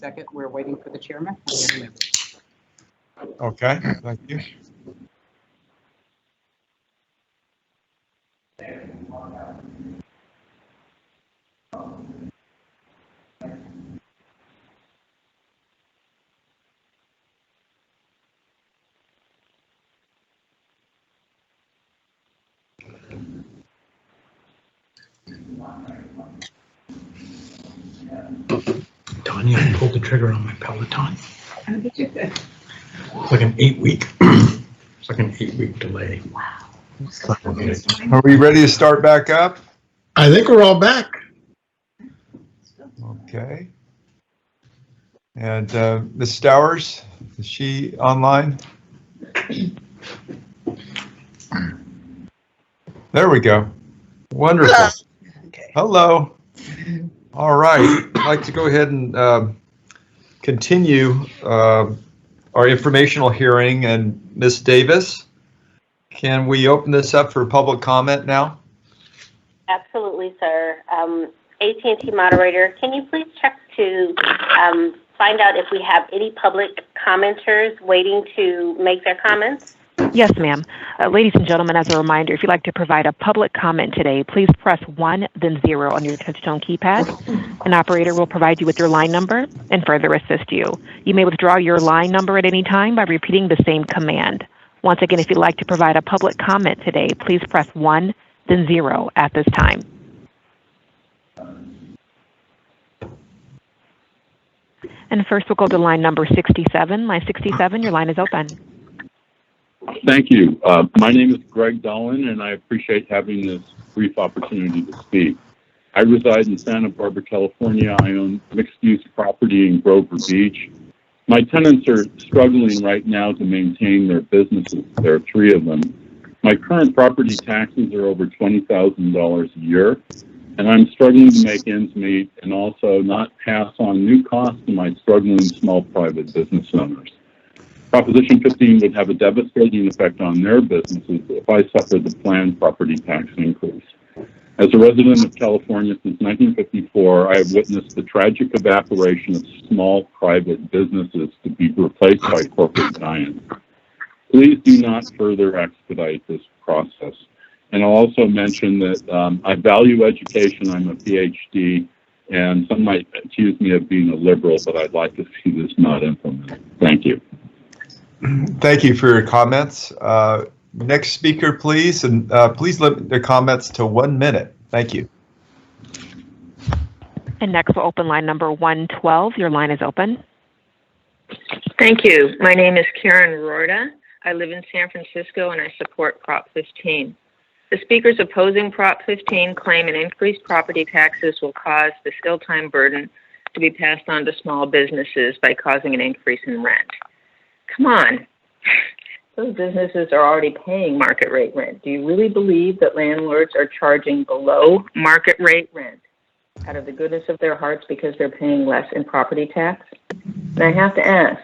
second. We're waiting for the chairman. Okay, thank you. Tanya, I pulled the trigger on my Peloton. It's like an 8-week. It's like an 8-week delay. Wow. Are we ready to start back up? I think we're all back. Okay. And Ms. Stowers, is she online? There we go. Wonderful. Okay. Hello. All right. I'd like to go ahead and continue our informational hearing. And Ms. Davis, can we open this up for public comment now? Absolutely, sir. AT&T moderator, can you please check to find out if we have any public commenters waiting to make their comments? Yes, ma'am. Ladies and gentlemen, as a reminder, if you'd like to provide a public comment today, please press 1, then 0 on your touchtone keypad. An operator will provide you with your line number and further assist you. You may withdraw your line number at any time by repeating the same command. Once again, if you'd like to provide a public comment today, please press 1, then 0 at this time. And first, we'll go to line number 67. Line 67, your line is open. Thank you. My name is Greg Dolan, and I appreciate having this brief opportunity to speak. I reside in Santa Barbara, California. I own mixed-use property in Grover Beach. My tenants are struggling right now to maintain their businesses. There are 3 of them. My current property taxes are over $20,000 a year, and I'm struggling to make ends meet and also not pass on new costs to my struggling small private business owners. Proposition 15 would have a devastating effect on their businesses if I suffered the planned property tax increase. As a resident of California since 1954, I have witnessed the tragic evaporation of small private businesses to be replaced by corporate giants. Please do not further expedite this process. And I'll also mention that I value education. I'm a PhD, and some might accuse me of being a liberal, but I'd like to see this not implemented. Thank you. Thank you for your comments. Next speaker, please, and please limit their comments to 1 minute. Thank you. And next, we'll open line number 112. Your line is open. Thank you. My name is Karen Rorda. I live in San Francisco, and I support Prop 15. The speakers opposing Prop 15 claim an increased property taxes will cause this ill-timed burden to be passed on to small businesses by causing an increase in rent. Come on. Those businesses are already paying market rate rent. Do you really believe that landlords are charging below market rate rent out of the goodness of their hearts because they're paying less in property tax? And I have to ask,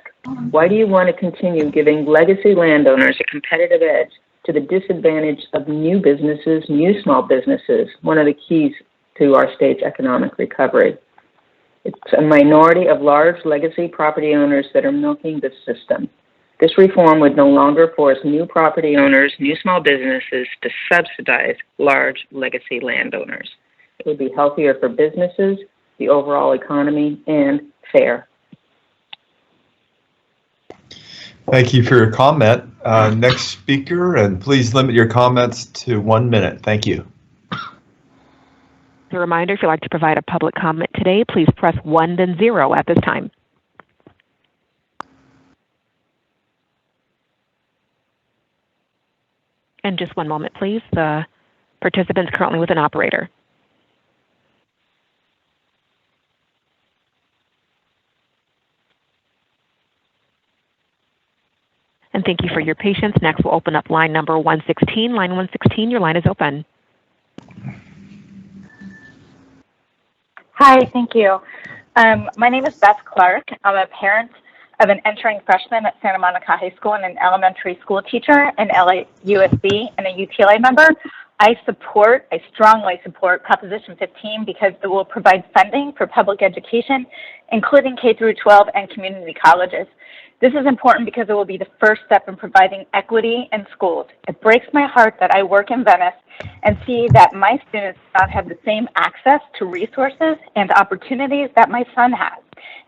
why do you want to continue giving legacy landowners a competitive edge to the disadvantage of new businesses, new small businesses, one of the keys to our state's economic recovery? It's a minority of large legacy property owners that are milking the system. This reform would no longer force new property owners, new small businesses to subsidize large legacy landowners. It would be healthier for businesses, the overall economy, and fair. Thank you for your comment. Next speaker, and please limit your comments to 1 minute. Thank you. As a reminder, if you'd like to provide a public comment today, please press 1, then 0 at this time. And just 1 moment, please. The participant's currently with an operator. And thank you for your patience. Next, we'll open up line number 116. Line 116, your line is open. Hi, thank you. My name is Beth Clark. I'm a parent of an entering freshman at Santa Monica High School and an elementary school teacher, an LAUSB, and a UTLA member. I strongly support Proposition 15 because it will provide funding for public education, including K through 12 and community colleges. This is important because it will be the first step in providing equity in schools. It breaks my heart that I work in Venice and see that my students do not have the same access to resources and opportunities that my son has.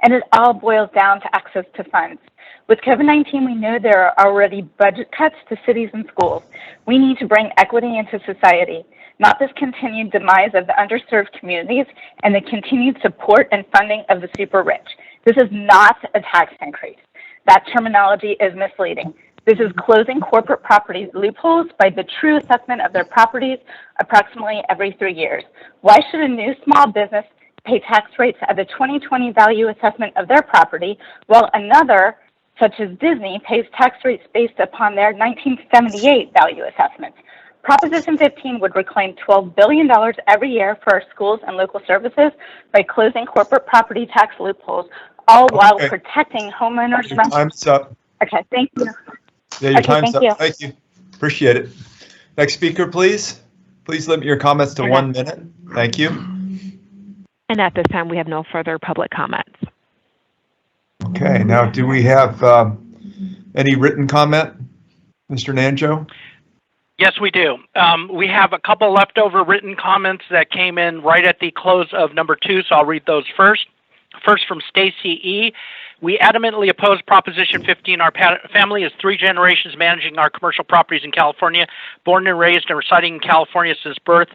And it all boils down to access to funds. With COVID-19, we know there are already budget cuts to cities and schools. We need to bring equity into society, not this continued demise of the underserved communities and the continued support and funding of the super rich. This is not a tax increase. That terminology is misleading. This is closing corporate properties loopholes by the true assessment of their properties approximately every 3 years. Why should a new small business pay tax rates at the 2020 value assessment of their property, while another, such as Disney, pays tax rates based upon their 1978 value assessments? Proposition 15 would reclaim $12 billion every year for our schools and local services by closing corporate property tax loopholes, all while protecting homeowners. Your time's up. Okay, thank you. Yeah, your Okay, time's thank up. you. Thank you. Appreciate it. Next speaker, please. Please limit your comments to 1 minute. Thank you. And at this time, we have no further public comments. Okay, now do we have any written comment, Mr. Nanjo? Yes, we do. We have a couple leftover written comments that came in right at the close of number 2, so I'll read those first. First from Stacy E. We adamantly oppose Proposition 15. Our family is 3 generations managing our commercial properties in California, born and raised and residing in California since birth.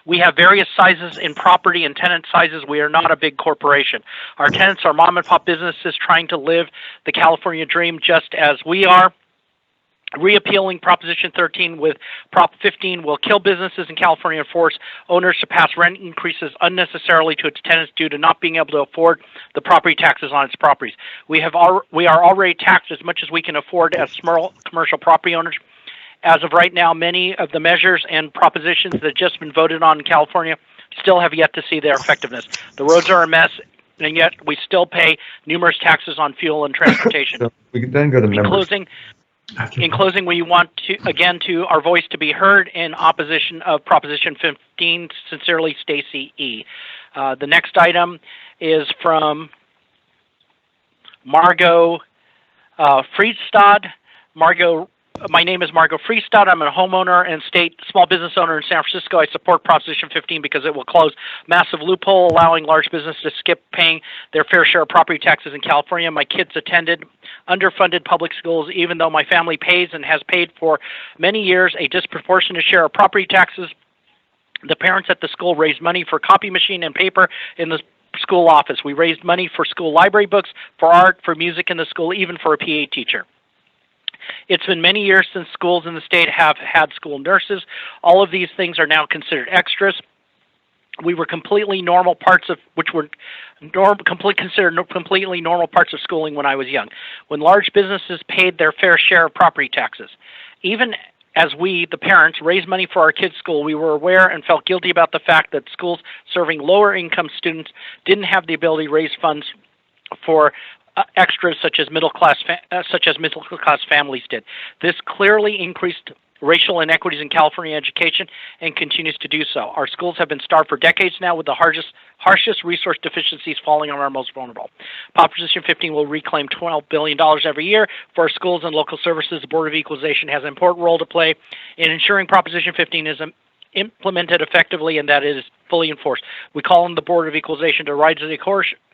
We have various sizes in property and tenant sizes. We are not a big corporation. Our tenants are mom and pop businesses trying to live the California dream just as we are. Reappealing Proposition 13 with Prop 15 will kill businesses in California and force owners to pass rent increases unnecessarily to its tenants due to not being able to afford the property taxes on its properties. We are already taxed as much as we can afford as small commercial property owners. As of right now, many of the measures and propositions that have just been voted on in California still have yet to see their effectiveness. The roads are a mess, and yet we still pay numerous taxes on fuel and transportation. So we can then go to members. In closing, we want to our voice to be heard in opposition of Proposition 15. Sincerely, Stacy E. The next item is from Margot Friedstad. My name is Margot Friestad. I'm a homeowner and small business owner in San Francisco. I support Proposition 15 because it will close massive loophole allowing large businesses to skip paying their fair share of property taxes in California. My kids attended underfunded public schools, even though my family pays and has paid for many years a disproportionate share of property taxes. The parents at the school raised money for copy machine and paper in the school office. We raised money for school library books, for art, for music in the school, even for a PA teacher. It's been many years since schools in the state have had school nurses. All of these things are now considered extras. We were completely normal parts of, which were considered completely normal parts of schooling when I was young, when large businesses paid their fair share of property taxes. Even as we, the parents, raised money for our kids' school, we were aware and felt guilty about the fact that schools serving lower income students didn't have the ability to raise funds for extras such as middle class families did. This clearly increased racial inequities in California education and continues to do so. Our schools have been starved for decades now, with the harshest resource deficiencies falling on our most vulnerable. Proposition 15 will reclaim $12 billion every year for our schools and local services. The Board of Equalization has an important role to play in ensuring Proposition 15 is implemented effectively and that it is fully enforced. We call on the Board of Equalization to rise to the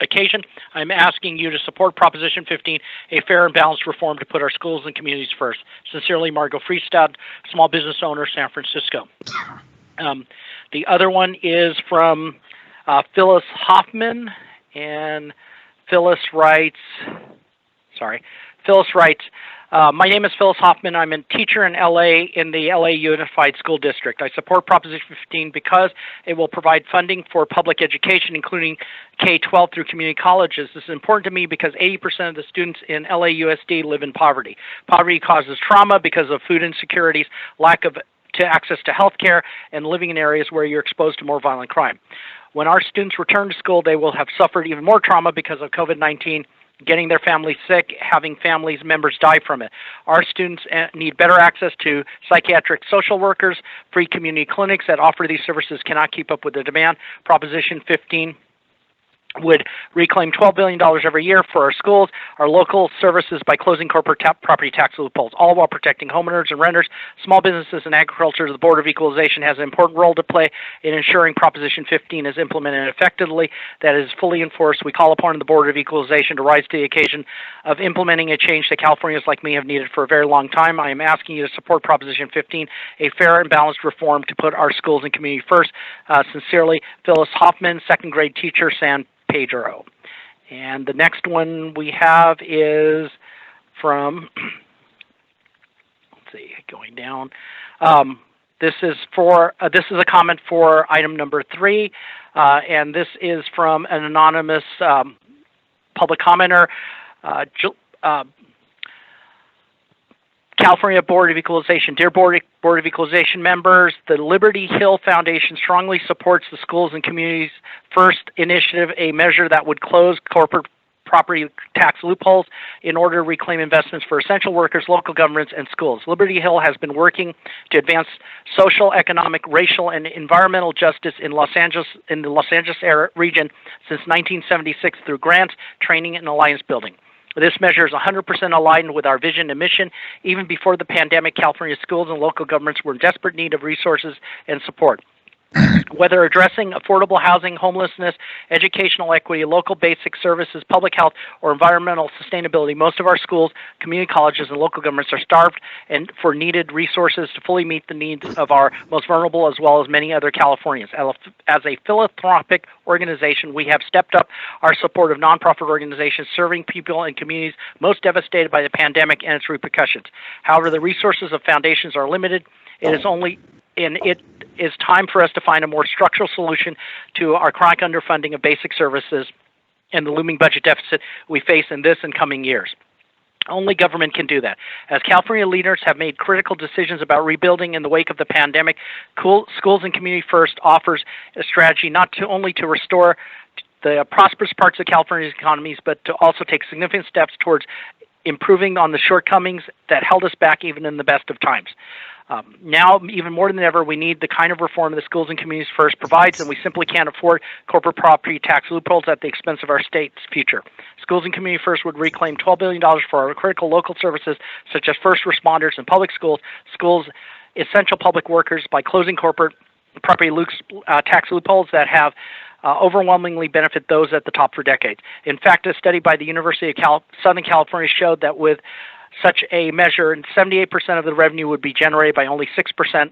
occasion. I'm asking you to support Proposition 15, a fair and balanced reform to put our schools and communities first. Sincerely, Margot Friestad, small business owner, San Francisco. The other one is from Phyllis Hoffman, and Phyllis writes, my name is Phyllis Hoffman. I'm a teacher in LA in the LA Unified School District. I support Proposition 15 because it will provide funding for public education, including K-12 through community colleges. This is important to me because 80% of the students in LAUSD live in poverty. Poverty causes trauma because of food insecurities, lack of access to health care, and living in areas where you're exposed to more violent crime. When our students return to school, they will have suffered even more trauma because of COVID-19 getting their families sick, having families members die from it. Our students need better access to psychiatric social workers. Free community clinics that offer these services cannot keep up with the demand. Proposition 15 would reclaim $12 billion every year for our schools, our local services by closing corporate property tax loopholes, all while protecting homeowners and renters, small businesses, and agriculture. The Board of Equalization has an important role to play in ensuring Proposition 15 is implemented effectively, that is fully enforced. We call upon the Board of Equalization to rise to the occasion of implementing a change that Californians like me have needed for a very long time. I am asking you to support Proposition 15, a fair and balanced reform to put our schools and community first. Sincerely, Phyllis Hoffman, second grade teacher, San Pedro. And the next one we have is from, let's see, going down. This is a comment for item number 3, and this is from an anonymous public commenter. California Board of Equalization. Dear Board of Equalization members, the Liberty Hill Foundation strongly supports the Schools and Communities First initiative, a measure that would close corporate property tax loopholes in order to reclaim investments for essential workers, local governments, and schools. Liberty Hill has been working to advance social, economic, racial, and environmental justice in the Los Angeles region since 1976 through grants, training, and alliance building. This measure is 100% aligned with our vision and mission. Even before the pandemic, California schools and local governments were in desperate need of resources and support. Whether addressing affordable housing, homelessness, educational equity, local basic services, public health, or environmental sustainability, most of our schools, community colleges, and local governments are starved and for needed resources to fully meet the needs of our most vulnerable as well as many other Californians. As a philanthropic organization, we have stepped up our support of nonprofit organizations serving people and communities most devastated by the pandemic and its repercussions. However, the resources of foundations are limited. It is time for us to find a more structural solution to our chronic underfunding of basic services and the looming budget deficit we face in this and coming years. Only government can do that. As California leaders have made critical decisions about rebuilding in the wake of the pandemic, Schools and Community First offers a strategy not only to restore the prosperous parts of California's economies, but to also take significant steps towards improving on the shortcomings that held us back even in the best of times. Now, even more than ever, we need the kind of reform that Schools and Communities First provides, and we simply can't afford corporate property tax loopholes at the expense of our state's future. Schools and Community First would reclaim $12 billion for our critical local services, such as first responders and public schools, essential public workers, by closing corporate property tax loopholes that have overwhelmingly benefit those at the top for decades. In fact, a study by the University of Southern California showed that with such a measure, 78% of the revenue would be generated by only 6%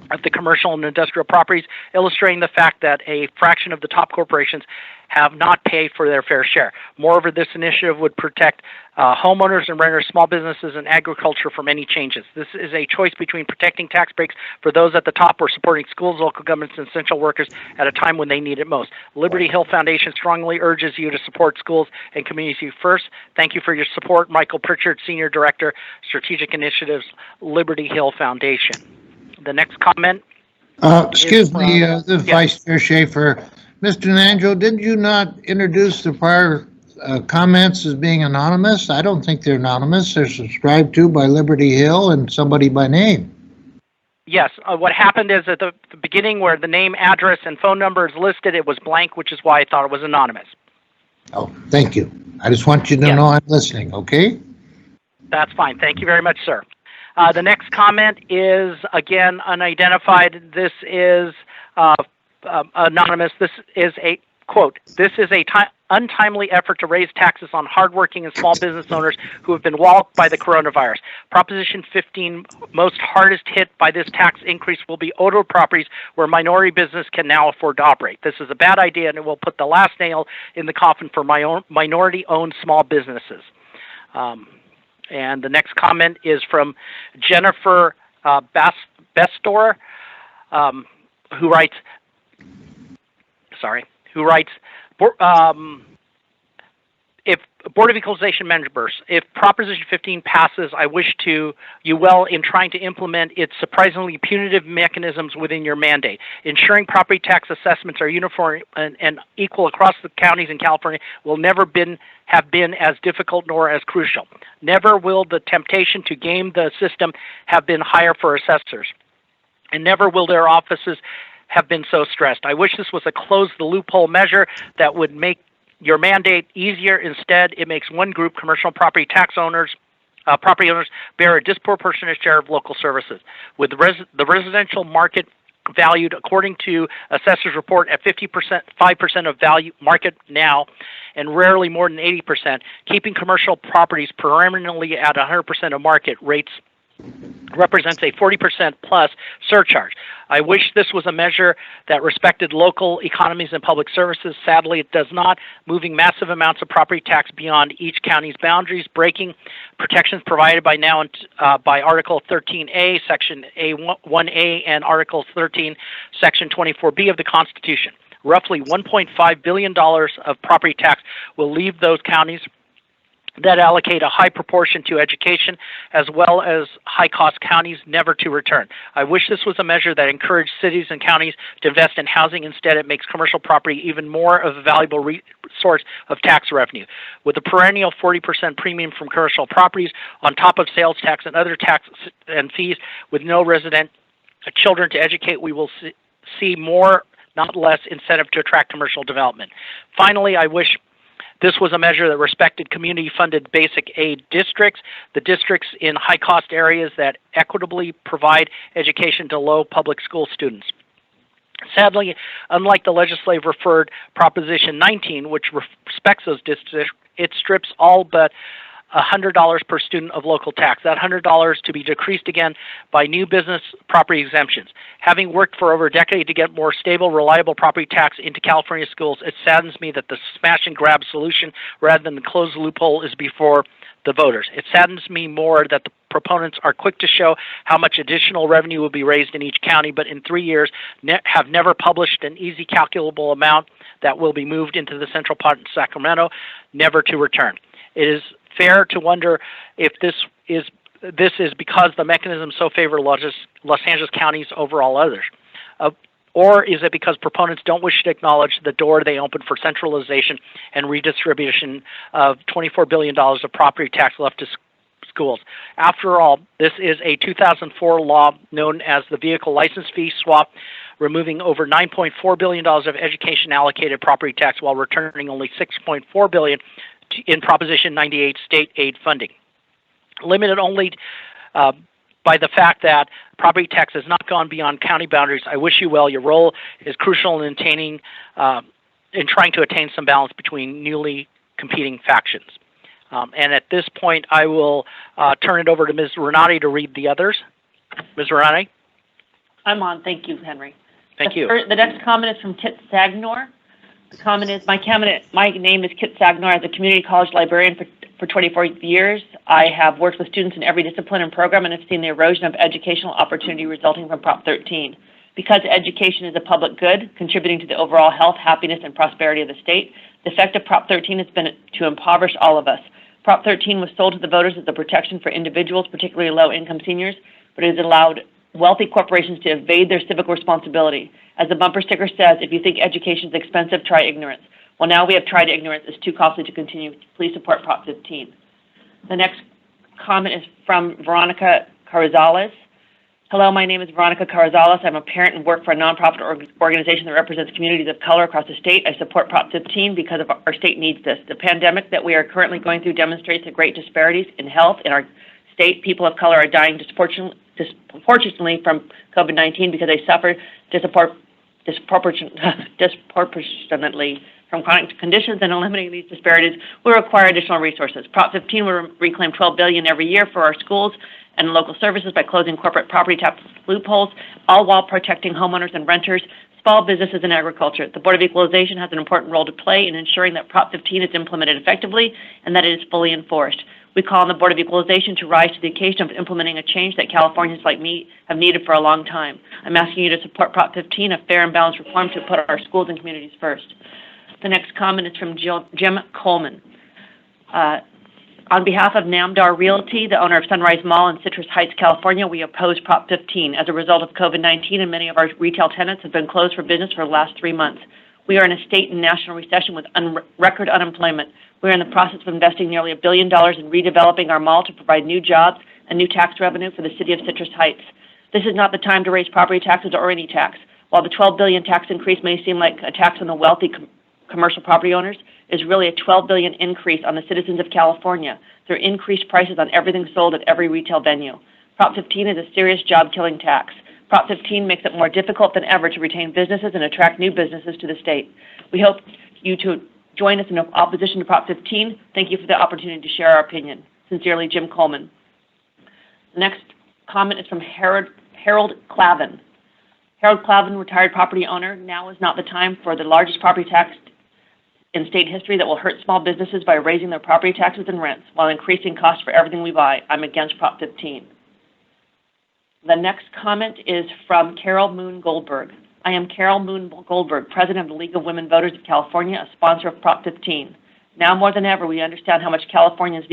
of the commercial and industrial properties, illustrating the fact that a fraction of the top corporations have not paid for their fair share. Moreover, this initiative would protect homeowners and renters, small businesses, and agriculture from any changes. This is a choice between protecting tax breaks for those at the top or supporting schools, local governments, and essential workers at a time when they need it most. Liberty Hill Foundation strongly urges you to support schools and communities first. Thank you for your support. Michael Pritchard, Senior Director, Strategic Initiatives, Liberty Hill Foundation. The next comment. Excuse me, this is Vice Chair Schaefer. Mr. Nanjo, did you not introduce the prior comments as being anonymous? I don't think they're anonymous. They're subscribed to by Liberty Hill and somebody by name. Yes. What happened is at the beginning where the name, address, and phone number is listed, it was blank, which is why I thought it was anonymous. Oh, thank you. I just want you to know I'm listening, okay? That's fine. Thank you very much, sir. The next comment is, again, unidentified. This is anonymous. This is a, quote, this is a untimely effort to raise taxes on hardworking and small business owners who have been walloped by the coronavirus. Proposition 15, most hardest hit by this tax increase will be older properties where minority business can now afford to operate. This is a bad idea, and it will put the last nail in the coffin for minority-owned small businesses. And the next comment is from Jennifer Bestor, who writes, if Board of Equalization members, if Proposition 15 passes, I wish to you well in trying to implement its surprisingly punitive mechanisms within your mandate. Ensuring property tax assessments are uniform and equal across the counties in California will never have been as difficult nor as crucial. Never will the temptation to game the system have been higher for assessors, and never will their offices have been so stressed. I wish this was a close the loophole measure that would make your mandate easier. Instead, it makes one group, commercial property tax owners, property owners, bear a disproportionate share of local services. With the residential market valued according to assessor's report at 5% of value market now, and rarely more than 80%, keeping commercial properties permanently at 100% of market rates represents a 40% plus surcharge. I wish this was a measure that respected local economies and public services. Sadly, it does not, moving massive amounts of property tax beyond each county's boundaries, breaking protections provided by now by Article 13A, Section A1A, and Article 13, Section 24B of the Constitution. Roughly $1.5 billion of property tax will leave those counties that allocate a high proportion to education, as well as high-cost counties, never to return. I wish this was a measure that encouraged cities and counties to invest in housing. Instead, it makes commercial property even more of a valuable source of tax revenue. With a perennial 40% premium from commercial properties on top of sales tax and other taxes and fees, with no resident children to educate, we will see more, not less, incentive to attract commercial development. Finally, I wish this was a measure that respected community-funded basic aid districts, the districts in high-cost areas that equitably provide education to low public school students. Sadly, unlike the legislative-referred Proposition 19, which respects those districts, it strips all but $100 per student of local tax. That $100 to be decreased again by new business property exemptions. Having worked for over a decade to get more stable, reliable property tax into California schools, it saddens me that the smash and grab solution rather than the closed loophole is before the voters. It saddens me more that the proponents are quick to show how much additional revenue will be raised in each county, but in 3 years have never published an easy calculable amount that will be moved into the central pot in Sacramento, never to return. It is fair to wonder if this is because the mechanism so favor Los Angeles counties over all others. Or is it because proponents don't wish to acknowledge the door they opened for centralization and redistribution of $24 billion of property tax left to schools? After all, this is a 2004 law known as the Vehicle License Fee Swap, removing over $9.4 billion of education allocated property tax while returning only $6.4 billion in Proposition 98 state aid funding. Limited only by the fact that property tax has not gone beyond county boundaries, I wish you well. Your role is crucial in trying to attain some balance between newly competing factions. And at this point, I will turn it over to Ms. Renati to read the others. Ms. Renati? I'm on. Thank you, Henry. Thank you. The next comment is from Kit Sagnor. The comment is, my name is Kit Sagnor. As a community college librarian for 24 years, I have worked with students in every discipline and program and have seen the erosion of educational opportunity resulting from Prop 13. Because education is a public good, contributing to the overall health, happiness, and prosperity of the state, the effect of Prop 13 has been to impoverish all of us. Prop 13 was sold to the voters as a protection for individuals, particularly low-income seniors, but it has allowed wealthy corporations to evade their civic responsibility. As the bumper sticker says, if you think education is expensive, try ignorance. Well, now we have tried ignorance. It's too costly to continue. Please support Prop 15. The next comment is from Veronica Carrizales. Hello, my name is Veronica Carrizales. I'm a parent and work for a nonprofit organization that represents communities of color across the state. I support Prop 15 because our state needs this. The pandemic that we are currently going through demonstrates the great disparities in health in our state. People of color are dying disproportionately from COVID-19 because they suffer disproportionately from chronic conditions, and eliminating these disparities will require additional resources. Prop 15 will reclaim $12 billion every year for our schools and local services by closing corporate property tax loopholes, all while protecting homeowners and renters, small businesses, and agriculture. The Board of Equalization has an important role to play in ensuring that Prop 15 is implemented effectively and that it is fully enforced. We call on the Board of Equalization to rise to the occasion of implementing a change that Californians like me have needed for a long time. I'm asking you to support Prop 15, a fair and balanced reform to put our schools and communities first. The next comment is from Jim Coleman. On behalf of Namdar Realty, the owner of Sunrise Mall in Citrus Heights, California, we oppose Prop 15. As a result of COVID-19, and many of our retail tenants have been closed for business for the last 3 months. We are in a state and national recession with record unemployment. We are in the process of investing nearly $1 billion in redeveloping our mall to provide new jobs and new tax revenue for the city of Citrus Heights. This is not the time to raise property taxes or any tax. While the $12 billion tax increase may seem like a tax on the wealthy commercial property owners, is really a $12 billion increase on the citizens of California through increased prices on everything sold at every retail venue. Prop 15 is a serious job-killing tax. Prop 15 makes it more difficult than ever to retain businesses and attract new businesses to the state. We hope you to join us in opposition to Prop 15. Thank you for the opportunity to share our opinion. Sincerely, Jim Coleman. The next comment is from Harold Clavin. Harold Clavin, retired property owner. Now is not the time for the largest property tax in state history that will hurt small businesses by raising their property taxes and rents while increasing costs for everything we buy. I'm against Prop 15. The next comment is from Carol Moon Goldberg. I am Carol Moon Goldberg, President of the League of Women Voters of California, a sponsor of Prop 15. Now more than ever, we understand how much Californians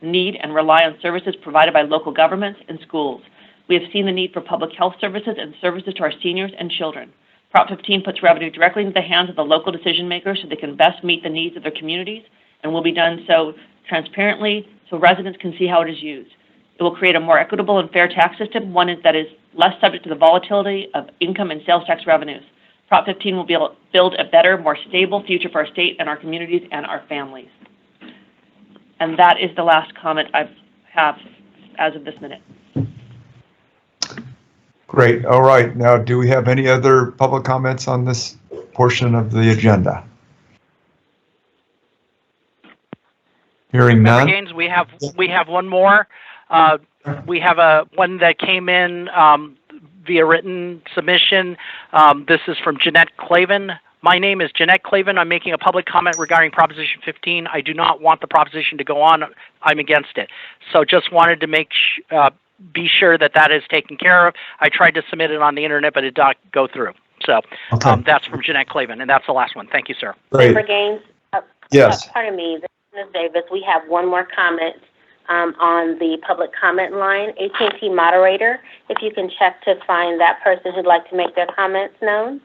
need and rely on services provided by local governments and schools. We have seen the need for public health services and services to our seniors and children. Prop 15 puts revenue directly into the hands of the local decision makers so they can best meet the needs of their communities, and will be done so transparently so residents can see how it is used. It will create a more equitable and fair tax system, one that is less subject to the volatility of income and sales tax revenues. Prop 15 will build a better, more stable future for our state and our communities and our families. And that is the last comment I have as of this minute. Great. All right. Now, do we have any other public comments on this portion of the agenda? Hearing none. Member Gaines, we have one more. We have one that came in via written submission. This is from Jeanette Clavin. My name is Jeanette Clavin. I'm making a public comment regarding Proposition 15. I do not want the proposition to go on. I'm against it. So just wanted to be sure that is taken care of. I tried to submit it on the internet, but it did not go through. So okay. That's from Jeanette Clavin, and that's the last one. Thank you, sir. Great. Member Gaines? Yes. Pardon me, this is Ms. Davis. We have one more comment on the public comment line. AT&T moderator, if you can check to find that person who'd like to make their comments known.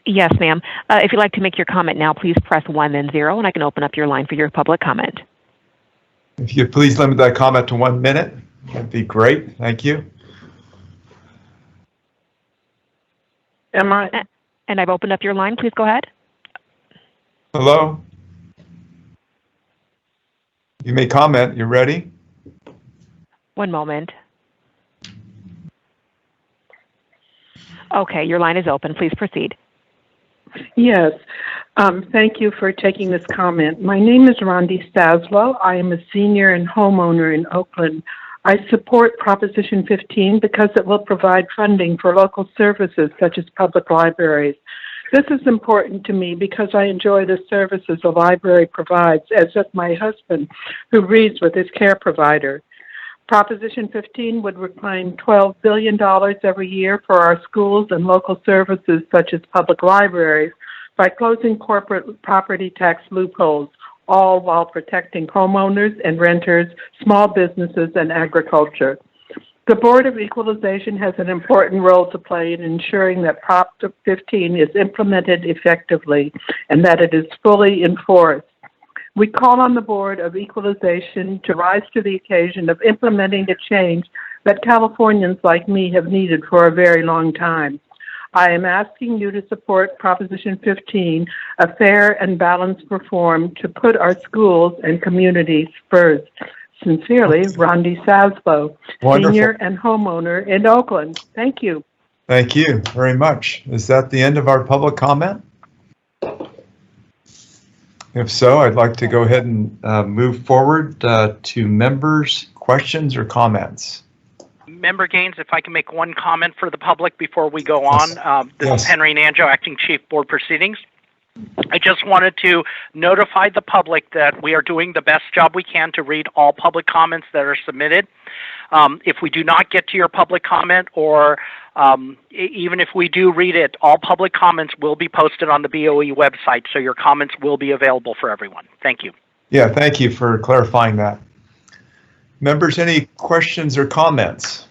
Yes, ma'am. If you'd like to make your comment now, please press 1 then 0, and I can open up your line for your public comment. If you please limit that comment to 1 minute, that'd be great. Thank you. And I've opened up your line. Please go ahead. Hello? You may comment. You ready? One moment. Okay, your line is open. Please proceed. Yes. Thank you for taking this comment. My name is Rondi Staslow. I am a senior and homeowner in Oakland. I support Proposition 15 because it will provide funding for local services such as public libraries. This is important to me because I enjoy the services the library provides, as does my husband, who reads with his care provider. Proposition 15 would reclaim $12 billion every year for our schools and local services such as public libraries by closing corporate property tax loopholes, all while protecting homeowners and renters, small businesses, and agriculture. The Board of Equalization has an important role to play in ensuring that Prop 15 is implemented effectively and that it is fully enforced. We call on the Board of Equalization to rise to the occasion of implementing a change that Californians like me have needed for a very long time. I am asking you to support Proposition 15, a fair and balanced reform to put our schools and communities first. Sincerely, Rondi Saslow, senior and homeowner in Oakland. Thank you. Thank you very much. Is that the end of our public comment? If so, I'd like to go ahead and move forward to members' questions or comments. Member Gaines, if I can make one comment for the public before we go on. This is Henry Nanjo, Acting Chief Board Proceedings. I just wanted to notify the public that we are doing the best job we can to read all public comments that are submitted. If we do not get to your public comment, or even if we do read it, all public comments will be posted on the BOE website, so your comments will be available for everyone. Thank you. Yeah, thank you for clarifying that. Members, any questions or comments?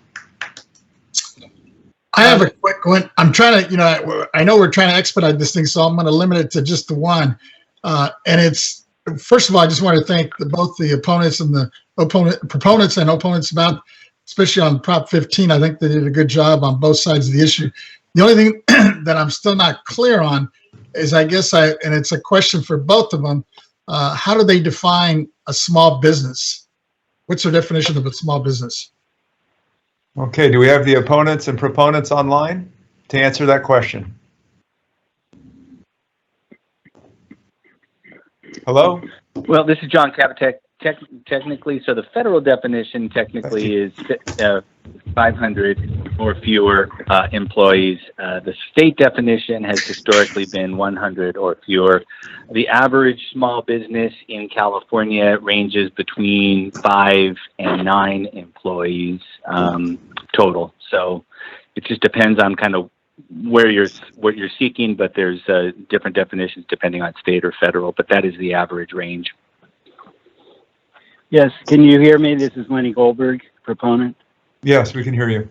I have a quick one. I'm trying to, I know we're trying to expedite this thing, so I'm going to limit it to just the one. And it's, first of all, I just want to thank both the opponents and the proponents and opponents about, especially on Prop 15. I think they did a good job on both sides of the issue. The only thing that I'm still not clear on is, and it's a question for both of them, how do they define a small business? What's their definition of a small business? Okay, do we have the opponents and proponents online to answer that question? Hello? Well, this is John Kabatek. Technically, so the federal definition technically is 500 or fewer employees. The state definition has historically been 100 or fewer. The average small business in California ranges between 5 and 9 employees total. So it just depends on kind of what you're seeking, but there's different definitions depending on state or federal, but that is the average range. Yes, can you hear me? This is Lenny Goldberg, proponent. Yes, we can hear you.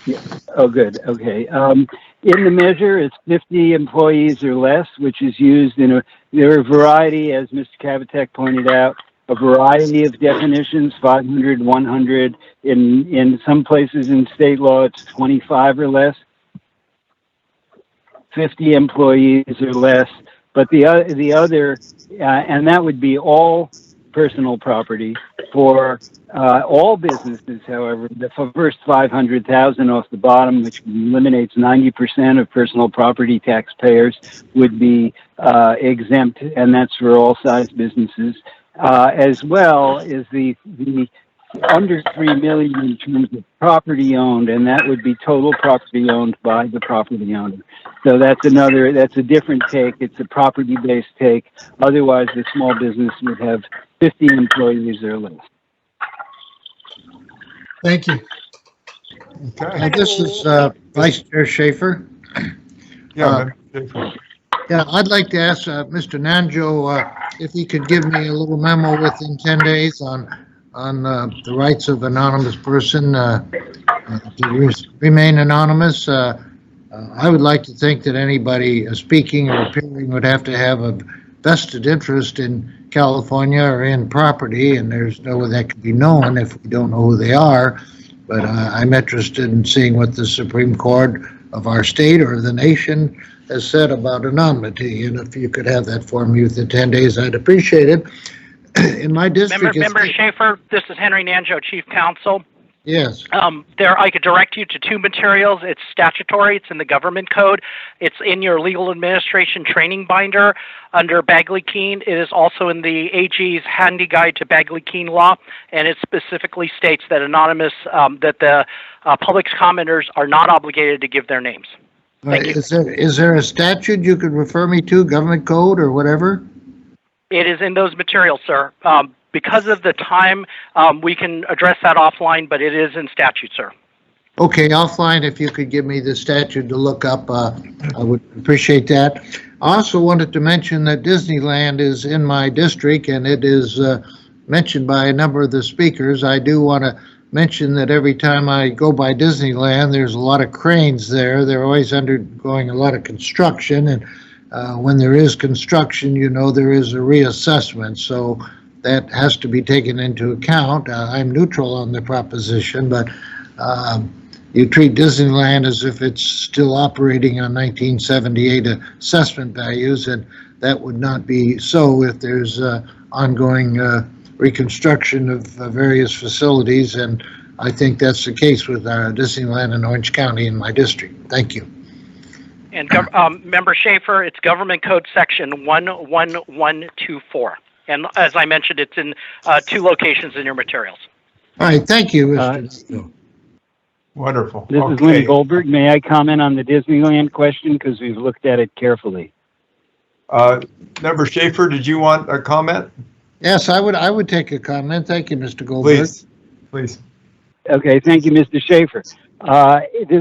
Yeah. Oh, good. Okay. In the measure, it's 50 employees or less, which is used there are a variety, as Mr. Kabatek pointed out, a variety of definitions, 500, 100. In some places in state law, it's 25 or less, 50 employees or less. But the other, and that would be all personal property. For all businesses, however, the first 500,000 off the bottom, which eliminates 90% of personal property taxpayers, would be exempt, and that's for all size businesses, as well as the under 3 million in terms of property owned, and that would be total property owned by the property owner. So that's a different take. It's a property-based take. Otherwise, the small business would have 50 employees or less. Thank you. Okay. This is Vice Chair Schaefer. Yeah, Yeah, I'd like to ask Mr. Nanjo if he could give me a little memo within 10 days on the rights of anonymous person to remain anonymous. I would like to think that anybody speaking or appearing would have to have a vested interest in California or in property, and there's no way that can be known if we don't know who they are. But I'm interested in seeing what the Supreme Court of our state or the nation has said about anonymity, and if you could have that for me within 10 days, I'd appreciate it. In my district, Member Schaefer, this is Henry Nanjo, Chief Counsel. Yes. I could direct you to 2 materials. It's statutory. It's in the government code. It's in your legal administration training binder under Bagley-Keene. It is also in the AG's handy guide to Bagley-Keene law, and it specifically states that that the public commenters are not obligated to give their names. Thank you. Is there a statute you could refer me to, government code or whatever? It is in those materials, sir. Because of the time, we can address that offline, but it is in statute, sir. Okay, offline, if you could give me the statute to look up, I would appreciate that. I also wanted to mention that Disneyland is in my district, and it is mentioned by a number of the speakers. I do want to mention that every time I go by Disneyland, there's a lot of cranes there. They're always undergoing a lot of construction, and when there is construction, there is a reassessment. So that has to be taken into account. I'm neutral on the proposition, but you treat Disneyland as if it's still operating on 1978 assessment values, and that would not be so if there's ongoing reconstruction of various facilities, and I think that's the case with Disneyland in Orange County in my district. Thank you. And Member Schaefer, it's Government Code Section 11124. And as I mentioned, it's in 2 locations in your materials. All right, thank you, Mr. Wonderful. This is Lenny Goldberg. May I comment on the Disneyland question, because we've looked at it carefully? Member Schaefer, did you want a comment? Yes, I would take a comment. Thank you, Mr. Goldberg. Please. Okay, thank you, Mr. Schaefer.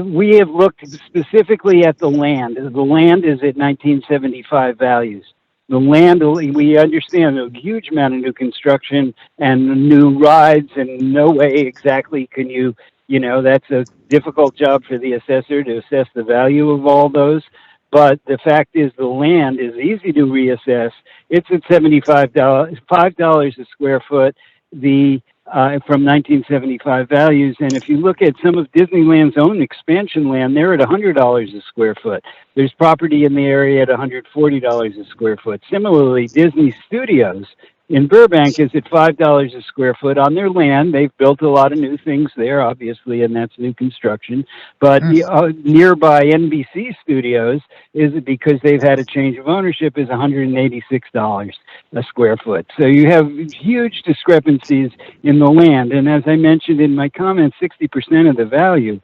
We have looked specifically at the land. The land is at 1975 values. the land, we understand a huge amount of new construction and new rides, and no way exactly can you, that's a difficult job for the assessor to assess the value of all those. But the fact is the land is easy to reassess. It's at $5 a square foot, from 1975 values. And if you look at some of Disneyland's own expansion land, they're at $100 a square foot. There's property in the area at $140 a square foot. Similarly, Disney Studios in Burbank is at $5 a square foot on their land. They've built a lot of new things there, obviously, and that's new construction. But nearby NBC Studios is, because they've had a change of ownership, is $186 a square foot. So you have huge discrepancies in the land. And as I mentioned in my comments, 60% of the value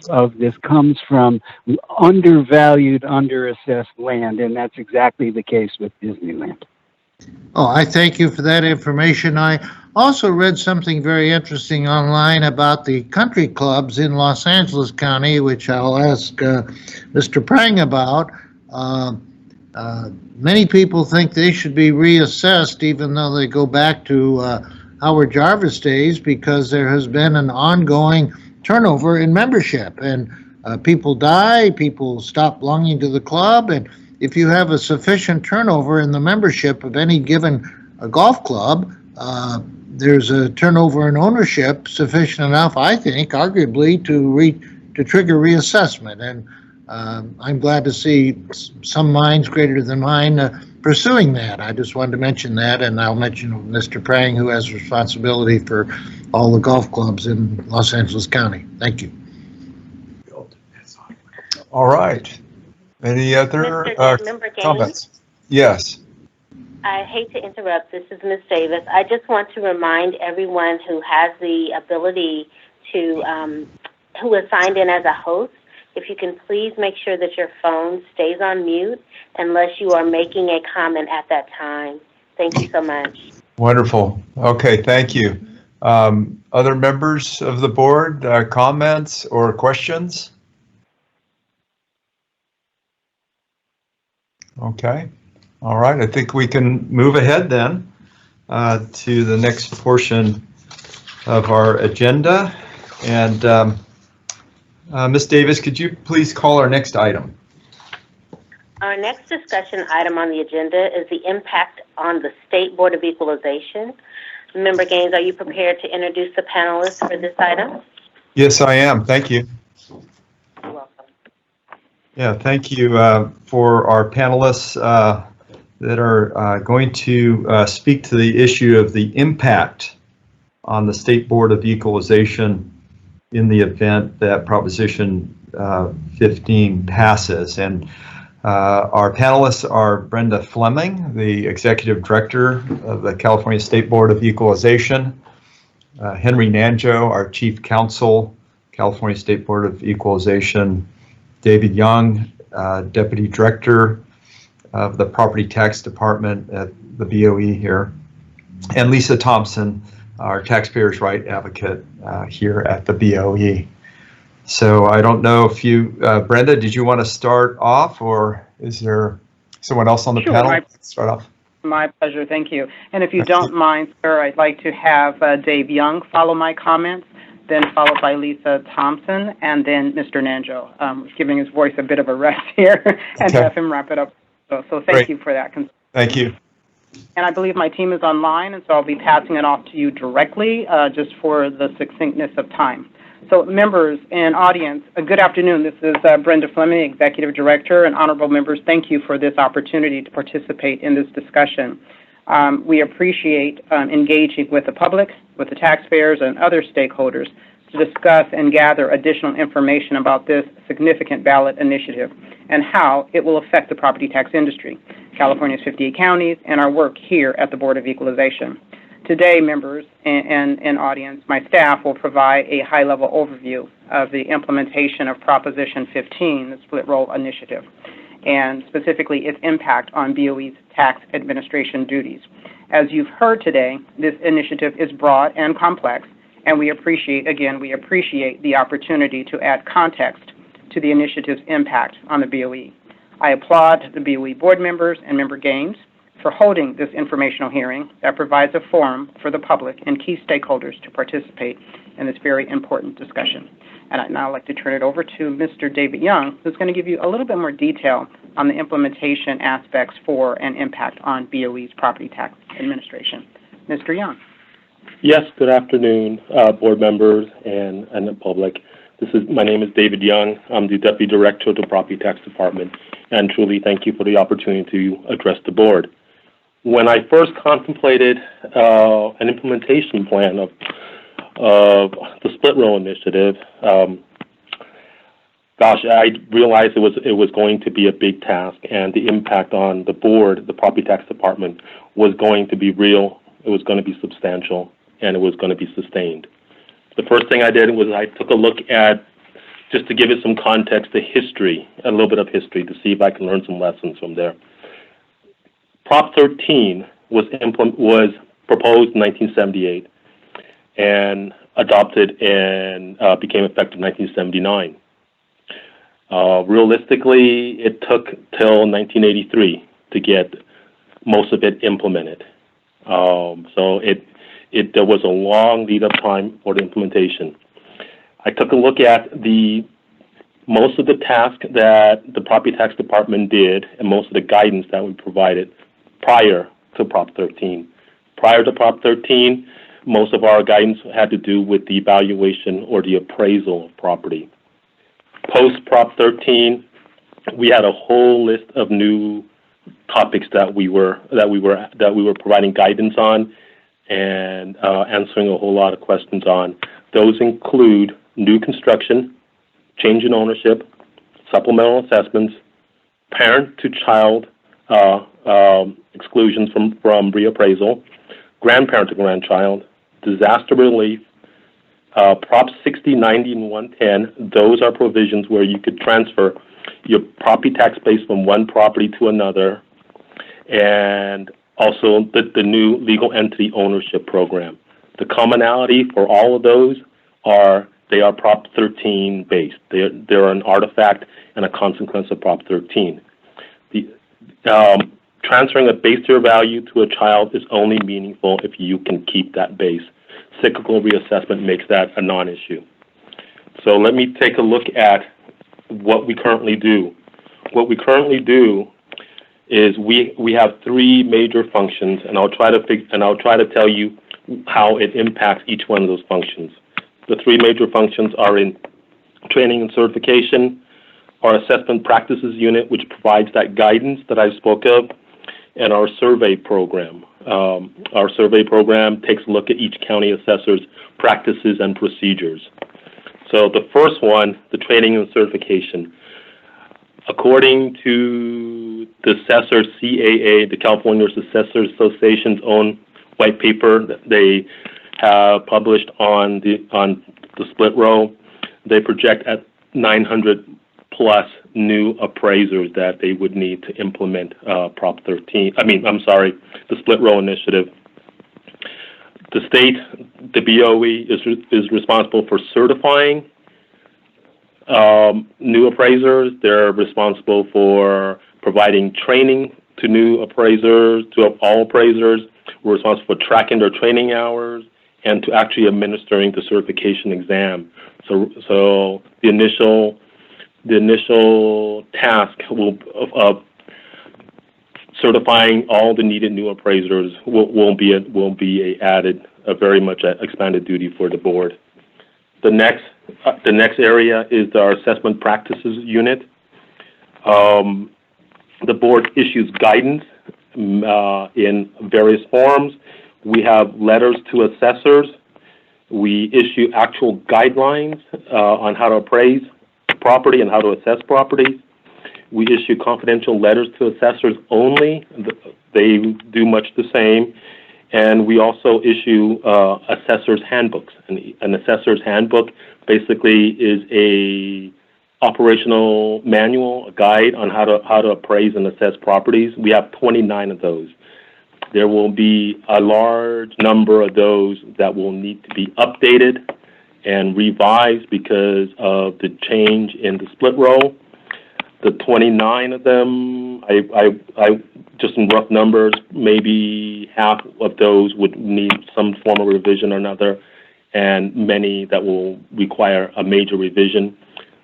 of this comes from undervalued, underassessed land. And that's exactly the case with Disneyland. Oh, I thank you for that information. I also read something very interesting online about the country clubs in Los Angeles County, which I'll ask Mr. Prang about. Many people think they should be reassessed, even though they go back to Howard Jarvis days, because there has been an ongoing turnover in membership, and people die, people stop belonging to the club, and if you have a sufficient turnover in the membership of any given golf club, there's a turnover in ownership sufficient enough, I think, arguably, to trigger reassessment. And I'm glad to see some minds greater than mine pursuing that. I just wanted to mention that, and I'll mention Mr. Prang, who has responsibility for all the golf clubs in Los Angeles County. Thank you. All right. Any other comments? Yes. I hate to interrupt. This is Ms. Davis. I just want to remind everyone who has the ability to, who is signed in as a host, if you can please make sure that your phone stays on mute unless you are making a comment at that time. Thank you so much. Wonderful. Okay, thank you. Other members of the board, comments or questions? Okay. All right. I think we can move ahead then to the next portion of our agenda. And Ms. Davis, could you please call our next item? Our next discussion item on the agenda is the impact on the State Board of Equalization. Member Gaines, are you prepared to introduce the panelists for this item? Yes, I am. Thank you. You're welcome. Yeah, thank you for our panelists that are going to speak to the issue of the impact on the State Board of Equalization in the event that Proposition 15 passes. And our panelists are Brenda Fleming, the Executive Director of the California State Board of Equalization, Henry Nanjo, our Chief Counsel, California State Board of Equalization, David Young, Deputy Director of the Property Tax Department at the BOE here, and Lisa Thompson, our Taxpayers' Right Advocate here at the BOE. So I don't know if you, Brenda, did you want to start off, or is there someone else on the panel? Start off. My pleasure, thank you. And if you don't mind, sir, I'd like to have Dave Young follow my comments, then followed by Lisa Thompson, and then Mr. Nanjo, giving his voice a bit of a rest here, and have him wrap it up. So thank you for that. Thank you. And I believe my team is online, and so I'll be passing it off to you directly, just for the succinctness of time. So members and audience, good afternoon. This is Brenda Fleming, Executive Director, and honorable members, thank you for this opportunity to participate in this discussion. We appreciate engaging with the public, with the taxpayers, and other stakeholders to discuss and gather additional information about this significant ballot initiative and how it will affect the property tax industry, California's 58 counties, and our work here at the Board of Equalization. Today, members and audience, my staff will provide a high-level overview of the implementation of Proposition 15, the Split Roll Initiative, and specifically its impact on BOE's tax administration duties. As you've heard today, this initiative is broad and complex, and we appreciate the opportunity to add context to the initiative's impact on the BOE. I applaud the BOE board members and member Gaines for holding this informational hearing that provides a forum for the public and key stakeholders to participate in this very important discussion. And I'd now like to turn it over to Mr. David Young, who's going to give you a little bit more detail on the implementation aspects for and impact on BOE's property tax administration. Mr. Young. Yes, good afternoon, board members and the public. My name is David Young. I'm the Deputy Director of the Property Tax Department, and truly thank you for the opportunity to address the board. When I first contemplated an implementation plan of the split roll initiative, I realized it was going to be a big task, and the impact on the board, the Property Tax Department, was going to be real. It was going to be substantial, and it was going to be sustained. The first thing I did was I took a look at, just to give it some context, the history, a little bit of history, to see if I can learn some lessons from there. Prop 13 was proposed in 1978 and adopted and became effective in 1979. Realistically, it took till 1983 to get most of it implemented. So there was a long lead-up time for the implementation. I took a look at most of the tasks that the Property Tax Department did and most of the guidance that we provided prior to Prop 13. Prior to Prop 13, most of our guidance had to do with the evaluation or the appraisal of property. Post Prop 13, we had a whole list of new topics that we were providing guidance on and answering a whole lot of questions on. Those include new construction, change in ownership, supplemental assessments, parent-to-child exclusions from reappraisal, grandparent to grandchild, disaster relief, Prop 60, 90, and 110. Those are provisions where you could transfer your property tax base from one property to another, and also the new legal entity ownership program. The commonality for all of those they are Prop 13 based. They're an artifact and a consequence of Prop 13. Transferring a base year value to a child is only meaningful if you can keep that base. Cyclical reassessment makes that a non-issue. So let me take a look at what we currently do. What we currently do is we have three major functions, and I'll try to tell you how it impacts each one of those functions. The three major functions are in training and certification, our assessment practices unit, which provides that guidance that I spoke of, and our survey program. Our survey program takes a look at each county assessor's practices and procedures. So the first one, the training and certification. According to the Assessors CAA, the California Assessors Association's own white paper that they have published on the split roll, they project at 900 plus new appraisers that they would need to implement Prop 13. The split roll initiative. The state, the BOE, is responsible for certifying new appraisers. They're responsible for providing training to new appraisers, to all appraisers. We're responsible for tracking their training hours and to actually administering the certification exam. So the initial task of certifying all the needed new appraisers will be added, a very much expanded duty for the board. The next area is our assessment practices unit. The board issues guidance in various forms. We have letters to assessors. We issue actual guidelines on how to appraise property and how to assess properties. We issue confidential letters to assessors only. They do much the same. And we also issue assessors' handbooks. An assessor's handbook basically is a operational manual, a guide on how to appraise and assess properties. We have 29 of those. There will be a large number of those that will need to be updated and revised because of the change in the split roll. The 29 of them, I just in rough numbers, maybe half of those would need some form of revision or another, and many that will require a major revision.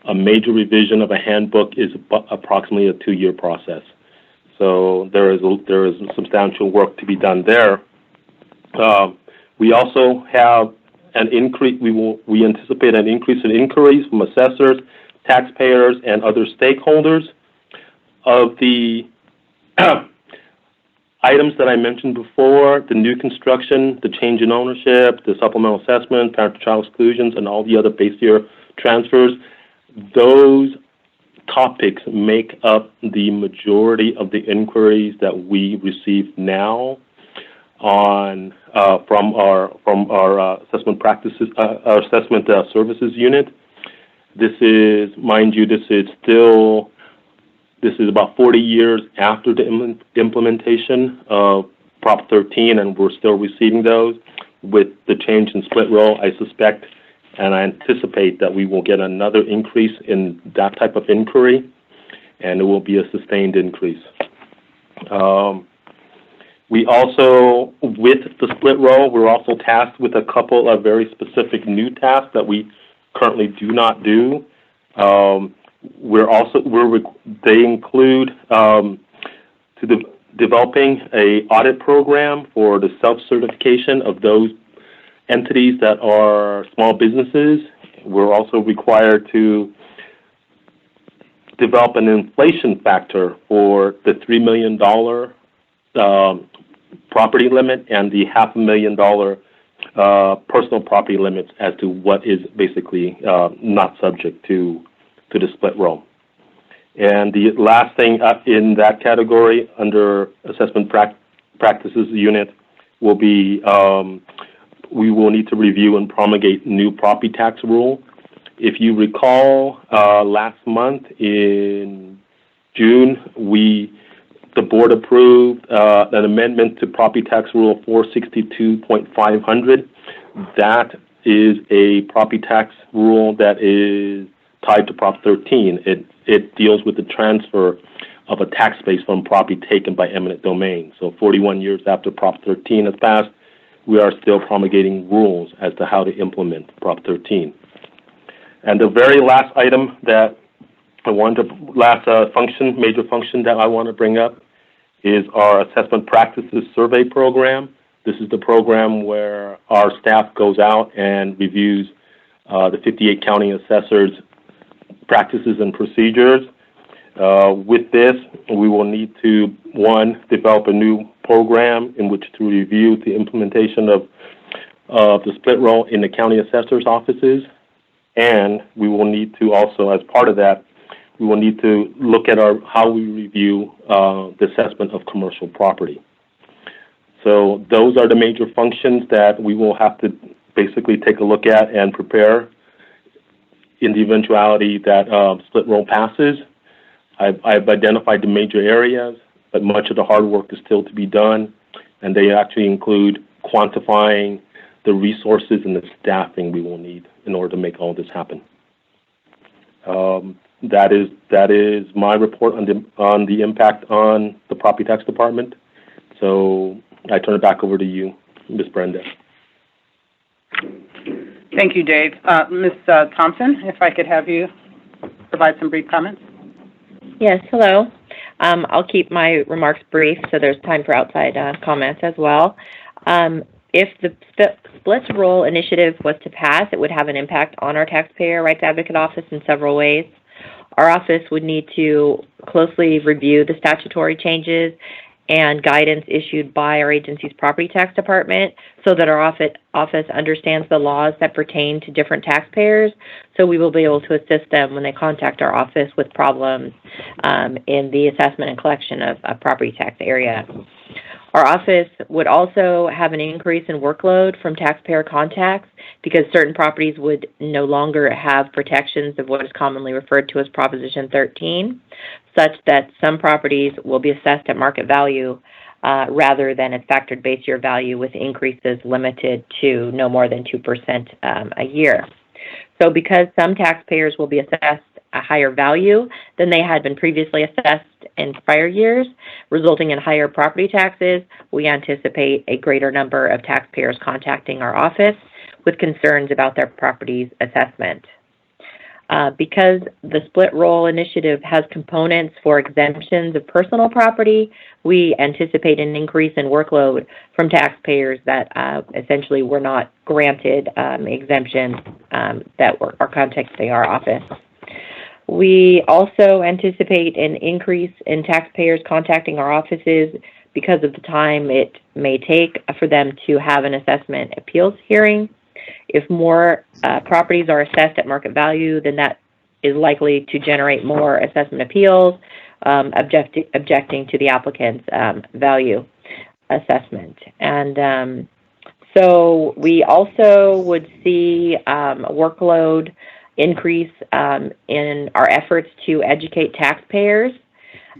A major revision of a handbook is approximately a 2-year process. So there is substantial work to be done there. We also have an increase. We anticipate an increase in inquiries from assessors, taxpayers, and other stakeholders. Of the items that I mentioned before, the new construction, the change in ownership, the supplemental assessment, parent-to-child exclusions, and all the other base year transfers, those topics make up the majority of the inquiries that we receive now on from our assessment practices, our assessment services unit. This is, mind you, this is about 40 years after the implementation of Prop 13, and we're still receiving those. With the change in split roll, I suspect and I anticipate that we will get another increase in that type of inquiry, and it will be a sustained increase. We also, with the split roll, we're also tasked with a couple of very specific new tasks that we currently do not do. They include developing a audit program for the self-certification of those entities that are small businesses. We're also required to develop an inflation factor for the $3 million property limit and the $500,000 personal property limits as to what is basically not subject to the split roll. And the last thing in that category under assessment practices unit will be we will need to review and promulgate new property tax rule. If you recall, last month in June, the board approved an amendment to property tax rule 462.500. That is a property tax rule that is tied to Prop 13. It deals with the transfer of a tax base from property taken by eminent domain. So 41 years after Prop 13 has passed, we are still promulgating rules as to how to implement Prop 13. And the very last item that major function that I want to bring up is our assessment practices survey program. This is the program where our staff goes out and reviews the 58 county assessors' practices and procedures. With this, we will need to, one, develop a new program in which to review the implementation of the split roll in the county assessor's offices. And we will need to also, as part of that, we will need to look at how we review the assessment of commercial property. So those are the major functions that we will have to basically take a look at and prepare in the eventuality that split roll passes. I've identified the major areas, but much of the hard work is still to be done, and they actually include quantifying the resources and the staffing we will need in order to make all this happen. That is my report on the impact on the property tax department. So I turn it back over to you, Ms. Brenda. Thank you, Dave. Ms. Thompson, if I could have you provide some brief comments. Yes, hello. I'll keep my remarks brief so there's time for outside comments as well. If the split roll initiative was to pass, it would have an impact on our Taxpayer Rights Advocate Office in several ways. Our office would need to closely review the statutory changes and guidance issued by our agency's property tax department so that our office understands the laws that pertain to different taxpayers, so we will be able to assist them when they contact our office with problems in the assessment and collection of a property tax area. Our office would also have an increase in workload from taxpayer contacts because certain properties would no longer have protections of what is commonly referred to as Proposition 13, such that some properties will be assessed at market value rather than at factored base year value, with increases limited to no more than 2% a year. So because some taxpayers will be assessed a higher value than they had been previously assessed in prior years, resulting in higher property taxes. We anticipate a greater number of taxpayers contacting our office with concerns about their property's assessment. Because the split roll initiative has components for exemptions of personal property, we anticipate an increase in workload from taxpayers that essentially were not granted exemptions that are contacting our office. We also anticipate an increase in taxpayers contacting our offices because of the time it may take for them to have an assessment appeals hearing. If more properties are assessed at market value, then that is likely to generate more assessment appeals, objecting to the applicant's value assessment. And so we also would see a workload increase in our efforts to educate taxpayers.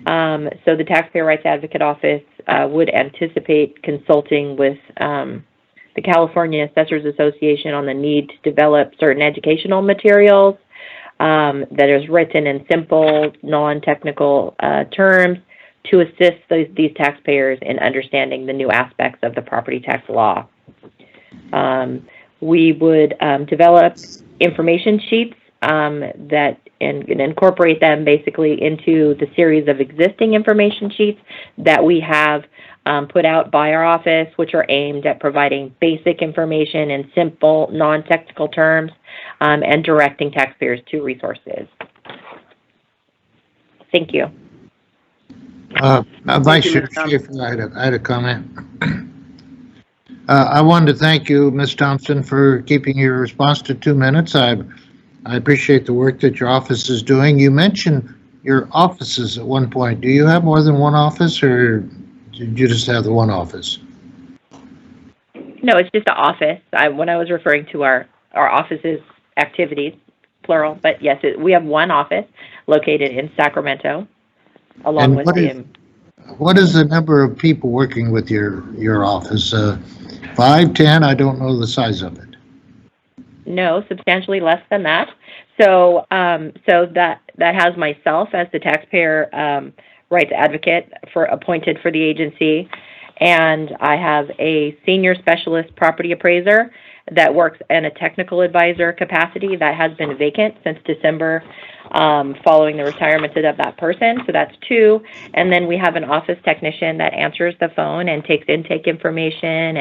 So the Taxpayer Rights Advocate Office would anticipate consulting with the California Assessors Association on the need to develop certain educational materials that is written in simple, non-technical terms to assist these taxpayers in understanding the new aspects of the property tax law. We would develop information sheets that and incorporate them basically into the series of existing information sheets that we have put out by our office, which are aimed at providing basic information in simple, non-technical terms and directing taxpayers to resources. Thank you. Vice Chair Schaefer, I had a comment. I wanted to thank you, Ms. Thompson, for keeping your response to 2 minutes. I appreciate the work that your office is doing. You mentioned your offices at one point. Do you have more than one office, or did you just have the one office? No, it's just the office. When I was referring to our office's activities, plural, but yes, we have one office located in Sacramento, along with what is the number of people working with your office? 5, 10? I don't know the size of it. No, substantially less than that. So, that has myself as the taxpayer rights advocate appointed for the agency, and I have a senior specialist property appraiser that works in a technical advisor capacity that has been vacant since December, following the retirement of that person. So that's 2. And then we have an office technician that answers the phone and takes intake information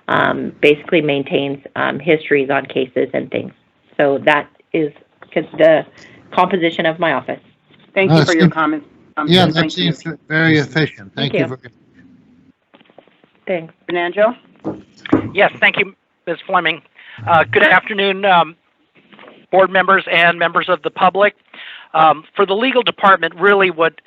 and basically maintains histories on cases and things. So that is the composition of my office. Thank you for your comments. Yeah, that seems very efficient. Thank you. Very much. Thanks. Fernando? Yes, thank you, Ms. Fleming. Good afternoon, board members and members of the public. For the legal department, really what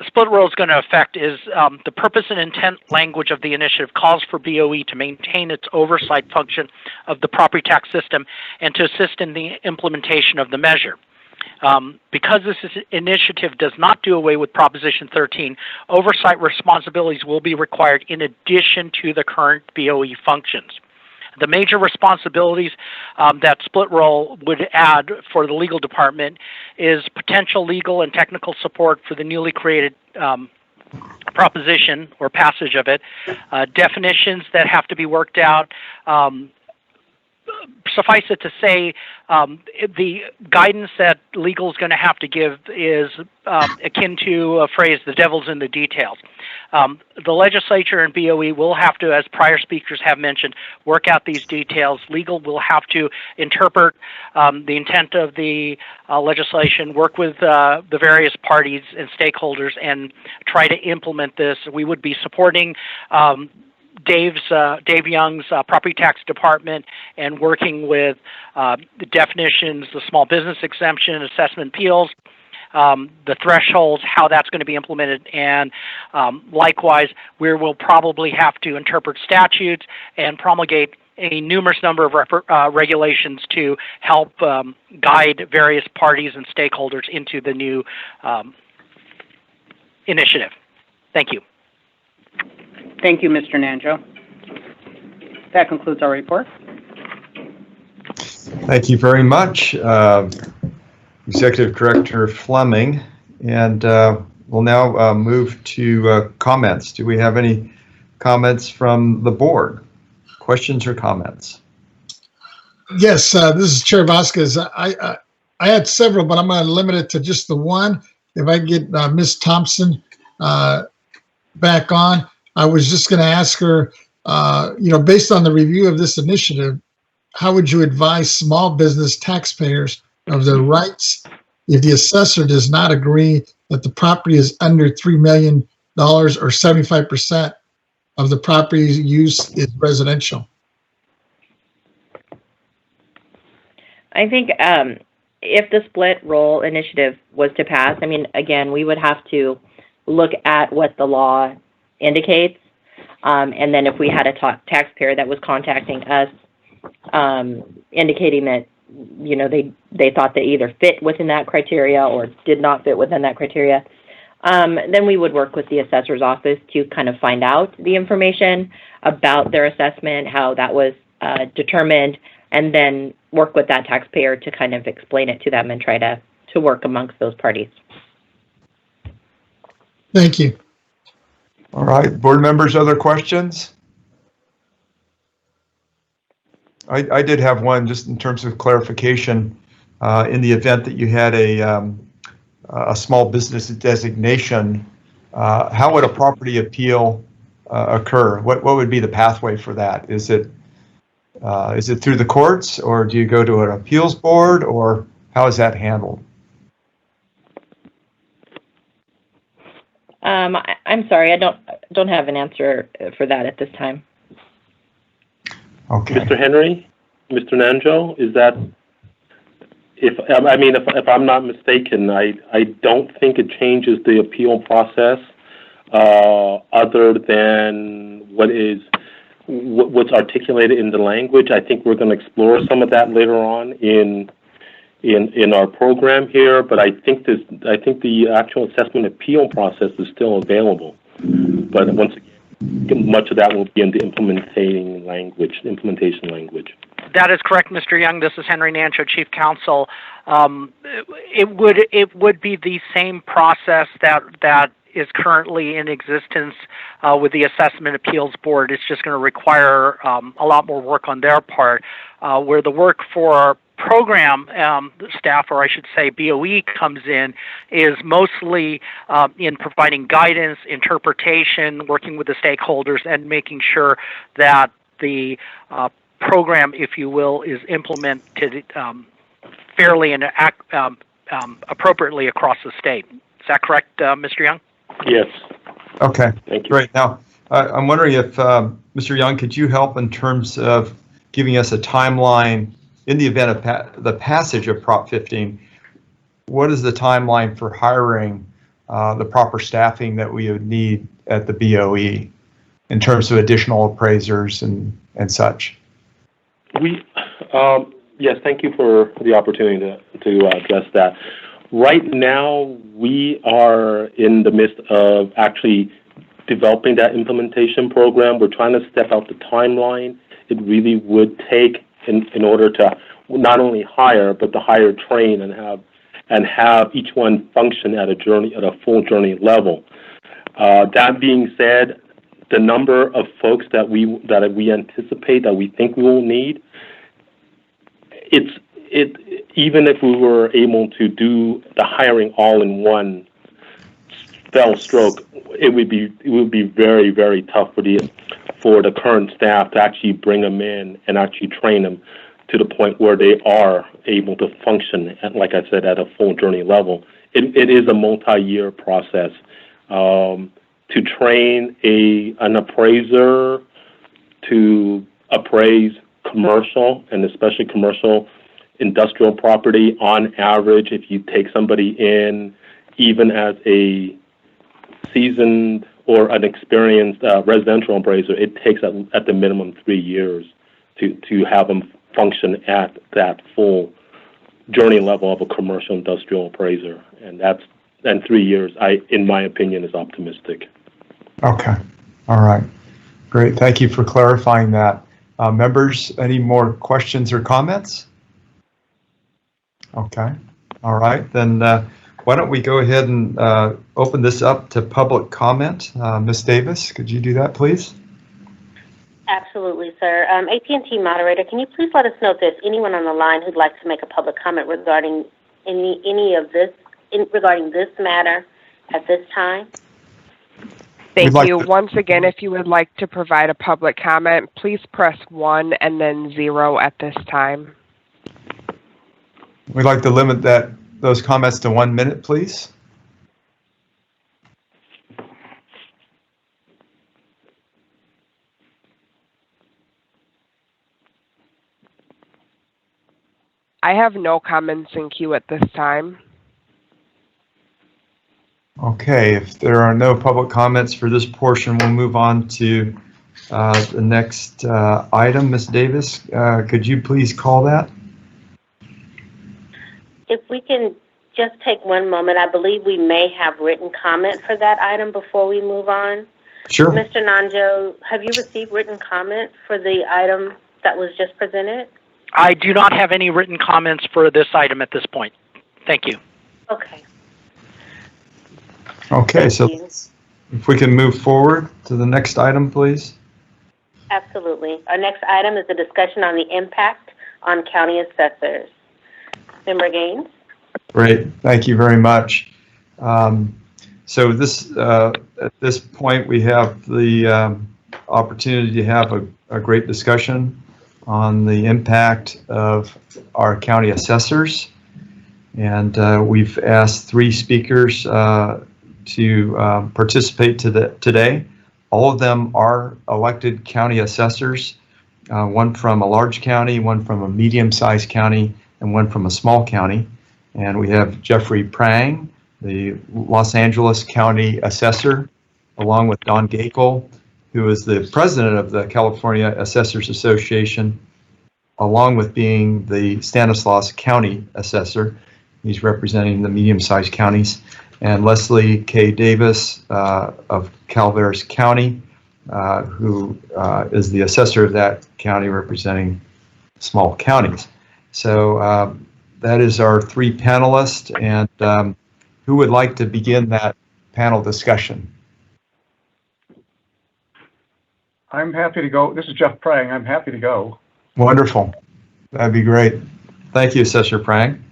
split roll is going to affect is the purpose and intent language of the initiative calls for BOE to maintain its oversight function of the property tax system and to assist in the implementation of the measure. Because this initiative does not do away with Proposition 13, oversight responsibilities will be required in addition to the current BOE functions. The major responsibilities that split roll would add for the legal department is potential legal and technical support for the newly created proposition or passage of it, definitions that have to be worked out. Suffice it to say, the guidance that legal is going to have to give is akin to a phrase, the devil's in the details. The legislature and BOE will have to, as prior speakers have mentioned, work out these details. Legal will have to interpret the intent of the legislation, work with the various parties and stakeholders, and try to implement this. We would be supporting Dave Young's property tax department and working with the definitions, the small business exemption, assessment appeals, the thresholds, how that's going to be implemented, and likewise, we will probably have to interpret statutes and promulgate a numerous number of regulations to help guide various parties and stakeholders into the new initiative. Thank you. Thank you, Mr. Nanjo. That concludes our report. Thank you very much. Executive Director Fleming. And we'll now move to comments. Do we have any comments from the board? Questions or comments? Yes, this is Chair Vasquez. I had several, but I'm going to limit it to just the one. If I can get Ms. Thompson back on, I was just going to ask her, based on the review of this initiative, how would you advise small business taxpayers of their rights if the assessor does not agree that the property is under $3 million or 75% of the property's use is residential? I think if the split roll initiative was to pass, I mean, again, we would have to look at what the law indicates. And then if we had a taxpayer that was contacting us, indicating that, they thought they either fit within that criteria or did not fit within that criteria, then we would work with the assessor's office to kind of find out the information about their assessment, how that was determined, and then work with that taxpayer to kind of explain it to them and try to work amongst those parties. Thank you. All right, board members, other questions? I did have one just in terms of clarification. In the event that you had a small business designation, how would a property appeal occur? What would be the pathway for that? Is it through the courts, or do you go to an appeals board, or how is that handled? I'm sorry, I don't have an answer for that at this time. Okay. Mr. Henry, Mr. Nanjo, is that, if I'm not mistaken, I don't think it changes the appeal process other than what's articulated in the language. I think we're going to explore some of that later on in our program here, but I think the actual assessment appeal process is still available. But once again, much of that will be in the implementation language. That is correct, Mr. Young. This is Henry Nancho, Chief Counsel. It would be the same process that is currently in existence with the Assessment Appeals Board. It's just going to require a lot more work on their part, where the work for program staff, or I should say BOE, comes in is mostly in providing guidance, interpretation, working with the stakeholders, and making sure that the program, if you will, is implemented fairly and appropriately across the state. Is that correct, Mr. Young? Yes. Okay. Thank you. Great. Now, I'm wondering if, Mr. Young, could you help in terms of giving us a timeline in the event of the passage of Prop 15? What is the timeline for hiring the proper staffing that we would need at the BOE in terms of additional appraisers and such? Yes, thank you for the opportunity to address that. Right now, we are in the midst of actually developing that implementation program. We're trying to step out the timeline it really would take in order to not only hire, but to hire, train, and have each one function at a full journey level. That being said, the number of folks that we anticipate that we think we will need, even if we were able to do the hiring all in one fell stroke, it would be very, very tough for the current staff to actually bring them in and actually train them to the point where they are able to function, like I said, at a full journey level. It is a multi-year process. To train an appraiser to appraise commercial, and especially commercial industrial property, on average, if you take somebody in, even as a seasoned or an experienced residential appraiser, it takes at the minimum 3 years to have them function at that full journey level of a commercial industrial appraiser, and 3 years, in my opinion, is optimistic. Okay. All right. Great. Thank you for clarifying that. Members, any more questions or comments? Okay. All right, then why don't we go ahead and open this up to public comment? Ms. Davis, could you do that, please? Absolutely, sir. AT&T moderator, can you please let us know if there's anyone on the line who'd like to make a public comment regarding any of this, regarding this matter at this time? Thank you. Once again, if you would like to provide a public comment, please press 1 and then 0 at this time. We'd like to limit those comments to 1 minute, please. I have no comments in queue at this time. Okay, if there are no public comments for this portion, we'll move on to the next item. Ms. Davis, could you please call that? If we can just take one moment, I believe we may have written comment for that item before we move on. Sure. Mr. Nanjo, have you received written comment for the item that was just presented? I do not have any written comments for this item at this point. Thank you. Okay. Okay, so if we can move forward to the next item, please. Absolutely. Our next item is a discussion on the impact on county assessors. Member Gaines? Great, thank you very much. So this at this point, we have the opportunity to have a great discussion on the impact of our county assessors. And we've asked 3 speakers to participate today. All of them are elected county assessors, one from a large county, one from a medium-sized county, and one from a small county. And we have Jeffrey Prang, the Los Angeles County Assessor, along with Don Gakel, who is the president of the California Assessors Association, along with being the Stanislaus County Assessor. He's representing the medium-sized counties. And Leslie K. Davis of Calveras County, who is the assessor of that county representing small counties. So that is our 3 panelists, and who would like to begin that panel discussion? I'm happy to go. This is Jeff Prang. I'm happy to go. Wonderful. That'd be great. Thank you, Assessor Prang.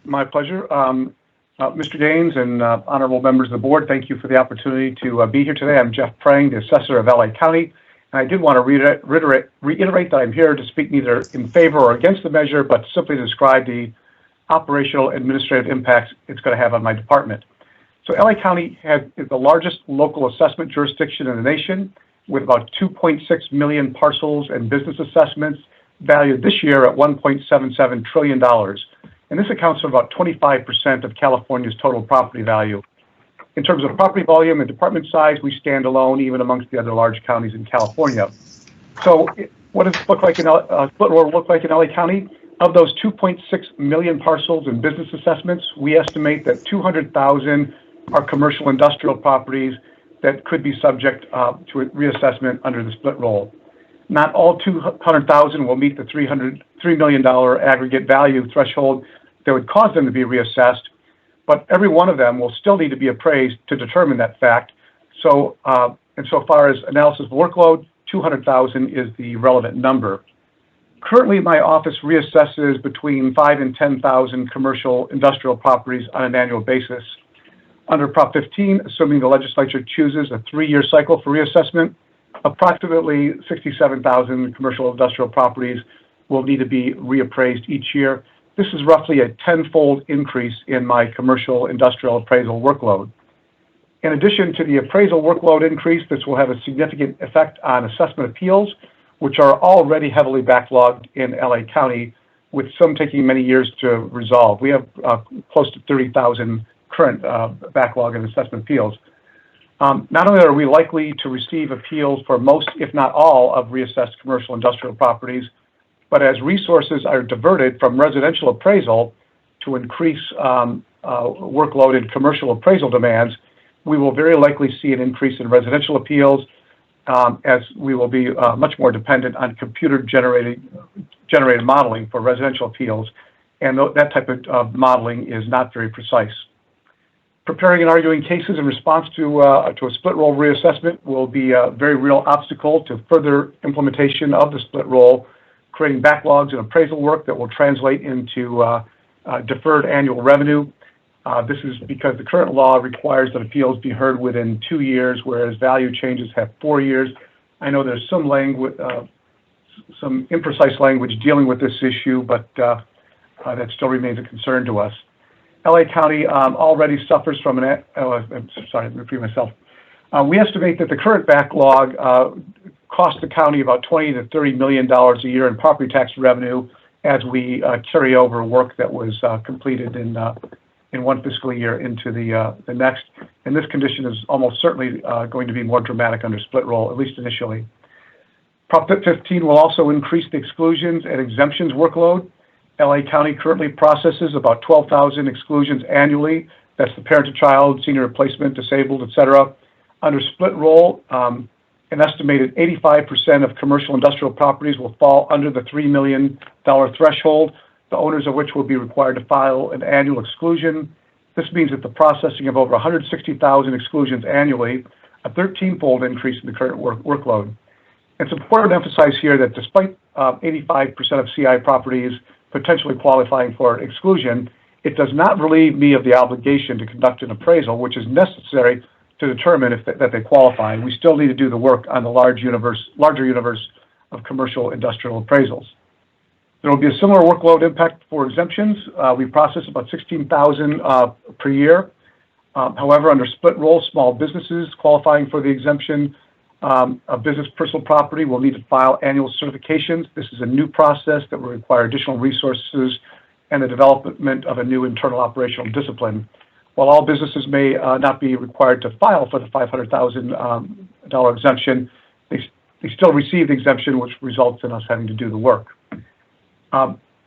My pleasure. Mr. Gaines and honorable members of the board, thank you for the opportunity to be here today. I'm Jeff Prang, the assessor of LA County. And I did want to reiterate that I'm here to speak neither in favor or against the measure, but simply to describe the operational administrative impacts it's going to have on my department. So LA County is the largest local assessment jurisdiction in the nation, with about 2.6 million parcels and business assessments valued this year at $1.77 trillion. And this accounts for about 25% of California's total property value. In terms of property volume and department size, we stand alone even amongst the other large counties in California. So what does it look like in split roll look like in LA County? Of those 2.6 million parcels and business assessments, we estimate that 200,000 are commercial industrial properties that could be subject to a reassessment under the split roll. Not all 200,000 will meet the $3 million aggregate value threshold that would cause them to be reassessed, but every one of them will still need to be appraised to determine that fact. So, insofar as analysis of workload, 200,000 is the relevant number. Currently, my office reassesses between 5,000 and 10,000 commercial industrial properties on an annual basis. Under Prop 15, assuming the legislature chooses a 3-year cycle for reassessment, approximately 67,000 commercial industrial properties will need to be reappraised each year. This is roughly a 10-fold increase in my commercial industrial appraisal workload. In addition to the appraisal workload increase, this will have a significant effect on assessment appeals, which are already heavily backlogged in LA County, with some taking many years to resolve. We have close to 30,000 current backlog in assessment appeals. Not only are we likely to receive appeals for most, if not all, of reassessed commercial industrial properties, but as resources are diverted from residential appraisal to increase workload in commercial appraisal demands, we will very likely see an increase in residential appeals, as we will be much more dependent on computer-generated modeling for residential appeals. and that type of modeling is not very precise. Preparing and arguing cases in response to a split roll reassessment will be a very real obstacle to further implementation of the split roll, creating backlogs in appraisal work that will translate into deferred annual revenue. This is because the current law requires that appeals be heard within 2 years, whereas value changes have 4 years. I know there's some language, some imprecise language dealing with this issue, but that still remains a concern to us. LA County already suffers from an, I'm sorry, let me repeat myself. We estimate that the current backlog costs the county about $20 to $30 million a year in property tax revenue as we carry over work that was completed in one fiscal year into the next. And this condition is almost certainly going to be more dramatic under split roll, at least initially. Prop 15 will also increase the exclusions and exemptions workload. LA County currently processes about 12,000 exclusions annually. That's the parent-to-child, senior replacement, disabled, et cetera. Under split roll, an estimated 85% of commercial industrial properties will fall under the $3 million threshold, the owners of which will be required to file an annual exclusion. This means that the processing of over 160,000 exclusions annually, a 13-fold increase in the current workload. It's important to emphasize here that despite 85% of CI properties potentially qualifying for exclusion, it does not relieve me of the obligation to conduct an appraisal, which is necessary to determine that they qualify. We still need to do the work on the larger universe of commercial industrial appraisals. There will be a similar workload impact for exemptions. We process about 16,000 per year. However, under split roll, small businesses qualifying for the exemption a business personal property will need to file annual certifications. This is a new process that will require additional resources and the development of a new internal operational discipline. While all businesses may not be required to file for the $500,000 exemption, they still receive the exemption, which results in us having to do the work.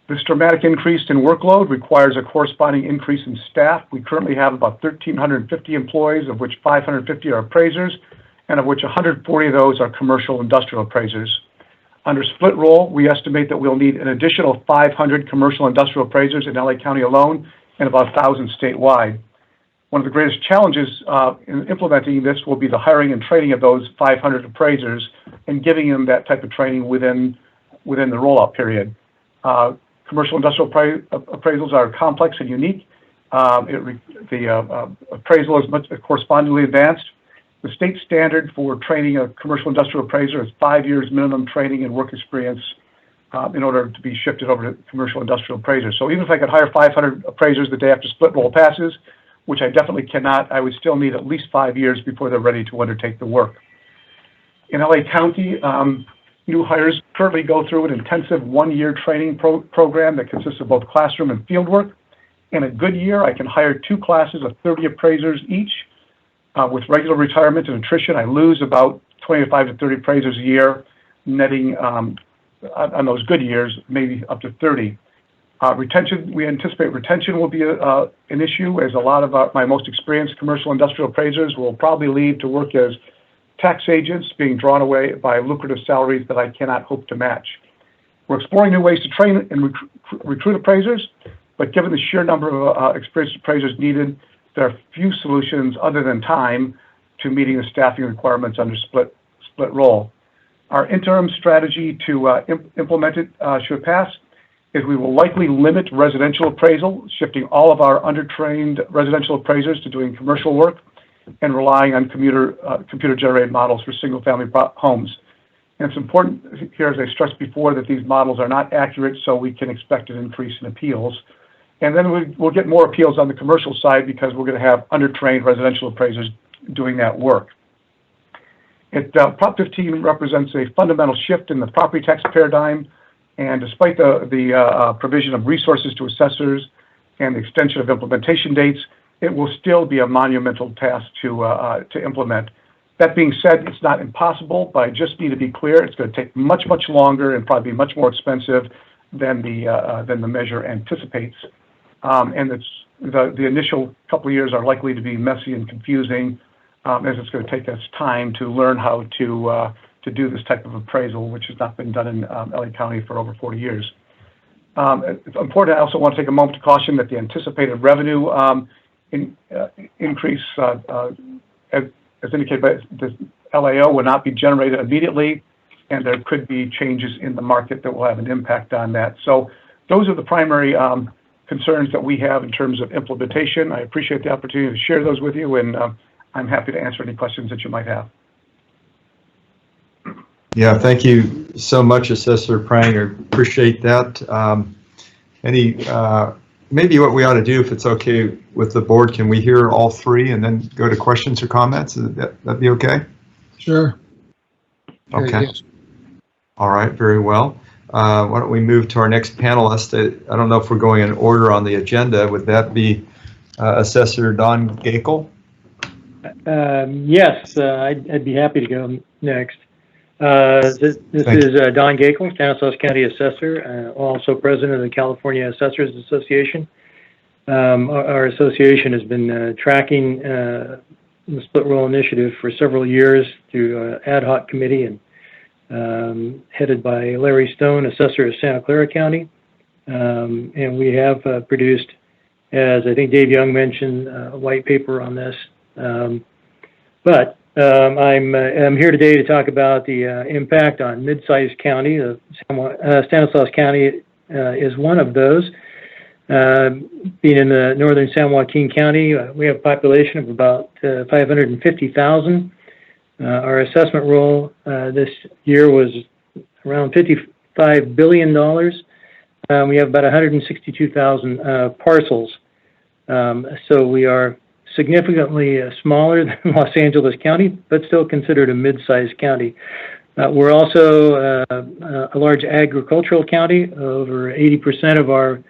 This dramatic increase in workload requires a corresponding increase in staff. We currently have about 1,350 employees, of which 550 are appraisers, and of which 140 of those are commercial industrial appraisers. Under split roll, we estimate that we'll need an additional 500 commercial industrial appraisers in LA County alone and about 1,000 statewide. One of the greatest challenges in implementing this will be the hiring and training of those 500 appraisers and giving them that type of training within the rollout period. Commercial industrial appraisals are complex and unique. The appraisal is much correspondingly advanced. The state standard for training a commercial industrial appraiser is 5 years minimum training and work experience in order to be shifted over to commercial industrial appraisers. So even if I could hire 500 appraisers the day after split roll passes, which I definitely cannot, I would still need at least 5 years before they're ready to undertake the work. In LA County, new hires currently go through an intensive 1-year training program that consists of both classroom and field work. In a good year, I can hire 2 classes of 30 appraisers each. With regular retirement and attrition, I lose about 25 to 30 appraisers a year, netting on those good years, maybe up to 30. Retention, we anticipate retention will be an issue, as a lot of my most experienced commercial industrial appraisers will probably leave to work as tax agents, being drawn away by lucrative salaries that I cannot hope to match. We're exploring new ways to train and recruit appraisers, but given the sheer number of experienced appraisers needed, there are few solutions other than time to meeting the staffing requirements under split roll. Our interim strategy to implement it should pass is we will likely limit residential appraisal, shifting all of our undertrained residential appraisers to doing commercial work and relying on computer-generated models for single-family homes. And it's important here, as I stressed before, that these models are not accurate, so we can expect an increase in appeals. And then we'll get more appeals on the commercial side because we're going to have undertrained residential appraisers doing that work. Prop 15 represents a fundamental shift in the property tax paradigm, and despite the provision of resources to assessors and the extension of implementation dates, it will still be a monumental task to implement. That being said, it's not impossible, but I just need to be clear, it's going to take much, much longer and probably much more expensive than the measure anticipates. And the initial couple of years are likely to be messy and confusing, as it's going to take us time to learn how to do this type of appraisal, which has not been done in LA County for over 40 years. It's important. I also want to take a moment to caution that the anticipated revenue increase, as indicated by the LAO, will not be generated immediately, and there could be changes in the market that will have an impact on that. So those are the primary concerns that we have in terms of implementation. I appreciate the opportunity to share those with you, and I'm happy to answer any questions that you might have. Yeah, thank you so much, Assessor Prang. I appreciate that. Maybe what we ought to do, if it's okay with the board, can we hear all three and then go to questions or comments? That'd be okay? Sure. Okay. Yes. All right, very well. Why don't we move to our next panelist? I don't know if we're going in order on the agenda. Would that be Assessor Don Gakel? Yes, I'd be happy to go next. This is Don Gakel, Stanislaus County Assessor, also President of the California Assessors Association. Our association has been tracking the split roll initiative for several years through ad hoc committee and headed by Larry Stone, Assessor of Santa Clara County. And we have produced, as I think Dave Young mentioned, a white paper on this. I'm here today to talk about the impact on mid-sized county. Stanislaus County is one of those. Being in the northern San Joaquin County, we have a population of about 550,000. Our assessment roll this year was around $55 billion. We have about 162,000 parcels. So we are significantly smaller than Los Angeles County, but still considered a mid-sized county. We're also a large agricultural county. Over 80% of our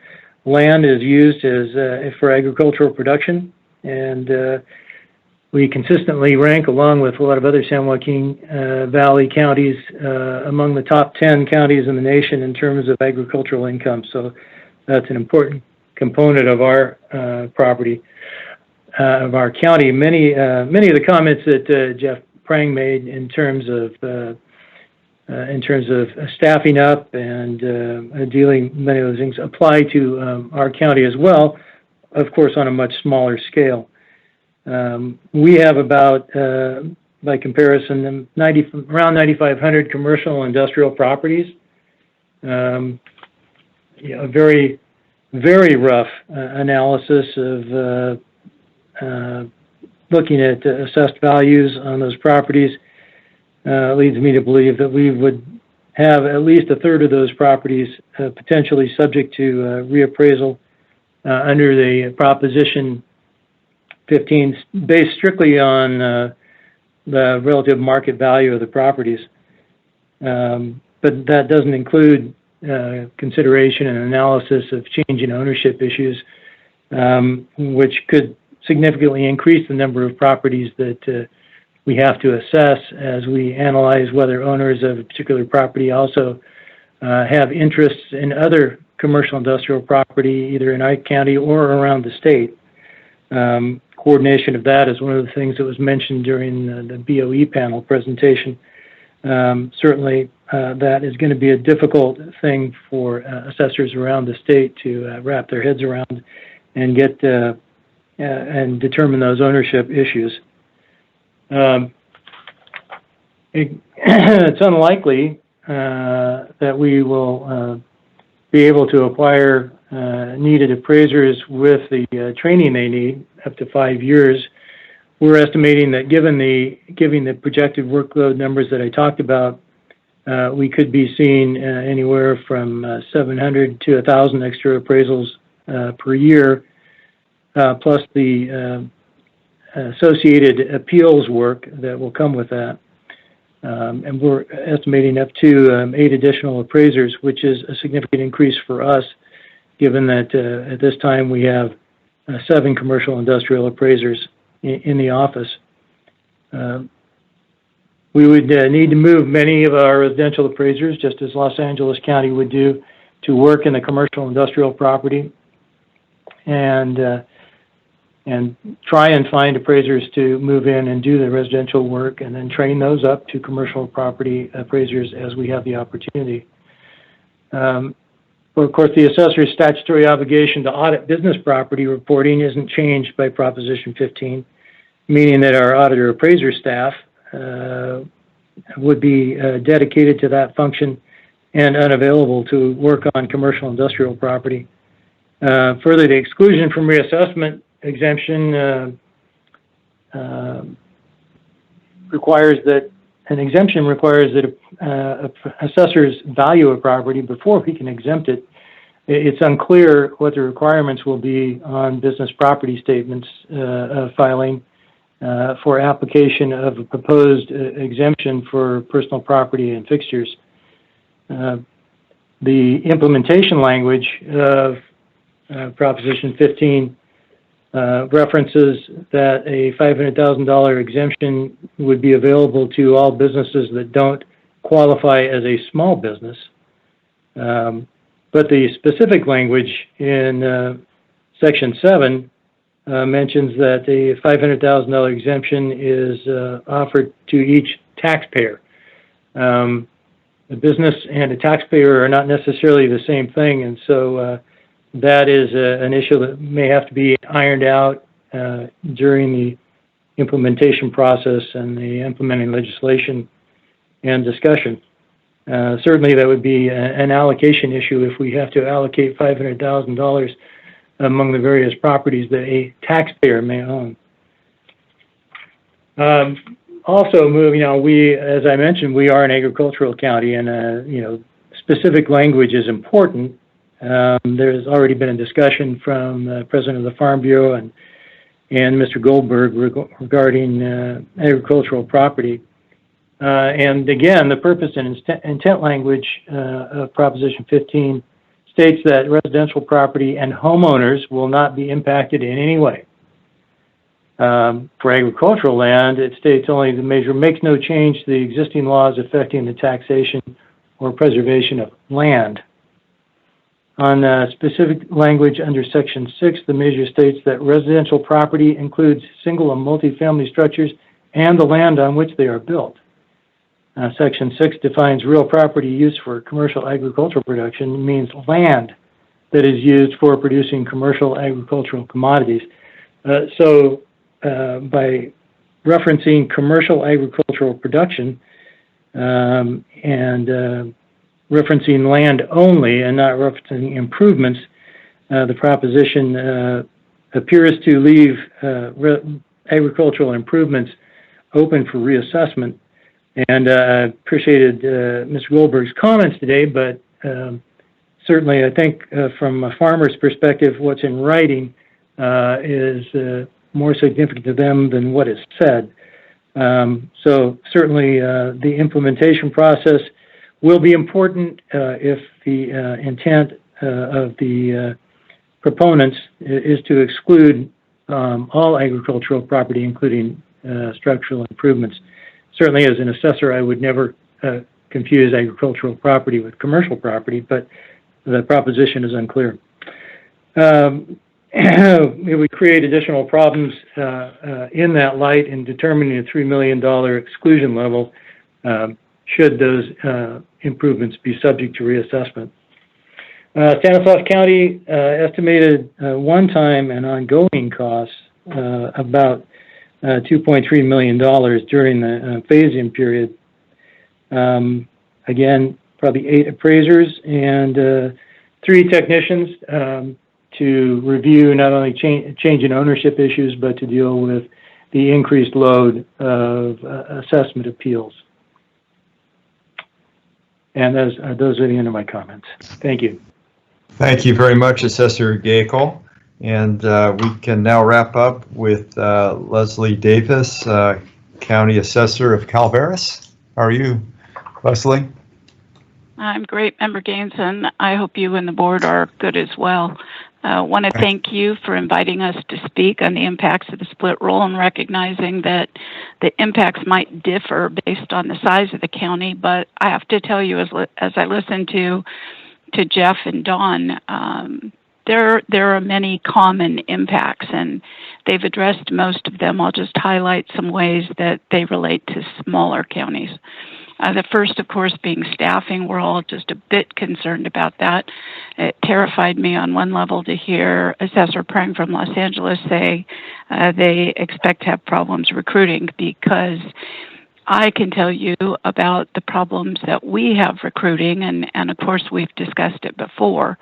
land is used for agricultural production, and we consistently rank, along with a lot of other San Joaquin Valley counties, among the top 10 counties in the nation in terms of agricultural income. So that's an important component of our property. Of our county. Many of the comments that Jeff Prang made in terms of staffing up and dealing many of those things apply to our county as well, of course, on a much smaller scale. We have about, by comparison, around 9,500 commercial and industrial properties. A very, very rough analysis of looking at assessed values on those properties leads me to believe that we would have at least a third of those properties potentially subject to reappraisal under the Proposition 15, based strictly on the relative market value of the properties. But that doesn't include consideration and analysis of change in ownership issues, which could significantly increase the number of properties that we have to assess as we analyze whether owners of a particular property also have interests in other commercial industrial property, either in Ike County or around the state. Coordination of that is one of the things that was mentioned during the BOE panel presentation. Certainly, that is going to be a difficult thing for assessors around the state to wrap their heads around and get and determine those ownership issues. It's unlikely that we will be able to acquire needed appraisers with the training they need, up to 5 years. We're estimating that given the projected workload numbers that I talked about, we could be seeing anywhere from 700 to 1,000 extra appraisals per year, plus the associated appeals work that will come with that. And we're estimating up to 8 additional appraisers, which is a significant increase for us, given that at this time we have 7 commercial industrial appraisers in the office. We would need to move many of our residential appraisers, just as Los Angeles County would do, to work in the commercial industrial property, and try and find appraisers to move in and do the residential work, and then train those up to commercial property appraisers as we have the opportunity. Well, of course, the assessor's statutory obligation to audit business property reporting isn't changed by Proposition 15, meaning that our auditor appraiser staff would be dedicated to that function and unavailable to work on commercial industrial property. Further, the exclusion from reassessment exemption requires that an exemption requires that assessors value a property before we can exempt it. It's unclear what the requirements will be on business property statements filing for application of a proposed exemption for personal property and fixtures. The implementation language of Proposition 15 references that a $500,000 exemption would be available to all businesses that don't qualify as a small business. But the specific language in Section 7 mentions that a $500,000 exemption is offered to each taxpayer. A business and a taxpayer are not necessarily the same thing, and so that is an issue that may have to be ironed out during the implementation process and the implementing legislation and discussion. Certainly that would be an allocation issue if we have to allocate $500,000 among the various properties that a taxpayer may own. Also, as I mentioned, we are an agricultural county, and specific language is important. There's already been a discussion from the president of the Farm Bureau and Mr. Goldberg regarding agricultural property. And again, the purpose and intent language of Proposition 15 states that residential property and homeowners will not be impacted in any way. For agricultural land, it states only the measure makes no change to the existing laws affecting the taxation or preservation of land. On specific language under Section 6, the measure states that residential property includes single and multifamily structures and the land on which they are built. Section 6 defines real property use for commercial agricultural production means land that is used for producing commercial agricultural commodities. So by referencing commercial agricultural production and referencing land only and not referencing improvements, the proposition appears to leave agricultural improvements open for reassessment. And I appreciated Mr. Goldberg's comments today, but certainly I think from a farmer's perspective, what's in writing is more significant to them than what is said. So certainly the implementation process will be important if the intent of the proponents is to exclude all agricultural property, including structural improvements. Certainly as an assessor, I would never confuse agricultural property with commercial property, but the proposition is unclear. It would create additional problems in that light in determining a $3 million exclusion level should those improvements be subject to reassessment. Stanislaus County estimated one-time and ongoing costs about $2.3 million during the phase-in period. Again, probably 8 appraisers and 3 technicians to review not only change in ownership issues, but to deal with the increased load of assessment appeals. And those are the end of my comments. Thank you. Thank you very much, Assessor Gaekel. And we can now wrap up with Leslie Davis, County Assessor of Calaveras. How are you, Leslie? I'm great, Member Gaines, and I hope you and the board are good as well. I want to thank you for inviting us to speak on the impacts of the split roll and recognizing that the impacts might differ based on the size of the county. But I have to tell you, as I listen to Jeff and Dawn, there are many common impacts, and they've addressed most of them. I'll just highlight some ways that they relate to smaller counties. The first, of course, being staffing. We're all just a bit concerned about that. It terrified me on one level to hear Assessor Prang from Los Angeles say they expect to have problems recruiting, because I can tell you about the problems that we have recruiting, and of course we've discussed it before,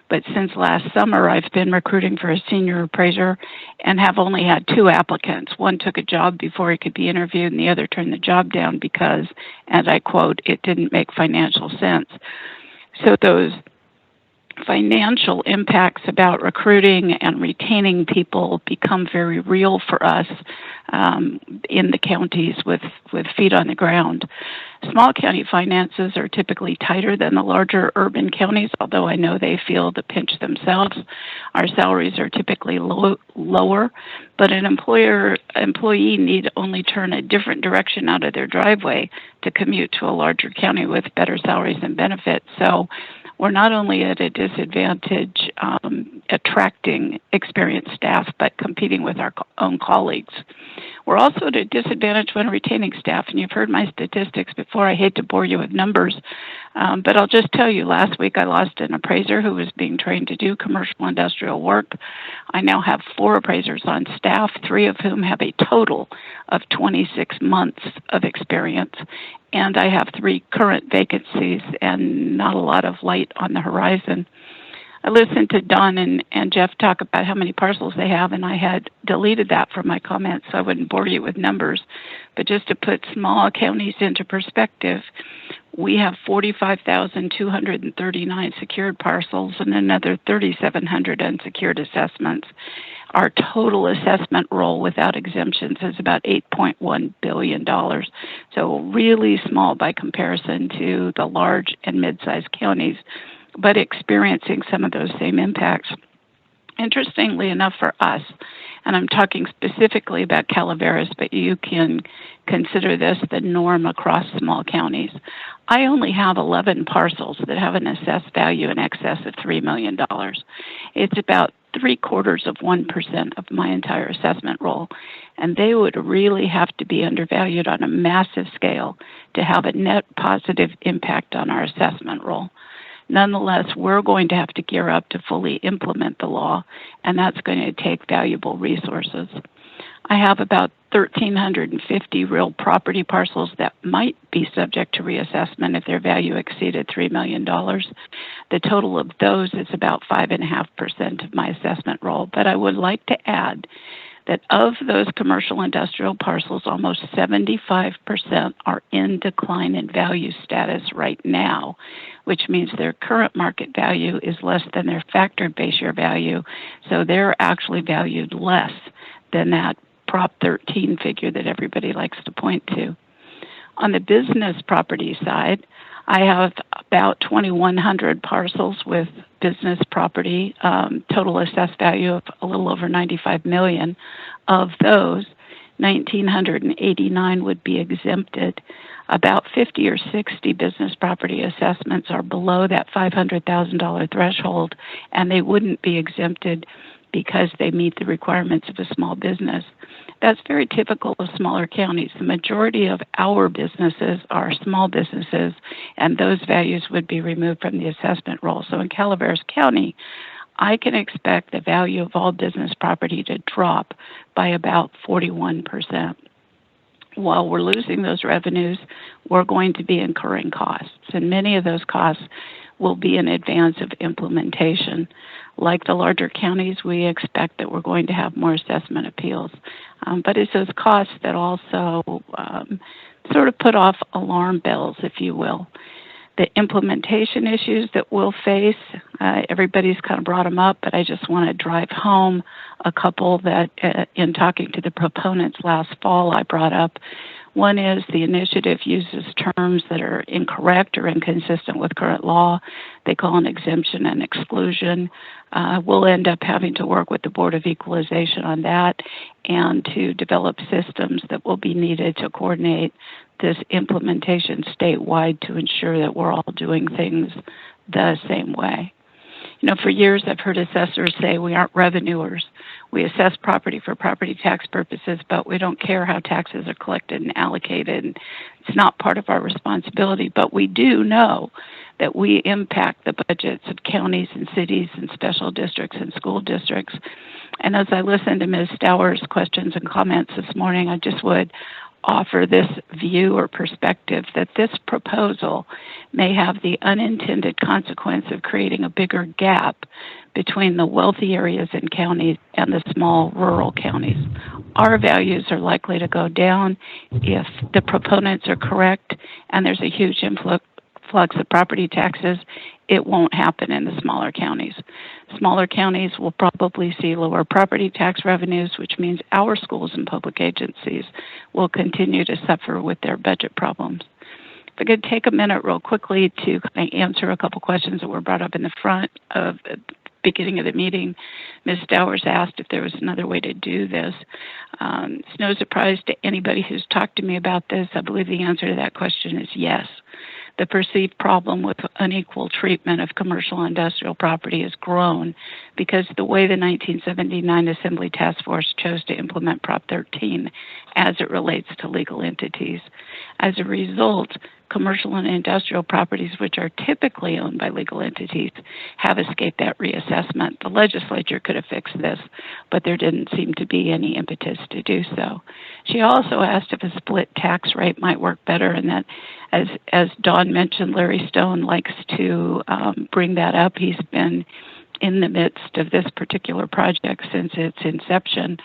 but since last summer I've been recruiting for a senior appraiser and have only had 2 applicants. One took a job before he could be interviewed, and the other turned the job down because, and I quote, "it didn't make financial sense." So those financial impacts about recruiting and retaining people become very real for us in the counties with feet on the ground. Small county finances are typically tighter than the larger urban counties, although I know they feel the pinch themselves. Our salaries are typically lower, but an employee need only turn a different direction out of their driveway to commute to a larger county with better salaries and benefits. So we're not only at a disadvantage attracting experienced staff, but competing with our own colleagues. We're also at a disadvantage when retaining staff, and you've heard my statistics before. I hate to bore you with numbers, but I'll just tell you, last week I lost an appraiser who was being trained to do commercial industrial work. I now have 4 appraisers on staff, 3 of whom have a total of 26 months of experience, and I have 3 current vacancies and not a lot of light on the horizon. I listened to Don and Jeff talk about how many parcels they have, and I had deleted that from my comments so I wouldn't bore you with numbers. But just to put small counties into perspective, we have 45,239 secured parcels and another 3,700 unsecured assessments. Our total assessment roll without exemptions is about $8.1 billion. So really small by comparison to the large and mid-sized counties, but experiencing some of those same impacts. Interestingly enough for us, and I'm talking specifically about Calaveras, but you can consider this the norm across small counties, I only have 11 parcels that have an assessed value in excess of $3 million. It's about 0.75% of my entire assessment roll, and they would really have to be undervalued on a massive scale to have a net positive impact on our assessment roll. Nonetheless, we're going to have to gear up to fully implement the law, and that's going to take valuable resources. I have about 1,350 real property parcels that might be subject to reassessment if their value exceeded $3 million. The total of those is about 5.5% of my assessment roll, but I would like to add that of those commercial industrial parcels, almost 75% are in decline in value status right now, which means their current market value is less than their factored base year value, so they're actually valued less than that Prop 13 figure that everybody likes to point to. On the business property side, I have about 2,100 parcels with business property, total assessed value of a little over $95 million. Of those, 1,989 would be exempted. About 50 or 60 business property assessments are below that $500,000 threshold, and they wouldn't be exempted because they meet the requirements of a small business. That's very typical of smaller counties. The majority of our businesses are small businesses, and those values would be removed from the assessment roll. So in Calaveras County, I can expect the value of all business property to drop by about 41%. While we're losing those revenues, we're going to be incurring costs, and many of those costs will be in advance of implementation. Like the larger counties, we expect that we're going to have more assessment appeals. But it's those costs that also sort of put off alarm bells, if you will. The implementation issues that we'll face, everybody's kind of brought them up, but I just want to drive home a couple that in talking to the proponents last fall I brought up. One is the initiative uses terms that are incorrect or inconsistent with current law. They call an exemption and exclusion. We'll end up having to work with the Board of Equalization on that and to develop systems that will be needed to coordinate this implementation statewide to ensure that we're all doing things the same way. For years I've heard assessors say we aren't revenuers. We assess property for property tax purposes, but we don't care how taxes are collected and allocated. It's not part of our responsibility, but we do know that we impact the budgets of counties and cities and special districts and school districts. And as I listened to Ms. Stowers' questions and comments this morning, I just would offer this view or perspective that this proposal may have the unintended consequence of creating a bigger gap between the wealthy areas and counties and the small rural counties. Our values are likely to go down if the proponents are correct and there's a huge influx of property taxes. It won't happen in the smaller counties. Smaller counties will probably see lower property tax revenues, which means our schools and public agencies will continue to suffer with their budget problems. If I could take a minute real quickly to kind of answer a couple questions that were brought up in the front of the beginning of the meeting. Ms. Stowers asked if there was another way to do this. It's no surprise to anybody who's talked to me about this. I believe the answer to that question is yes. The perceived problem with unequal treatment of commercial and industrial property has grown because the way the 1979 Assembly Task Force chose to implement Prop 13 as it relates to legal entities. As a result, commercial and industrial properties, which are typically owned by legal entities, have escaped that reassessment. The legislature could have fixed this, but there didn't seem to be any impetus to do so. She also asked if a split tax rate might work better, and that, as Dawn mentioned, Larry Stone likes to bring that up. He's been in the midst of this particular project since its inception.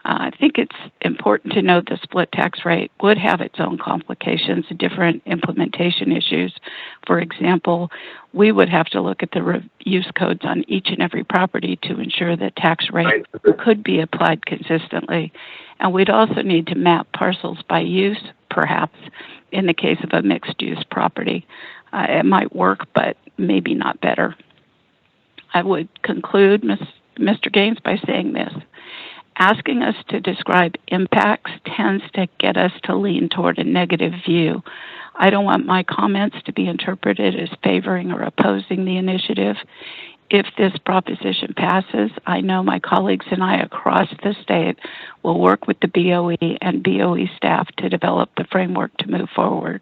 I think it's important to note the split tax rate would have its own complications, different implementation issues. For example, we would have to look at the use codes on each and every property to ensure that tax rate could be applied consistently. And we'd also need to map parcels by use, perhaps, in the case of a mixed-use property. It might work, but maybe not better. I would conclude, Mr. Gaines, by saying this. Asking us to describe impacts tends to get us to lean toward a negative view. I don't want my comments to be interpreted as favoring or opposing the initiative. If this proposition passes, I know my colleagues and I across the state will work with the BOE and BOE staff to develop the framework to move forward.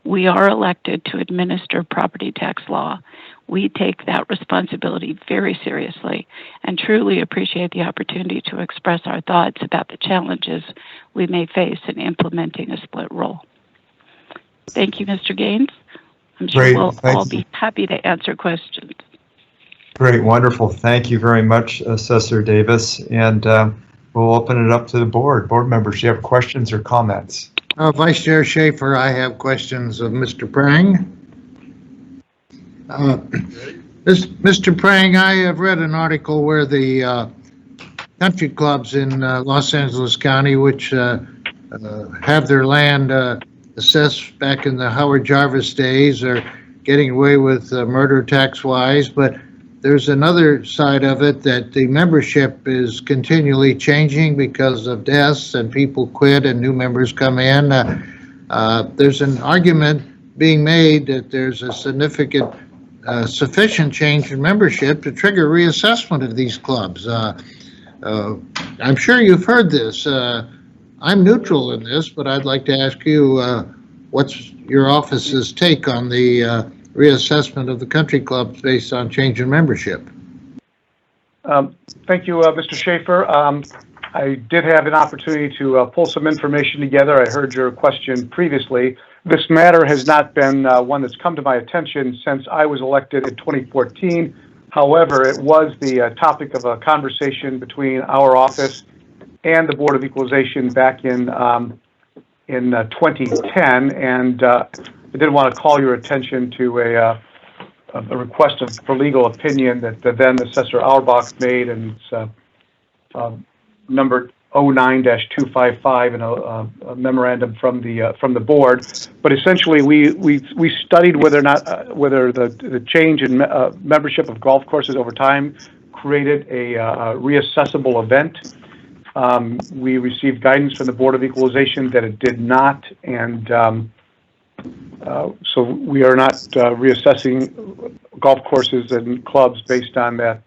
We are elected to administer property tax law. We take that responsibility very seriously and truly appreciate the opportunity to express our thoughts about the challenges we may face in implementing a split roll. Thank you, Mr. Gaines. I'm sure we'll all be happy to answer questions. Great, wonderful. Thank you very much, Assessor Davis. And we'll open it up to the board. Board members, do you have questions or comments? Vice Chair Schaefer, I have questions of Mr. Prang. Mr. Prang, I have read an article where the country clubs in Los Angeles County, which have their land assessed back in the Howard Jarvis days, are getting away with murder tax-wise, but there's another side of it that the membership is continually changing because of deaths and people quit and new members come in. There's an argument being made that there's a significant, sufficient change in membership to trigger reassessment of these clubs. I'm sure you've heard this. I'm neutral in this, but I'd like to ask you what's your office's take on the reassessment of the country clubs based on change in membership? Thank you, Mr. Schaefer. I did have an opportunity to pull some information together. I heard your question previously. This matter has not been one that's come to my attention since I was elected in 2014. However, it was the topic of a conversation between our office and the Board of Equalization back in 2010, and I did want to call your attention to a request for legal opinion that the then Assessor Auerbach made, and it's number 09-255 in a memorandum from the board. But essentially, we studied whether or not whether the change in membership of golf courses over time created a reassessable event. We received guidance from the Board of Equalization that it did not, and So we are not reassessing golf courses and clubs based on that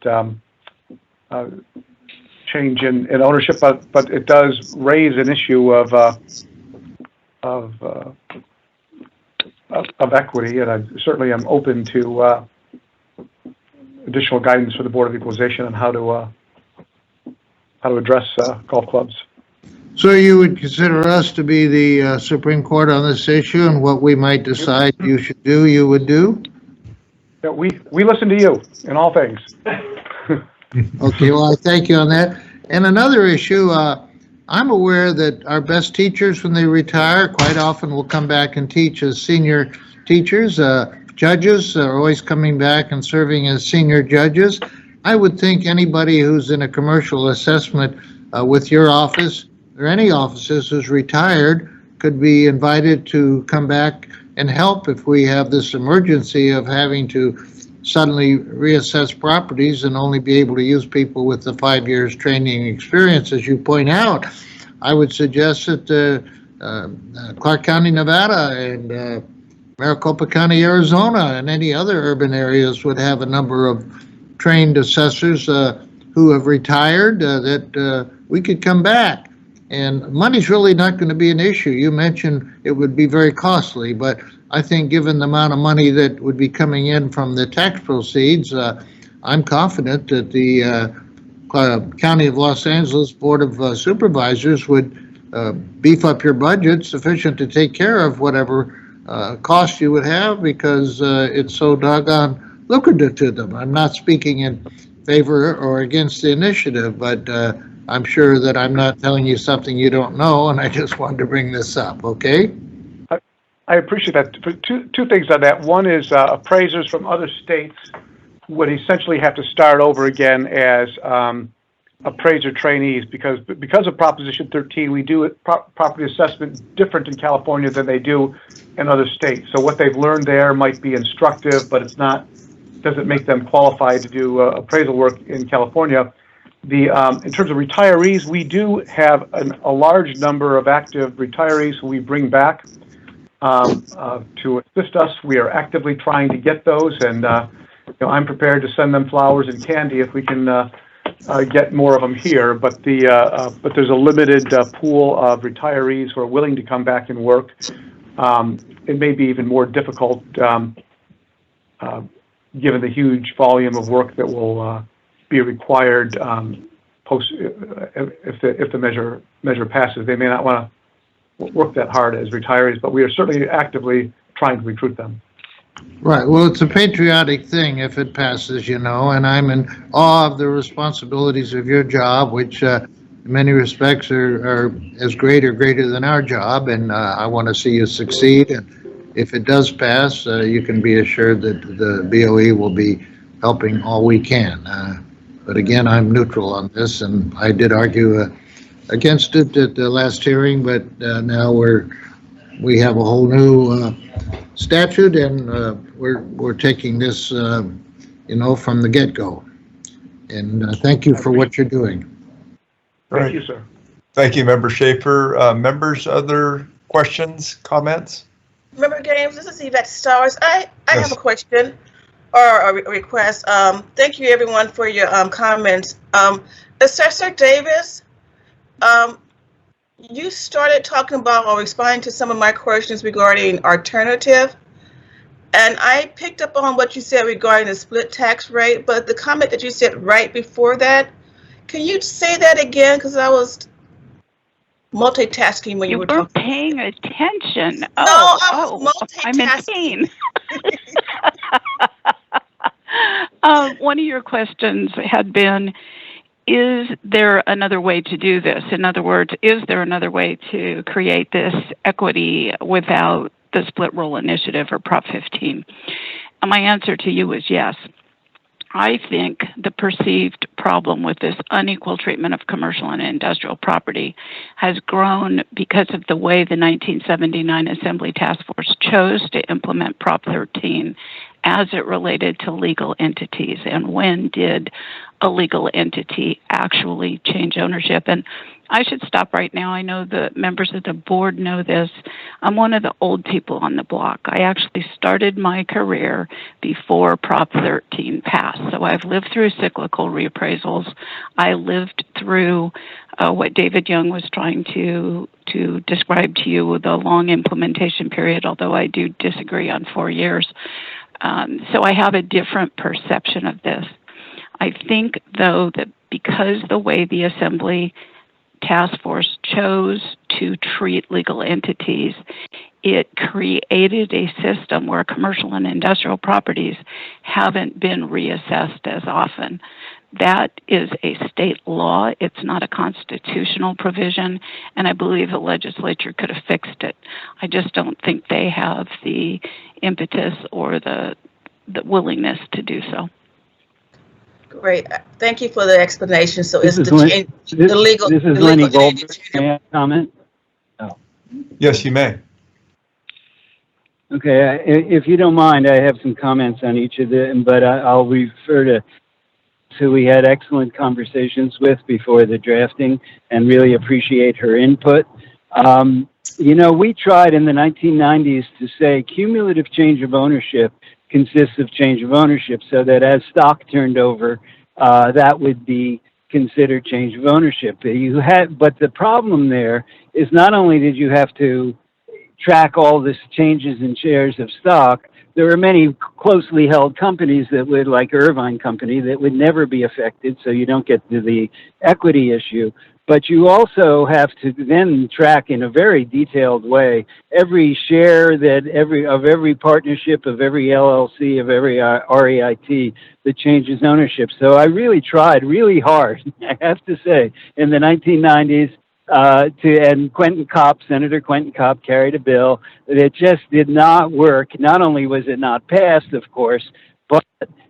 change in ownership, but it does raise an issue of equity, and I certainly am open to additional guidance for the Board of Equalization on how to address golf clubs. So you would consider us to be the Supreme Court on this issue, and what we might decide you should do, you would do? Yeah, we listen to you in all things. Okay, well, I thank you on that. And another issue, I'm aware that our best teachers, when they retire, quite often will come back and teach as senior teachers. Judges are always coming back and serving as senior judges. I would think anybody who's in a commercial assessment with your office or any offices who's retired could be invited to come back and help if we have this emergency of having to suddenly reassess properties and only be able to use people with the 5 years training experience, as you point out. I would suggest that Clark County, Nevada, and Maricopa County, Arizona, and any other urban areas would have a number of trained assessors who have retired that we could come back. And money's really not going to be an issue. You mentioned it would be very costly, but I think given the amount of money that would be coming in from the tax proceeds, I'm confident that the County of Los Angeles Board of Supervisors would beef up your budget sufficient to take care of whatever cost you would have, because it's so doggone lucrative to them. I'm not speaking in favor or against the initiative, but I'm sure that I'm not telling you something you don't know, and I just wanted to bring this up, okay? I appreciate that. Two things on that. One is appraisers from other states would essentially have to start over again as appraiser trainees because of Proposition 13, we do property assessment different in California than they do in other states. So what they've learned there might be instructive, but doesn't make them qualified to do appraisal work in California. In terms of retirees, we do have a large number of active retirees who we bring back to assist us. We are actively trying to get those, and I'm prepared to send them flowers and candy if we can get more of them here. But there's a limited pool of retirees who are willing to come back and work. It may be even more difficult given the huge volume of work that will be required if the measure passes. They may not want to work that hard as retirees, but we are certainly actively trying to recruit them. Right. Well, it's a patriotic thing if it passes, and I'm in awe of the responsibilities of your job, which in many respects are as great or greater than our job, and I want to see you succeed. And if it does pass, you can be assured that the BOE will be helping all we can. But again, I'm neutral on this, and I did argue against it at the last hearing, but now we have a whole new statute, and we're taking this, from the get-go. And thank you for what you're doing. Thank you, sir. Thank you, Member Schaefer. Members, other questions, comments? Member Gaines, this is Yvette Stars. I have a question or a request. Thank you, everyone, for your comments. Assessor Davis, you started talking about or responding to some of my questions regarding alternative, and I picked up on what you said regarding the split tax rate, but the comment that you said right before that, can you say that again? Because I was multitasking when you were talking. Paying attention. No, I was I'm multitasking. in pain. One of your questions had been, is there another way to do this? In other words, is there another way to create this equity without the split roll initiative or Prop 15? And my answer to you is yes. I think the perceived problem with this unequal treatment of commercial and industrial property has grown because of the way the 1979 Assembly Task Force chose to implement Prop 13 as it related to legal entities, and when did a legal entity actually change ownership. And I should stop right now. I know the members of the board know this. I'm one of the old people on the block. I actually started my career before Prop 13 passed. So I've lived through cyclical reappraisals. I lived through what David Young was trying to describe to you with the long implementation period, although I do disagree on 4 years. So I have a different perception of this. I think, though, that because the way the Assembly Task Force chose to treat legal entities, it created a system where commercial and industrial properties haven't been reassessed as often. That is a state law. It's not a constitutional provision, and I believe the legislature could have fixed it. I just don't think they have the impetus or the willingness to do so. Great. Thank you for the explanation. So This it's is the change, the legal. This is the Lenny legal Goldberg. May I comment? Oh. Yes, you may. Okay, if you don't mind, I have some comments on each of them, but I'll refer to who we had excellent conversations with before the drafting and really appreciate her input. You know, we tried in the 1990s to say cumulative change of ownership consists of change of ownership, so that as stock turned over, that would be considered change of ownership. But the problem there is not only did you have to track all this changes in shares of stock, there are many closely held companies that would, like Irvine Company, that would never be affected, so you don't get to the equity issue. But you also have to then track in a very detailed way every share that every partnership, of every LLC, of every REIT that changes ownership. So I really tried really hard, I have to say, in the 1990s, and Senator Quentin Kopp carried a bill that just did not work. Not only was it not passed, of course, but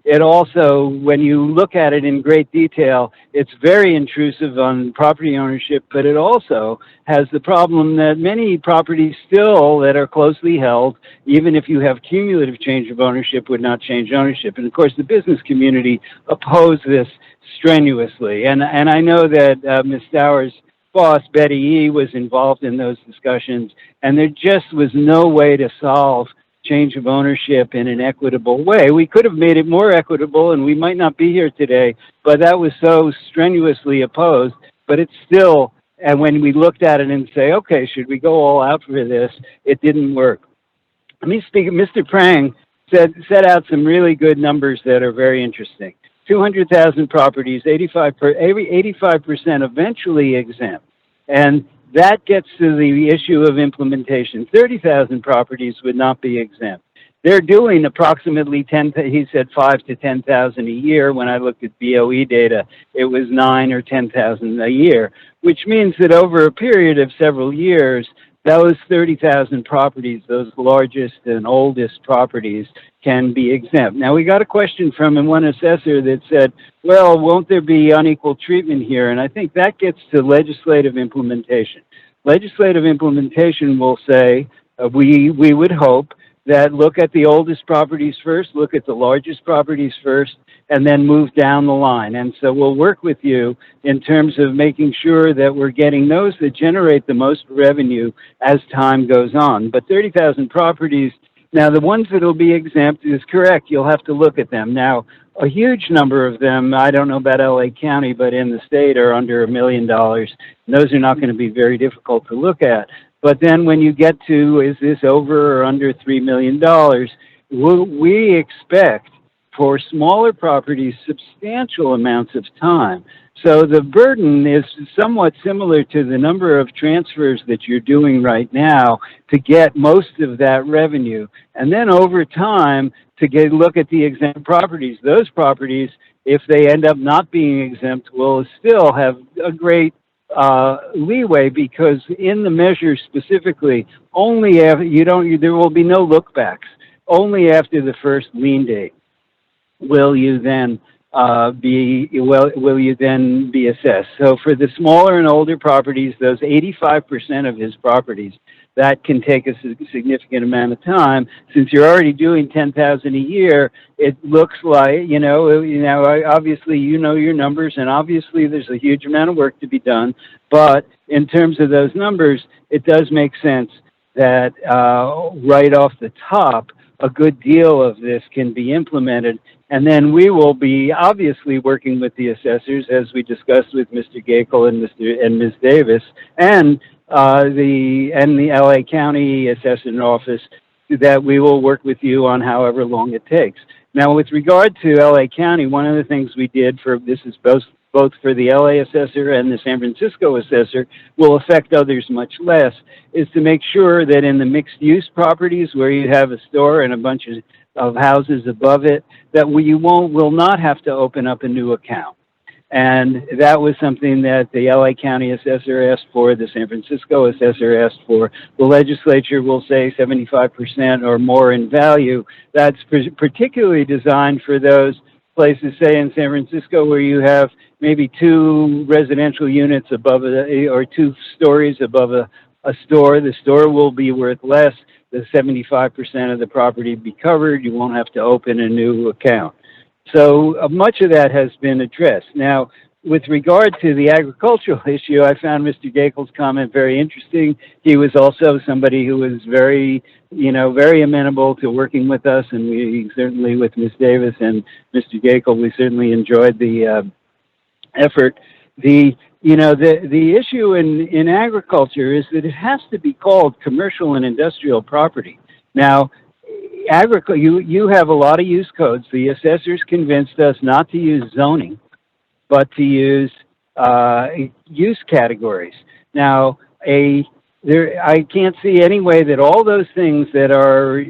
it also, when you look at it in great detail, it's very intrusive on property ownership, but it also has the problem that many properties still that are closely held, even if you have cumulative change of ownership, would not change ownership. And of course, the business community opposed this strenuously. And I know that Ms. Stowers' boss, Betty E., was involved in those discussions, and there just was no way to solve change of ownership in an equitable way. We could have made it more equitable, and we might not be here today, but that was so strenuously opposed. But it's still, and when we looked at it and say, okay, should we go all out for this, it didn't work. Let me speak. Mr. Prang set out some really good numbers that are very interesting. 200,000 properties, 85% eventually exempt. And that gets to the issue of implementation. 30,000 properties would not be exempt. They're doing approximately 5 to 10,000 a year. When I looked at BOE data, it was 9 or 10,000 a year, which means that over a period of several years, those 30,000 properties, those largest and oldest properties, can be exempt. Now, we got a question from one assessor that said, well, won't there be unequal treatment here? And I think that gets to legislative implementation. Legislative implementation will say, we would hope that look at the oldest properties first, look at the largest properties first, and then move down the line. And so we'll work with you in terms of making sure that we're getting those that generate the most revenue as time goes on. But 30,000 properties, now the ones that will be exempt is correct. You'll have to look at them. Now, a huge number of them, I don't know about LA County, but in the state are under $1 million. Those are not going to be very difficult to look at. But then when you get to, is this over or under $3 million, we expect for smaller properties substantial amounts of time. So the burden is somewhat similar to the number of transfers that you're doing right now to get most of that revenue. And then over time, to look at the exempt properties. Those properties, if they end up not being exempt, will still have a great leeway, because in the measure specifically, only after there will be no look backs. Only after the first lien date will you then will you then be assessed? So for the smaller and older properties, those 85% of his properties, that can take a significant amount of time. Since you're already doing 10,000 a year, it looks like, obviously you know your numbers, and obviously there's a huge amount of work to be done. But in terms of those numbers, it does make sense that right off the top, a good deal of this can be implemented. And then we will be obviously working with the assessors, as we discussed with Mr. Gakel and Ms. Davis, and the LA County Assessment Office, that we will work with you on however long it takes. Now, with regard to LA County, one of the things we did this is both for the LA assessor and the San Francisco assessor, will affect others much less, is to make sure that in the mixed-use properties where you have a store and a bunch of houses above it, that will not have to open up a new account. And that was something that the LA County assessor asked for, the San Francisco assessor asked for. The legislature will say 75% or more in value. That's particularly designed for those places, say in San Francisco, where you have maybe 2 residential units above or 2 stories above a store. The store will be worth less. The 75% of the property be covered. You won't have to open a new account. So much of that has been addressed. Now, with regard to the agricultural issue, I found Mr. Gakel's comment very interesting. He was also somebody who was very amenable to working with us, and we certainly, with Ms. Davis and Mr. Gakel, we certainly enjoyed the effort. The issue in agriculture is that it has to be called commercial and industrial property. Now, you have a lot of use codes. The assessors convinced us not to use zoning, but to use use categories. Now, I can't see any way that all those things that are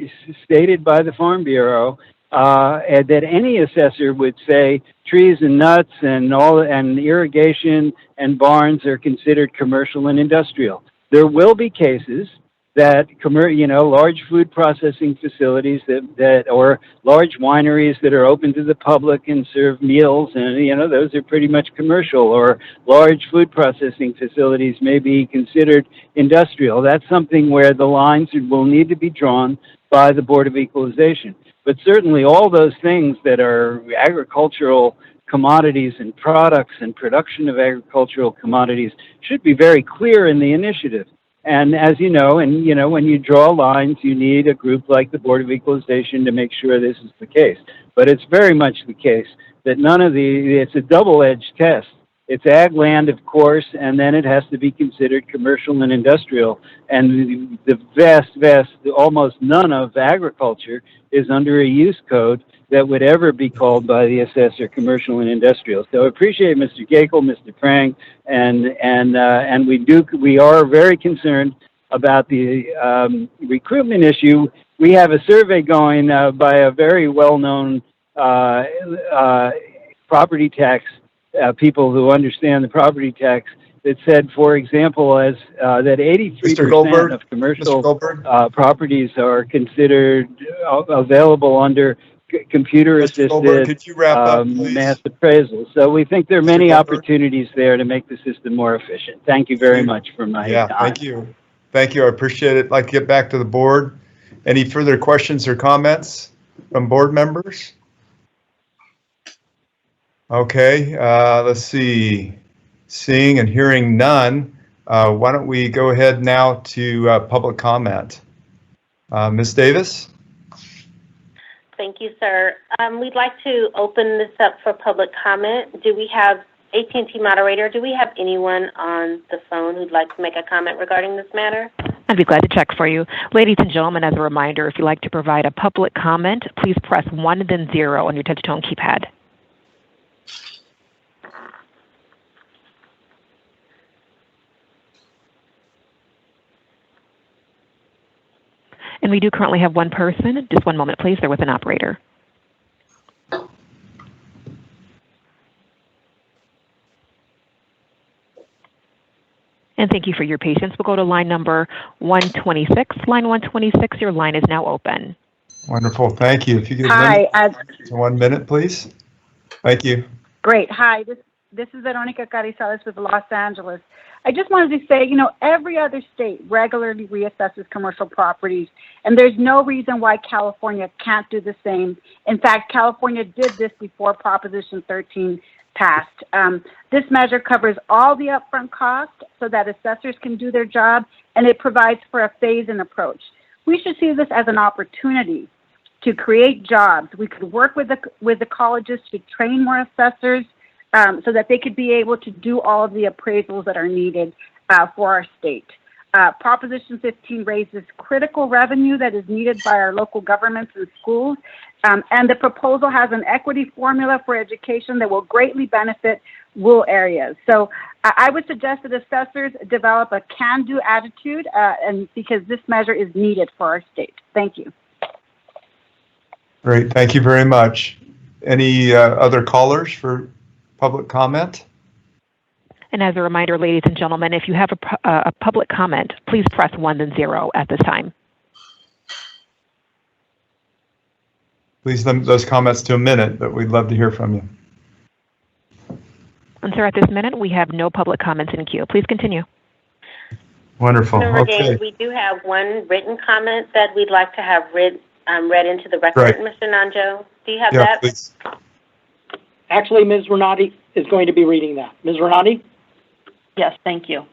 stated by the Farm Bureau, that any assessor would say trees and nuts and irrigation and barns are considered commercial and industrial. There will be cases that large food processing facilities or large wineries that are open to the public and serve meals, and those are pretty much commercial, or large food processing facilities may be considered industrial. That's something where the lines will need to be drawn by the Board of Equalization. But certainly all those things that are agricultural commodities and products and production of agricultural commodities should be very clear in the initiative. And as you know, when you draw lines, you need a group like the Board of Equalization to make sure this is the case. But it's very much the case that it's a double-edged test. It's ag land, of course, and then it has to be considered commercial and industrial. And the vast, almost none of agriculture is under a use code that would ever be called by the assessor commercial and industrial. So I appreciate Mr. Gakel, Mr. Prang, and we are very concerned about the recruitment issue. We have a survey going by a very well-known property tax people who understand the property tax that said, for example, that 83% of commercial properties are considered available under computer-assisted mass appraisal. So we think there are many opportunities there to make the system more efficient. Thank you very much for my time. Thank you. Thank you. I appreciate it. I'd like to get back to the board. Any further questions or comments from board members? Okay, let's see. Seeing and hearing none, why don't we go ahead now to public comment. Ms. Davis? Thank you, sir. We'd like to open this up for public comment. Do we have, AT&T moderator, do we have anyone on the phone who'd like to make a comment regarding this matter? I'd be glad to check for you. Ladies and gentlemen, as a reminder, if you'd like to provide a public comment, please press 1 then 0 on your touch-tone keypad. And we do currently have one person. Just one moment, please. They're with an operator. And thank you for your patience. We'll go to line number 126. Line 126, your line is now open. Wonderful. Thank you. If you could 1 minute, please. Thank you. Great. Hi, this is Veronica Carizales with Los Angeles. I just wanted to say, every other state regularly reassesses commercial properties, and there's no reason why California can't do the same. In fact, California did this before Proposition 13 passed. This measure covers all the upfront costs so that assessors can do their job, and it provides for a phase-in approach. We should see this as an opportunity to create jobs. We could work with the colleges to train more assessors so that they could be able to do all of the appraisals that are needed for our state. Proposition 15 raises critical revenue that is needed by our local governments and schools, and the proposal has an equity formula for education that will greatly benefit rural areas. So I would suggest that assessors develop a can-do attitude, and because this measure is needed for our state. Thank you. Great, thank you very much. Any other callers for public comment? And as a reminder, ladies and gentlemen, if you have a public comment, please press 1 then 0 at this time. Please limit those comments to a minute, but we'd love to hear from you. And sir, at this minute, we have no public comments in queue. Please continue. Wonderful. Member Gaines, Okay. we do have one written comment that we'd like to have read into the record, Right. Mr. Nanjo. Do you have Yeah, that? please. Actually, Ms. Renati is going to be reading that. Ms. Renati? Yes, thank you.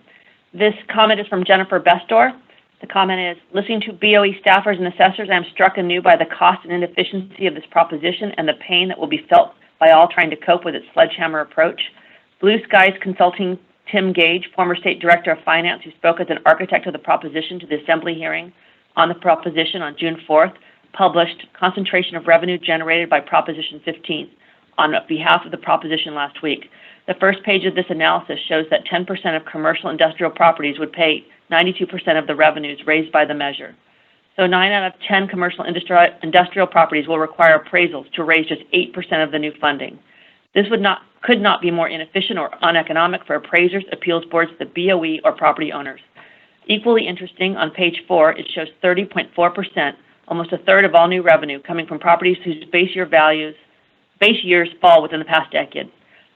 This comment is from Jennifer Bestor. The comment is, listening to BOE staffers and assessors, I am struck anew by the cost and inefficiency of this proposition and the pain that will be felt by all trying to cope with its sledgehammer approach. Blue Skies Consulting Tim Gage, former State Director of Finance, who spoke as an architect of the proposition to the Assembly hearing on the proposition on June 4th, published Concentration of Revenue Generated by Proposition 15 on behalf of the proposition last week. The first page of this analysis shows that 10% of commercial industrial properties would pay 92% of the revenues raised by the measure. So 9 out of 10 commercial industrial properties will require appraisals to raise just 8% of the new funding. This could not be more inefficient or uneconomic for appraisers, appeals boards, the BOE, or property owners. Equally interesting, on page 4, it shows 30.4%, almost a third of all new revenue, coming from properties whose base years fall within the past decade.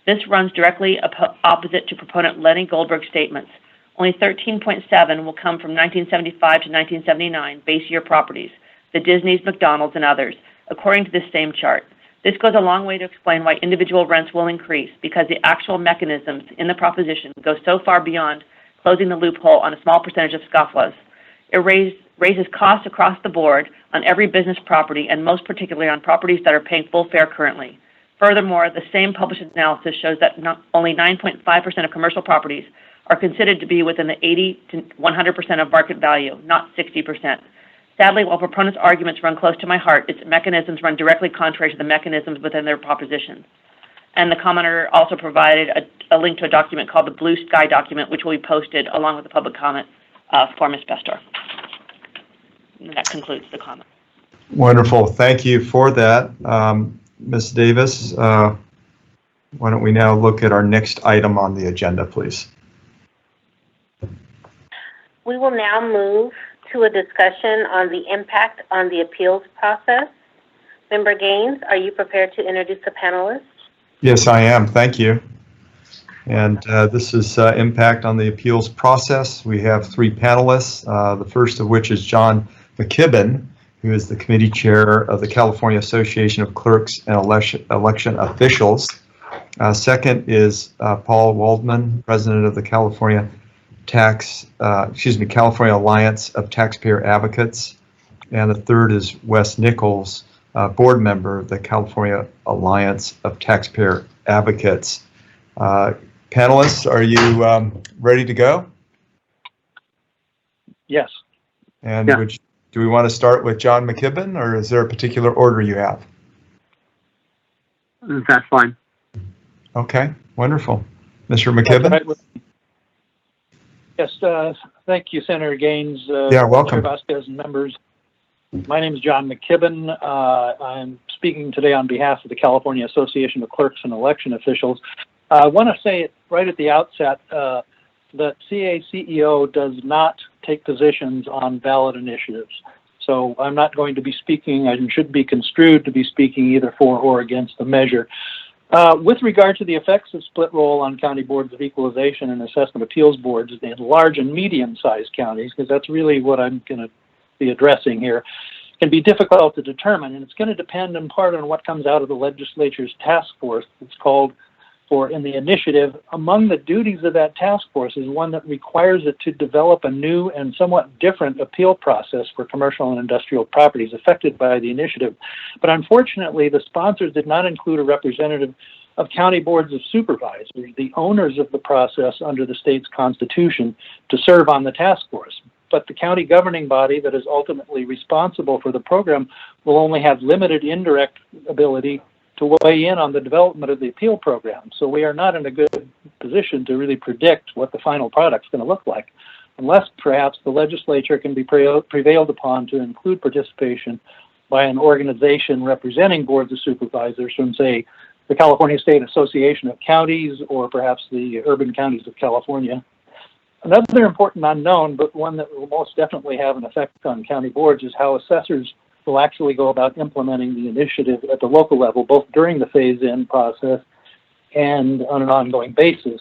This runs directly opposite to proponent Lenny Goldberg's statements. Only 13.7 will come from 1975 to 1979 base year properties, the Disneys, McDonald's, and others, according to this same chart. This goes a long way to explain why individual rents will increase, because the actual mechanisms in the proposition go so far beyond closing the loophole on a small percentage of scofflaws. It raises costs across the board on every business property, and most particularly on properties that are paying full fare currently. Furthermore, the same published analysis shows that only 9.5% of commercial properties are considered to be within the 80 to 100% of market value, not 60%. Sadly, while proponents' arguments run close to my heart, its mechanisms run directly contrary to the mechanisms within their proposition. And the commenter also provided a link to a document called the Blue Sky document, which will be posted along with the public comment for Ms. Bestor. And that concludes the comment. Wonderful. Thank you for that. Ms. Davis, why don't we now look at our next item on the agenda, please? We will now move to a discussion on the impact on the appeals process. Member Gaines, are you prepared to introduce the panelists? Yes, I am. Thank you. And this is impact on the appeals process. We have 3 panelists, the first of which is John McKibben, who is the committee chair of the California Association of Clerks and Election Officials. Second is Paul Waldman, president of the California Alliance of Taxpayer Advocates. And the third is Wes Nichols, board member of the California Alliance of Taxpayer Advocates. Panelists, are you ready to go? Yes. And Yeah. Do we want to start with John McKibben, or is there a particular order you have? That's fine. Okay, wonderful. Mr. McKibben? Yes, thank you, Senator Gaines. Yeah, welcome. Chair Vasquez and members. My name is John McKibben. I'm speaking today on behalf of the California Association of Clerks and Election Officials. I want to say right at the outset that CACEO does not take positions on ballot initiatives. So I'm not going to be speaking, I should be construed to be speaking either for or against the measure. With regard to the effects of split roll on county boards of equalization and assessment appeals boards in large and medium-sized counties, because that's really what I'm going to be addressing here, can be difficult to determine, and it's going to depend in part on what comes out of the legislature's task force. It's called for in the initiative. Among the duties of that task force is one that requires it to develop a new and somewhat different appeal process for commercial and industrial properties affected by the initiative. But unfortunately, the sponsors did not include a representative of county boards of supervisors, the owners of the process under the state's constitution, to serve on the task force. But the county governing body that is ultimately responsible for the program will only have limited indirect ability to weigh in on the development of the appeal program. So we are not in a good position to really predict what the final product's going to look like, unless perhaps the legislature can be prevailed upon to include participation by an organization representing boards of supervisors from, say, the California State Association of Counties or perhaps the Urban Counties of California. Another important unknown, but one that will most definitely have an effect on county boards, is how assessors will actually go about implementing the initiative at the local level, both during the phase-in process and on an ongoing basis.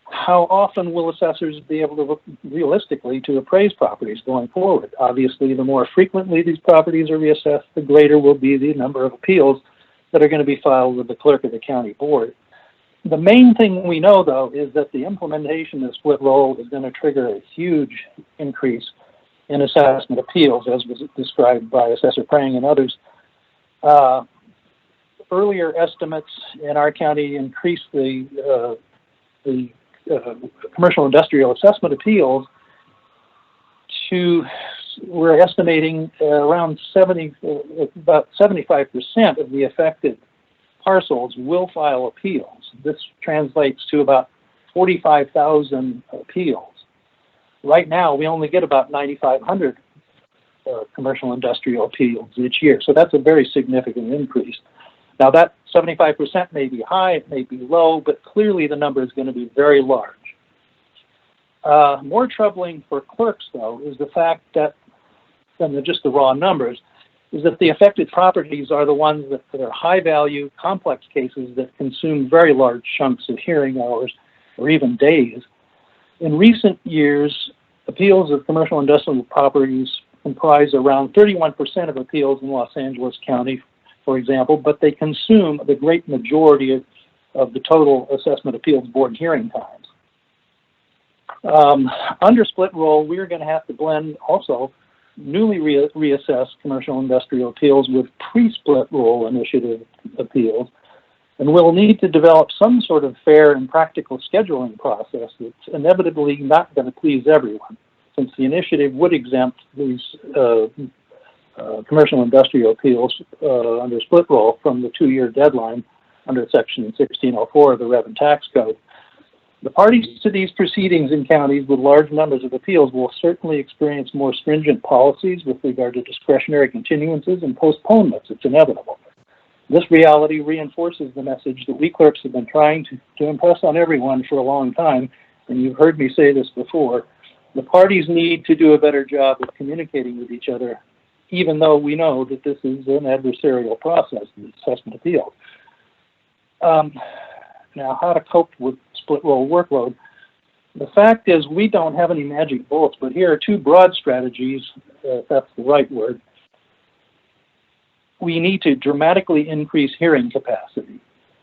How often will assessors be able to look realistically to appraise properties going forward? Obviously, the more frequently these properties are reassessed, the greater will be the number of appeals that are going to be filed with the clerk of the county board. The main thing we know, though, is that the implementation of split roll is going to trigger a huge increase in assessment appeals, as was described by Assessor Prang and others. Earlier estimates in our county increased the commercial industrial assessment appeals to, we're estimating around about 75% of the affected parcels will file appeals. This translates to about 45,000 appeals. Right now, we only get about 9,500 commercial industrial appeals each year, so that's a very significant increase. Now, that 75% may be high, it may be low, but clearly the number is going to be very large. More troubling for clerks, though, is the fact that, than just the raw numbers, is that the affected properties are the ones that are high-value, complex cases that consume very large chunks of hearing hours or even days. In recent years, appeals of commercial industrial properties comprise around 31% of appeals in Los Angeles County, for example, but they consume the great majority of the total assessment appeals board hearing times. Under split roll, we're going to have to blend also newly reassessed commercial industrial appeals with pre-split roll initiative appeals, and we'll need to develop some sort of fair and practical scheduling process that's inevitably not going to please everyone, since the initiative would exempt these commercial industrial appeals under split roll from the 2-year deadline under Section 1604 of the Revenue Tax Code. The parties to these proceedings in counties with large numbers of appeals will certainly experience more stringent policies with regard to discretionary continuances and postponements. It's inevitable. This reality reinforces the message that we clerks have been trying to impress on everyone for a long time, and you've heard me say this before. The parties need to do a better job of communicating with each other, even though we know that this is an adversarial process, the assessment appeal. Now, how to cope with split roll workload? The fact is we don't have any magic bullets, but here are 2 broad strategies, if that's the right word. We need to dramatically increase hearing capacity.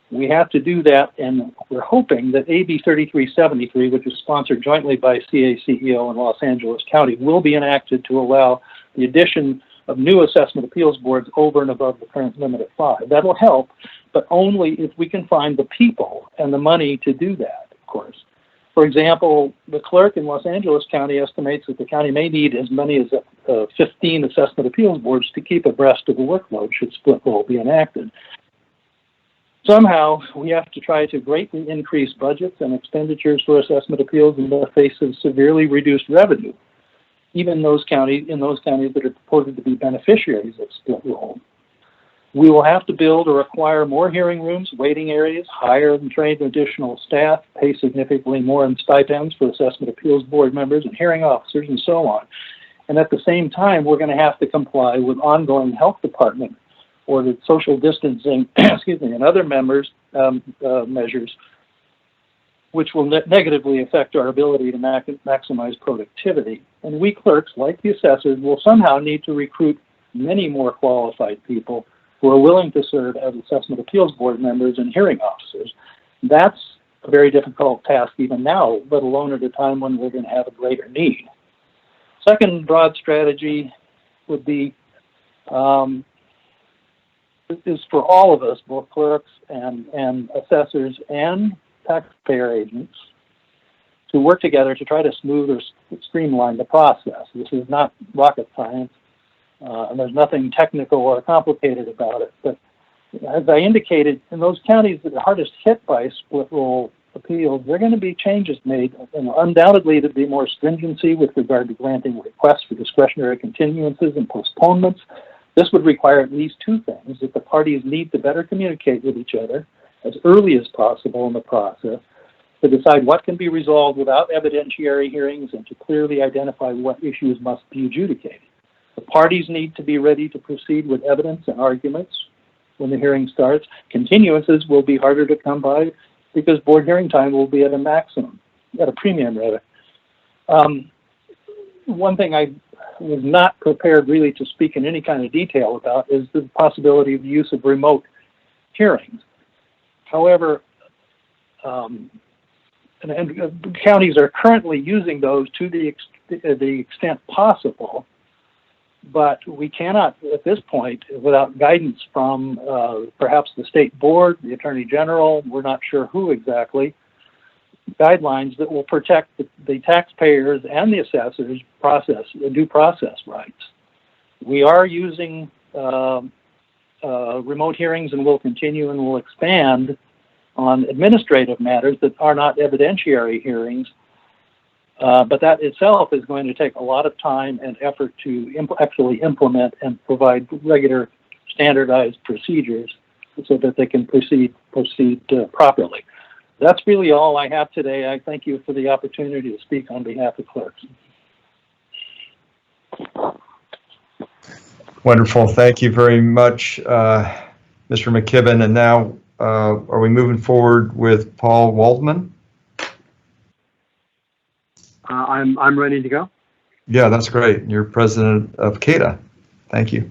We have to do that, and we're hoping that AB 3373, which is sponsored jointly by CACEO and Los Angeles County, will be enacted to allow the addition of new assessment appeals boards over and above the current limit of 5. That'll help, but only if we can find the people and the money to do that, of course. For example, the clerk in Los Angeles County estimates that the county may need as many as 15 assessment appeals boards to keep abreast of the workload should split roll be enacted. Somehow, we have to try to greatly increase budgets and expenditures for assessment appeals in the face of severely reduced revenue, even in those counties that are purported to be beneficiaries of split roll. We will have to build or acquire more hearing rooms, waiting areas, hire and train additional staff, pay significantly more in stipends for assessment appeals board members and hearing officers, and so on. And at the same time, we're going to have to comply with ongoing health department ordered social distancing, excuse me, and other measures, which will negatively affect our ability to maximize productivity. And we clerks, like the assessors, will somehow need to recruit many more qualified people who are willing to serve as assessment appeals board members and hearing officers. That's a very difficult task even now, let alone at a time when we're going to have a greater need. Second broad strategy would be is for all of us, both clerks and assessors and taxpayer agents, to work together to try to smooth or streamline the process. This is not rocket science, and there's nothing technical or complicated about it. But as I indicated, in those counties that are hardest hit by split roll appeals, there are going to be changes made, and undoubtedly to be more stringency with regard to granting requests for discretionary continuances and postponements. This would require at least two things: that the parties need to better communicate with each other as early as possible in the process, to decide what can be resolved without evidentiary hearings, and to clearly identify what issues must be adjudicated. The parties need to be ready to proceed with evidence and arguments when the hearing starts. Continuances will be harder to come by because board hearing time will be at a premium rather. One thing I was not prepared really to speak in any kind of detail about is the possibility of the use of remote hearings. However, and counties are currently using those to the extent possible, but we cannot, at this point, without guidance from perhaps the state board, the attorney general, we're not sure who exactly, guidelines that will protect the taxpayers and the assessors' due process rights. We are using remote hearings, and will continue and will expand on administrative matters that are not evidentiary hearings. But that itself is going to take a lot of time and effort to actually implement and provide regular standardized procedures so that they can proceed properly. That's really all I have today. I thank you for the opportunity to speak on behalf of clerks. Wonderful. Thank you very much, Mr. McKibben. And now, are we moving forward with Paul Waldman? I'm ready to go. Yeah, that's great. You're president of CADA. Thank you.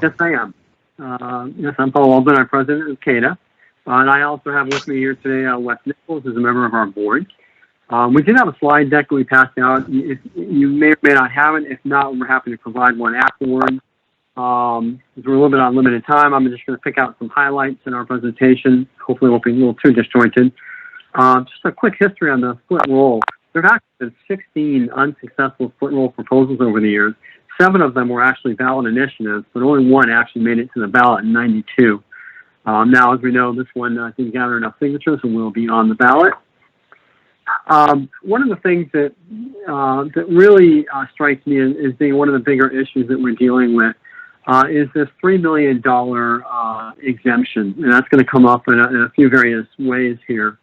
Yes, I am. Yes, I'm Paul Waldman. I'm president of CADA. And I also have with me here today Wes Nichols, who's a member of our board. We did have a slide deck that we passed out. If you may or may not have it. If not, we're happy to provide one afterwards. We're a little bit on limited time. I'm just going to pick out some highlights in our presentation. Hopefully it won't be a little too disjointed. Just a quick history on the split roll. There have actually been 16 unsuccessful split roll proposals over the years. 7 of them were actually ballot initiatives, but only 1 actually made it to the ballot in '92. Now, as we know, this one didn't gather enough signatures and will be on the ballot. One of the things that really strikes me as being one of the bigger issues that we're dealing with is this $3 million exemption, and that's going to come up in a few various ways here.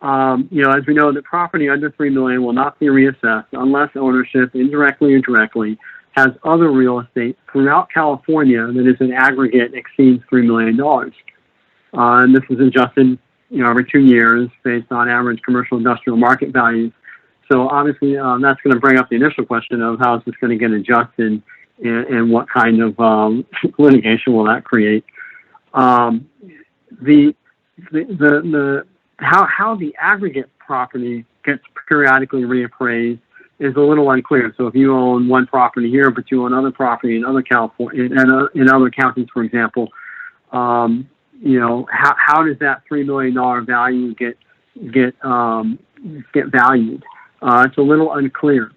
As we know, that property under $3 million will not be reassessed unless ownership, indirectly or directly, has other real estate throughout California that is in aggregate exceeds $3 million. And this is adjusted, every 2 years based on average commercial industrial market values. So obviously, that's going to bring up the initial question of how is this going to get adjusted, and what kind of litigation will that create? How the aggregate property gets periodically reappraised is a little unclear. So if you own one property here, but you own other property in other California, in other counties, for example, how does that $3 million value get valued? It's a little unclear.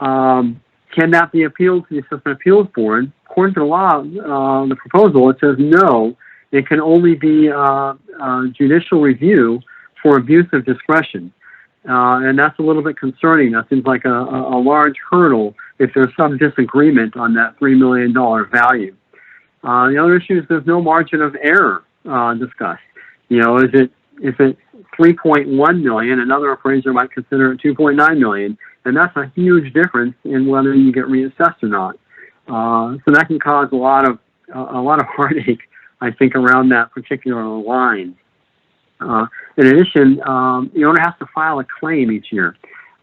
Can that be appealed to the Assessment Appeals Board? According to the law, the proposal, it says no. It can only be judicial review for abuse of discretion. And that's a little bit concerning. That seems like a large hurdle if there's some disagreement on that $3 million value. The other issue is there's no margin of error discussed. Is it 3.1 million? Another appraiser might consider it 2.9 million, and that's a huge difference in whether you get reassessed or not. So that can cause a lot of a lot of heartache, I think, around that particular line. In addition, the owner has to file a claim each year.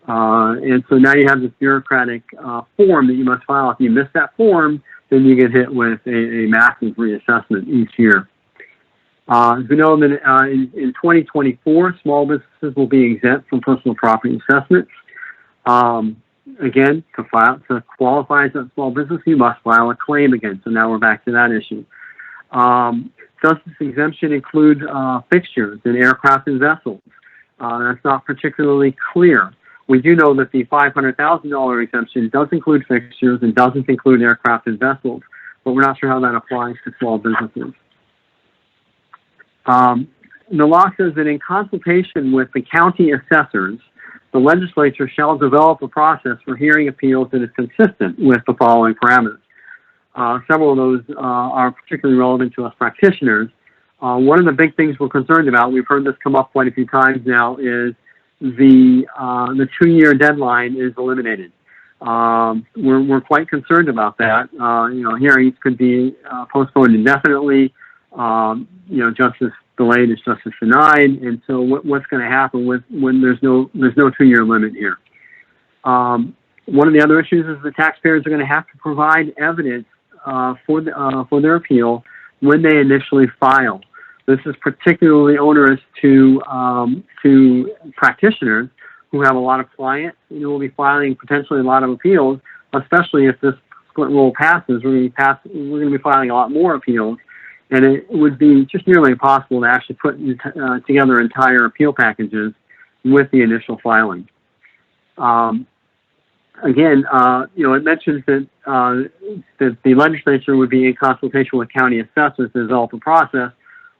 And so now you have this bureaucratic form that you must file. If you miss that form, then you get hit with a massive reassessment each year. As we know, that in 2024, small businesses will be exempt from personal property assessments. Again, to qualify as a small business, you must file a claim again. So now we're back to that issue. Does this exemption include fixtures in aircraft and vessels? That's not particularly clear. We do know that the $500,000 exemption does include fixtures and doesn't include aircraft and vessels, but we're not sure how that applies to small businesses. The law says that in consultation with the county assessors, the legislature shall develop a process for hearing appeals that is consistent with the following parameters. Several of those are particularly relevant to us practitioners. One of the big things we're concerned about, we've heard this come up quite a few times now, is the 2-year deadline is eliminated. We're quite concerned about that. Hearings could be postponed indefinitely. Justice delayed is justice denied, and so what's going to happen when there's no 2-year limit here? One of the other issues is the taxpayers are going to have to provide evidence for their appeal when they initially file. This is particularly onerous to practitioners who have a lot of clients and who will be filing potentially a lot of appeals, especially if this split roll passes. We're going to be filing a lot more appeals, and it would be just nearly impossible to actually put together entire appeal packages with the initial filing. Again, it mentions that the legislature would be in consultation with county assessors to develop a process.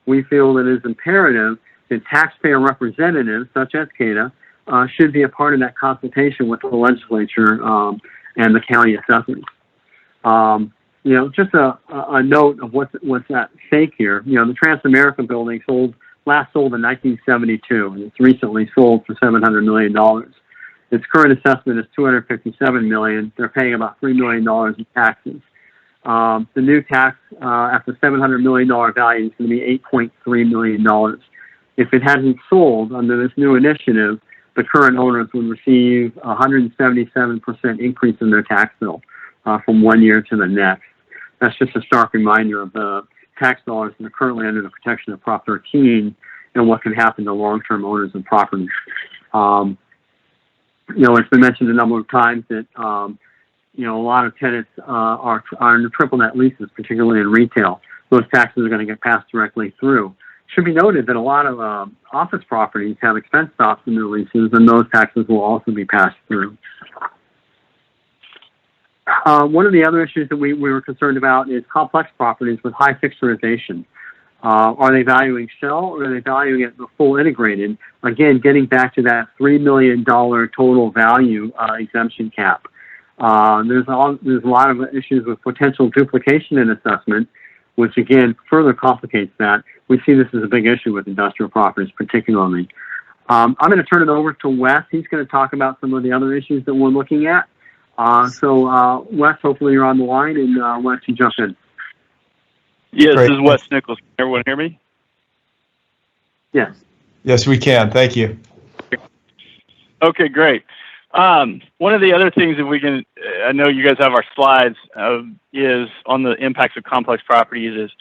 We feel that it is imperative that taxpayer representatives, such as CADA, should be a part of that consultation with the legislature and the county assessors. Just a note of what's at stake here. The Transamerica building last sold in 1972, and it's recently sold for $700 million. Its current assessment is $257 million. They're paying about $3 million in taxes. The new tax at the $700 million value is going to be $8.3 million. If it hadn't sold under this new initiative, the current owners would receive a 177% increase in their tax bill from one year to the next. That's just a stark reminder of the tax dollars that are currently under the protection of Prop 13 and what can happen to long-term owners of property. It's been mentioned a number of times that, a lot of tenants are under triple net leases, particularly in retail. Those taxes are going to get passed directly through. It should be noted that a lot of office properties have expense stops in their leases, and those taxes will also be passed through. One of the other issues that we were concerned about is complex properties with high fixturization. Are they valuing shell, or are they valuing it the full integrated? Again, getting back to that $3 million total value exemption cap. There's a lot of issues with potential duplication in assessment, which again further complicates that. We see this as a big issue with industrial properties, particularly. I'm going to turn it over to Wes. He's going to talk about some of the other issues that we're looking at. Wes, hopefully you're on the line, and why don't you jump in? Yes, Great. This is Wes Nichols. Can everyone hear me? Yes. Yes, we can. Thank you. Okay, great. One of the other things that I know you guys have our slides, is on the impacts of complex properties. Is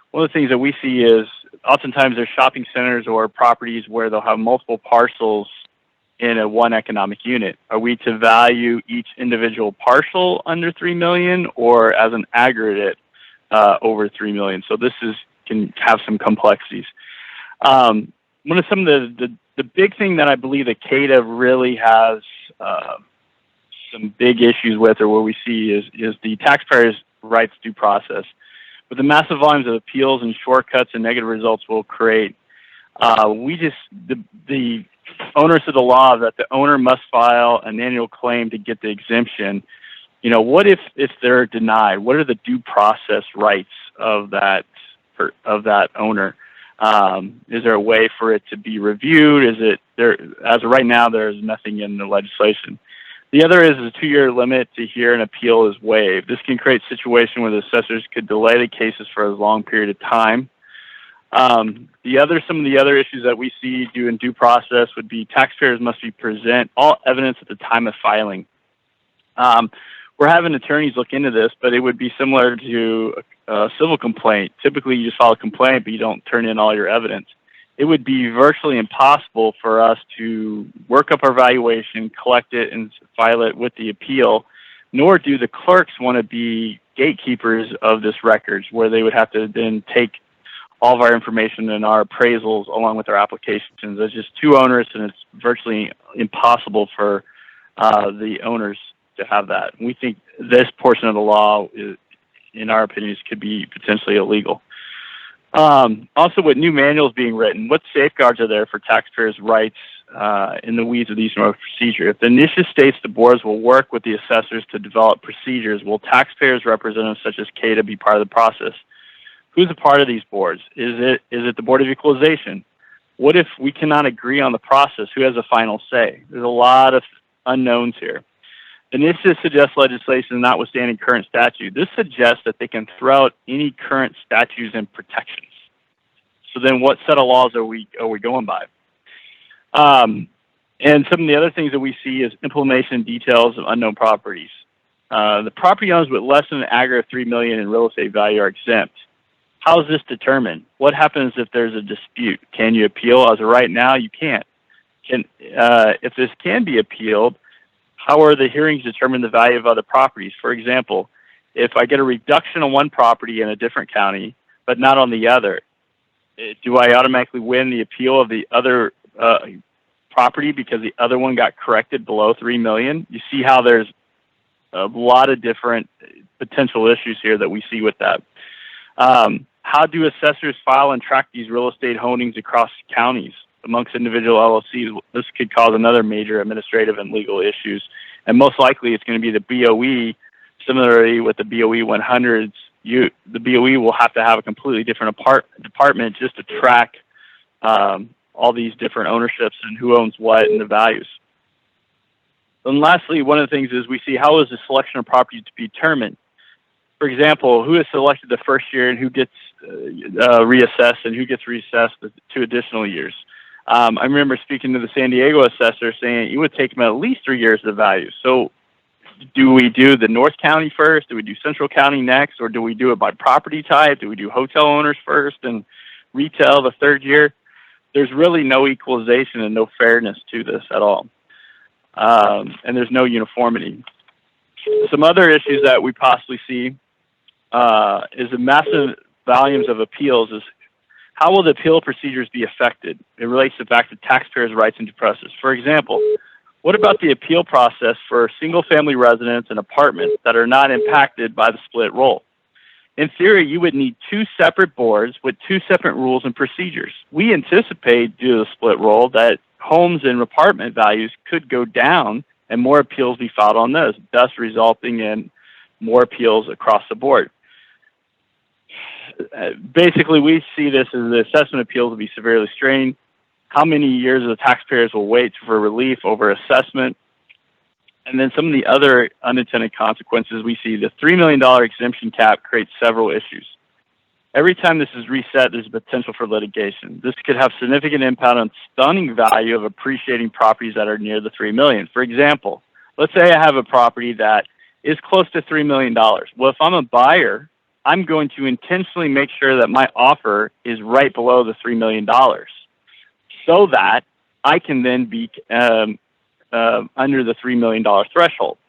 one of the things that we see is oftentimes there's shopping centers or properties where they'll have multiple parcels in one economic unit. Are we to value each individual parcel under $3 million or as an aggregate over $3 million? So this can have some complexities. Some of the big thing that I believe that CADA really has some big issues with, or what we see is the taxpayers' rights due process. With the massive volumes of appeals and shortcuts and negative results will create, the onerous of the law that the owner must file an annual claim to get the exemption. What if they're denied? What are the due process rights of that owner? Is there a way for it to be reviewed? Is it there? As of right now, there's nothing in the legislation. The other is a 2-year limit to hear an appeal is waived. This can create a situation where the assessors could delay the cases for a long period of time. Some of the other issues that we see in due process would be taxpayers must present all evidence at the time of filing. We're having attorneys look into this, but it would be similar to a civil complaint. Typically, you just file a complaint, but you don't turn in all your evidence. It would be virtually impossible for us to work up our valuation, collect it, and file it with the appeal, nor do the clerks want to be gatekeepers of this records, where they would have to then take all of our information and our appraisals along with our applications. It's just too onerous, and it's virtually impossible for the owners to have that. We think this portion of the law, in our opinions, could be potentially illegal. Also, with new manuals being written, what safeguards are there for taxpayers' rights in the weeds of the Eastern procedure? If the initiative states the boards will work with the assessors to develop procedures, will taxpayers' representatives such as CADA be part of the process? Who's a part of these boards? Is it the Board of Equalization? What if we cannot agree on the process? Who has a final say? There's a lot of unknowns here. The initiative suggests legislation notwithstanding current statute. This suggests that they can throw out any current statutes and protections. So then what set of laws are we going by? And some of the other things that we see is implementation details of unknown properties. The property owners with less than an aggregate of $3 million in real estate value are exempt. How is this determined? What happens if there's a dispute? Can you appeal? As of right now, you can't. If this can be appealed, how are the hearings determine the value of other properties? For example, if I get a reduction on one property in a different county, but not on the other, do I automatically win the appeal of the other property because the other one got corrected below $3 million? You see how there's a lot of different potential issues here that we see with that. How do assessors file and track these real estate holdings across counties amongst individual LLCs? This could cause another major administrative and legal issues. And most likely it's going to be the BOE. Similarly with the BOE 100s, the BOE will have to have a completely different department just to track all these different ownerships and who owns what and the values. And lastly, one of the things is we see how is the selection of property to be determined. For example, who is selected the first year and who gets reassessed and who gets reassessed the 2 additional years. I remember speaking to the San Diego assessor saying it would take them at least 3 years of value. So do we do the North County first? Do we do Central County next? Or do we do it by property type? Do we do hotel owners first and retail the 3rd year? There's really no equalization and no fairness to this at all. And there's no uniformity. Some other issues that we possibly see is the massive volumes of appeals. Is how will the appeal procedures be affected? It relates to the fact that taxpayers' rights and due process. For example, what about the appeal process for single-family residents and apartments that are not impacted by the split roll? In theory, you would need 2 separate boards with 2 separate rules and procedures. We anticipate, due to the split roll, that homes and apartment values could go down and more appeals be filed on those, thus resulting in more appeals across the board. Basically, we see this as the assessment appeals will be severely strained. How many years the taxpayers will wait for relief over assessment? And then some of the other unintended consequences we see, the $3 million exemption cap creates several issues. Every time this is reset, there's a potential for litigation. This could have significant impact on stunning value of appreciating properties that are near the $3 million. For example, let's say I have a property that is close to $3 million. Well, if I'm a buyer, I'm going to intentionally make sure that my offer is right below the $3 million so that I can then be under the $3 million threshold.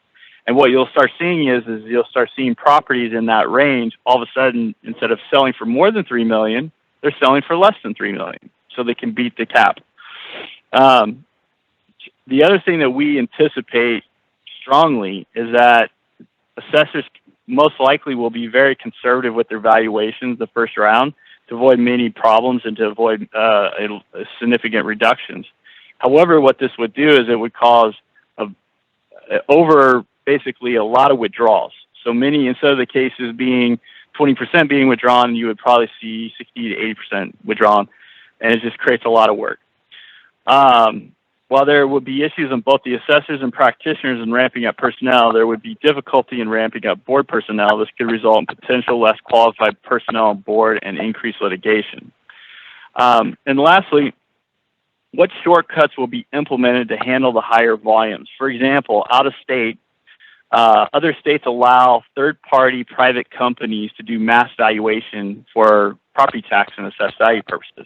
And what you'll start seeing is you'll start seeing properties in that range. All of a sudden, instead of selling for more than $3 million, they're selling for less than $3 million, so they can beat the cap. The other thing that we anticipate strongly is that assessors most likely will be very conservative with their valuations the first round to avoid many problems and to avoid significant reductions. However, what this would do is it would cause basically a lot of withdrawals. So many, instead of the cases being 20% being withdrawn, you would probably see 60 to 80% withdrawn, and it just creates a lot of work. One while there would be issues on both the assessors and practitioners in ramping up personnel, there would be difficulty in ramping up board personnel. This could result in potential less qualified personnel on board and increased litigation. And lastly, what shortcuts will be implemented to handle the higher volumes? For example, out of state, other states allow third-party private companies to do mass valuation for property tax and assessed value purposes.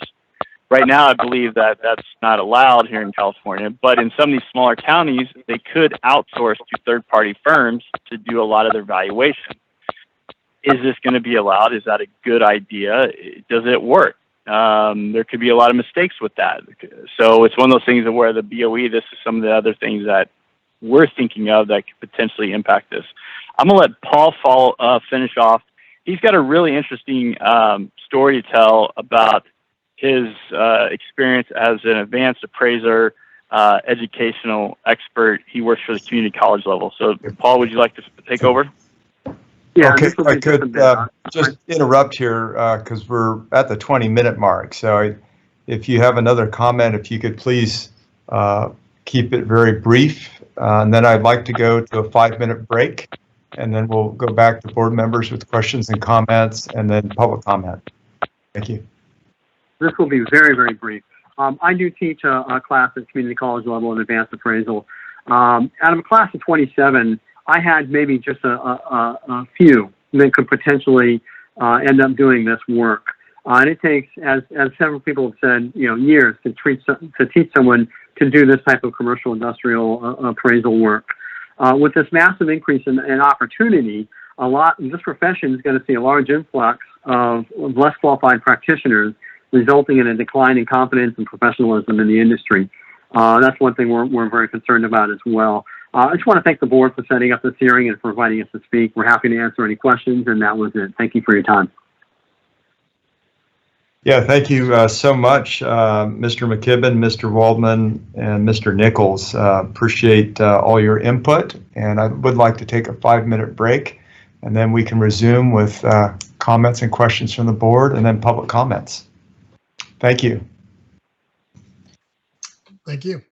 Right now, I believe that that's not allowed here in California, but in some of these smaller counties, they could outsource to third-party firms to do a lot of their valuation. Is this going to be allowed? Is that a good idea? Does it work? There could be a lot of mistakes with that. So it's one of those things where the BOE, this is some of the other things that we're thinking of that could potentially impact this. I'm going to let Paul finish off. He's got a really interesting story to tell about his experience as an advanced appraiser, educational expert. He works for the community college level. So, Paul, would you like to take over? Yeah, okay, I could just interrupt here because we're at the 20-minute mark. So if you have another comment, if you could please keep it very brief. And then I'd like to go to a 5-minute break, and then we'll go back to board members with questions and comments, and then public comment. Thank you. This will be very, very brief. I do teach a class at community college level in advanced appraisal. Out of a class of 27, I had maybe just a few that could potentially end up doing this work. And it takes, as several people have said, years to teach someone to do this type of commercial industrial appraisal work. With this massive increase in opportunity, this profession is going to see a large influx of less qualified practitioners, resulting in a decline in confidence and professionalism in the industry. That's one thing we're very concerned about as well. I just want to thank the board for setting up this hearing and for inviting us to speak. We're happy to answer any questions, and that was it. Thank you for your time. Yeah, thank you so much, Mr. McKibben, Mr. Waldman, and Mr. Nichols. Appreciate all your input, and I would like to take a 5-minute break, and then we can resume with comments and questions from the board, and then public comments. Thank you. Thank you.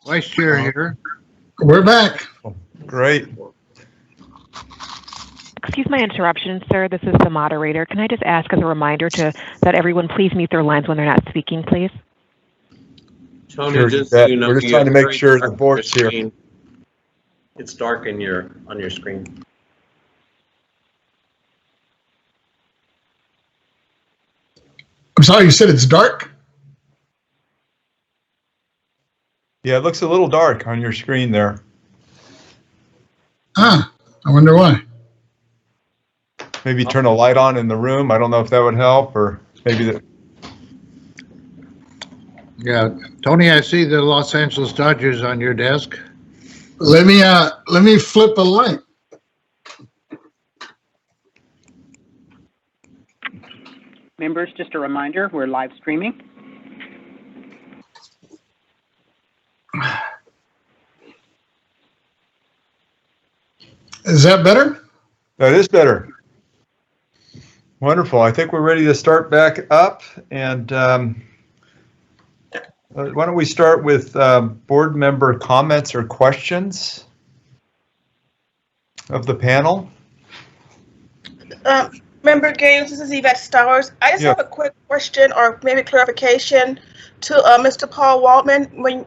Vice Chair here. We're back. Great. Excuse my interruption, sir. This is the moderator. Can I just ask as a reminder that everyone please mute their lines when they're not speaking, please? Tony, Sure, just so you know, we're just you trying to have make very sure the dark board's here. screen. It's dark on your screen. I'm sorry, you said it's dark? Yeah, it looks a little dark on your screen there. Ah, I wonder why. Maybe turn a light on in the room. I don't know if that would help, or maybe that. Yeah, Tony, I see the Los Angeles Dodgers on your desk. Let me flip a link. Members, just a reminder, we're live streaming. Is that better? That is better. Wonderful. I think we're ready to start back up. And why don't we start with board member comments or questions of the panel? Member Gaines, this is Yvette Stowers. I just Yeah. have a quick question or maybe clarification to Mr. Paul Waldman. When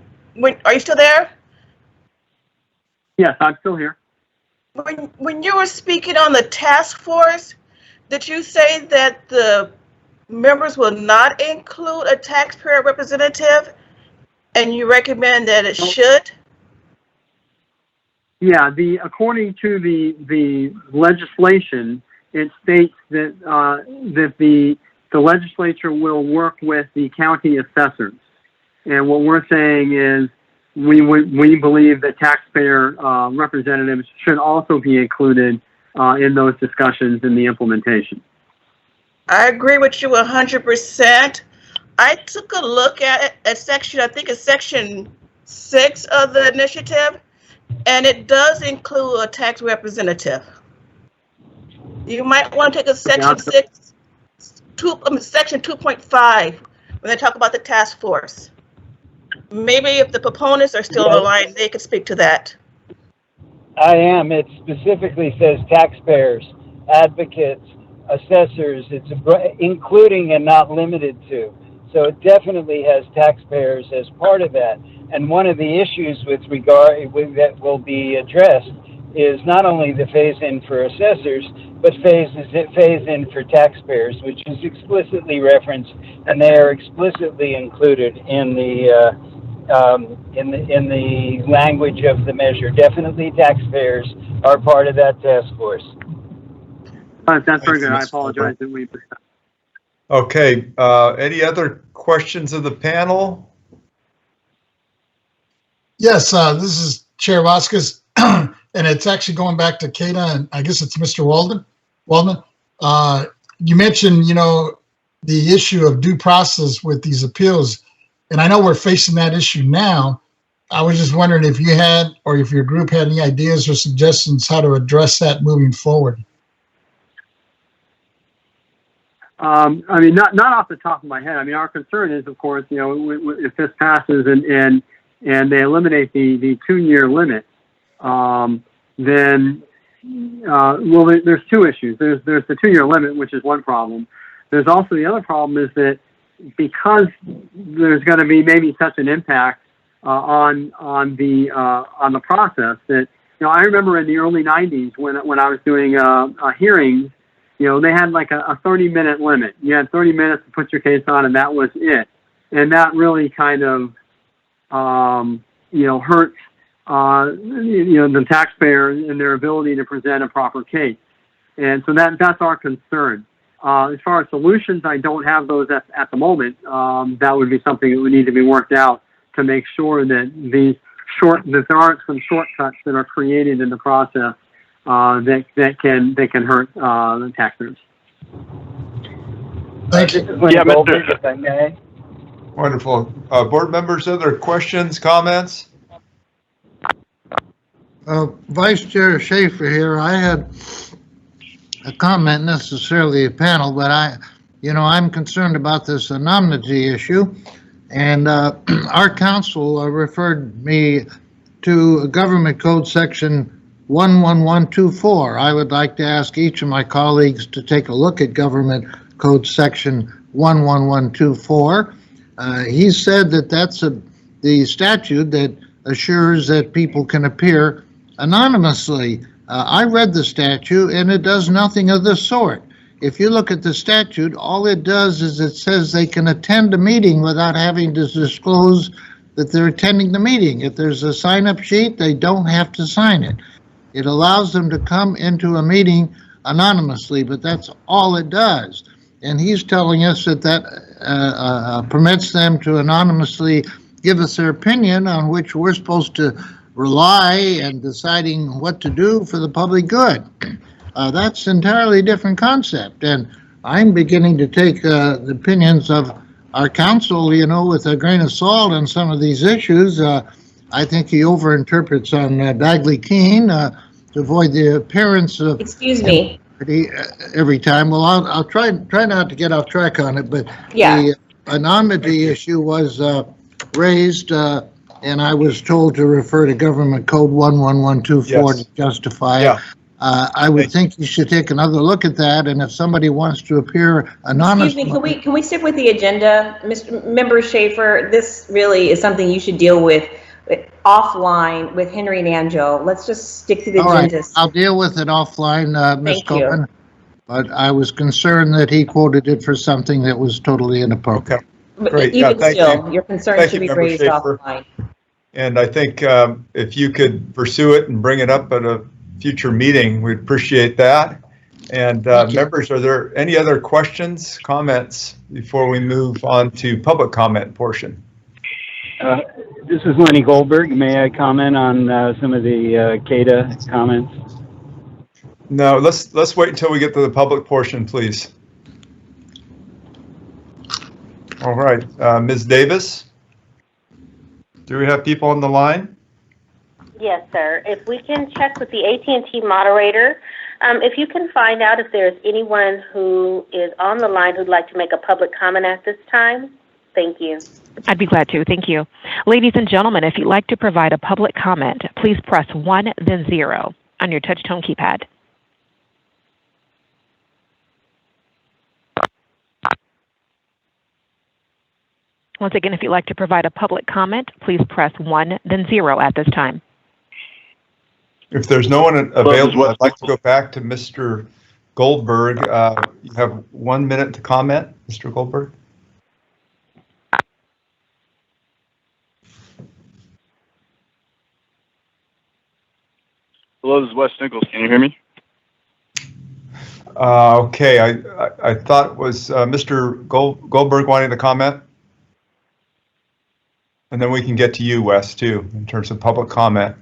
are you still there? Yes, I'm still here. When you were speaking on the task force, did you say that the members will not include a taxpayer representative, and you recommend that it should? Yeah, according to the legislation, it states that that the legislature will work with the county assessors, and what we're saying is we believe that taxpayer representatives should also be included in those discussions in the implementation. I agree with you 100%. I took a look at it at I think it's section 6 of the initiative, and it does include a tax representative. You might want to take a section 6, section 2.5 when they talk about the task force. Maybe if the proponents are still on the line, they could speak to that. I am. It specifically says taxpayers, advocates, assessors. It's including and not limited to. So it definitely has taxpayers as part of that. And one of the issues that will be addressed is not only the phase-in for assessors, but phase-in for taxpayers, which is explicitly referenced, and they are explicitly included in the language of the measure. Definitely taxpayers are part of that task force. That's very good. I apologize that we... Okay, any other questions of the panel? Yes, this is Chair Vasquez, and it's actually going back to Kata, and I guess it's Mr. Waldman. You mentioned, the issue of due process with these appeals, and I know we're facing that issue now. I was just wondering if you had, or if your group had any ideas or suggestions how to address that moving forward. Not off the top of my head. Our concern is, of course, if this passes and they eliminate the 2-year limit, then there's two issues. There's the 2-year limit, which is one problem. There's also the other problem is that because there's going to be maybe such an impact on the process that I remember in the early 90s when I was doing hearings. They had like a 30-minute limit. You had 30 minutes to put your case on, and that was it. And that really kind of, hurts, the taxpayer and their ability to present a proper case. And so that's our concern. As far as solutions, I don't have those at the moment. That would be something that would need to be worked out to make sure that that there aren't some shortcuts that are created in the process that can hurt the taxpayers. Thank you. Yeah, Mr. If I may. Wonderful. Board members, other questions, comments? Vice Chair Schaefer here. I had a comment, necessarily a panel, but I'm concerned about this anonymity issue. And our council referred me to Government Code Section 11124. I would like to ask each of my colleagues to take a look at Government Code Section 11124. He said that that's the statute that assures that people can appear anonymously. I read the statute and it does nothing of the sort. If you look at the statute, all it does is it says they can attend a meeting without having to disclose that they're attending the meeting. If there's a sign-up sheet, they don't have to sign it. It allows them to come into a meeting anonymously, but that's all it does. And he's telling us that that permits them to anonymously give us their opinion on which we're supposed to rely and deciding what to do for the public good. That's an entirely different concept, and I'm beginning to take the opinions of our council, you know, with a grain of salt on some of these issues. I think he overinterprets on Bagley Keene to avoid the appearance of... Excuse me. Every time. Well, I'll try not to get off track on it, but yeah. The anonymity issue was raised, and I was told to refer to Government Code 11124 to justify it. I would think you should take another look at that, and if somebody wants to appear anonymously... Excuse me, can we stick with the agenda? Member Schaefer, this really is something you should deal with offline with Henry Nanjo. Let's just stick to the agenda. Right. I'll deal with it offline, Ms. Coleman. But I was concerned that he quoted it for something that was totally inappropriate. But great. Even Thank still, you. Your concern Thank should you, be Member raised Schaefer. offline. And I think if you could pursue it and bring it up at a future meeting, we'd appreciate that. And members, are there any other questions, comments before we move on to public comment portion? This is Lenny Goldberg. May I comment on some of the CADA comments? No, let's wait until we get to the public portion, please. All right, Ms. Davis, do we have people on the line? Yes, sir. If we can check with the AT&T moderator, if you can find out if there's anyone who is on the line who'd like to make a public comment at this time. Thank you. I'd be glad to. Thank you. Ladies and gentlemen, if you'd like to provide a public comment, please press 1, then 0 on your touch-tone keypad. Once again, if you'd like to provide a public comment, please press 1, then 0 at this time. If there's no one available, I'd like to go back to Mr. Goldberg. You have 1 minute to comment, Mr. Goldberg. Hello, this is Wes Nichols. Can you hear me? Okay, I thought it was Mr. Goldberg wanting to comment. And then we can get to you, Wes, too, in terms of public comment.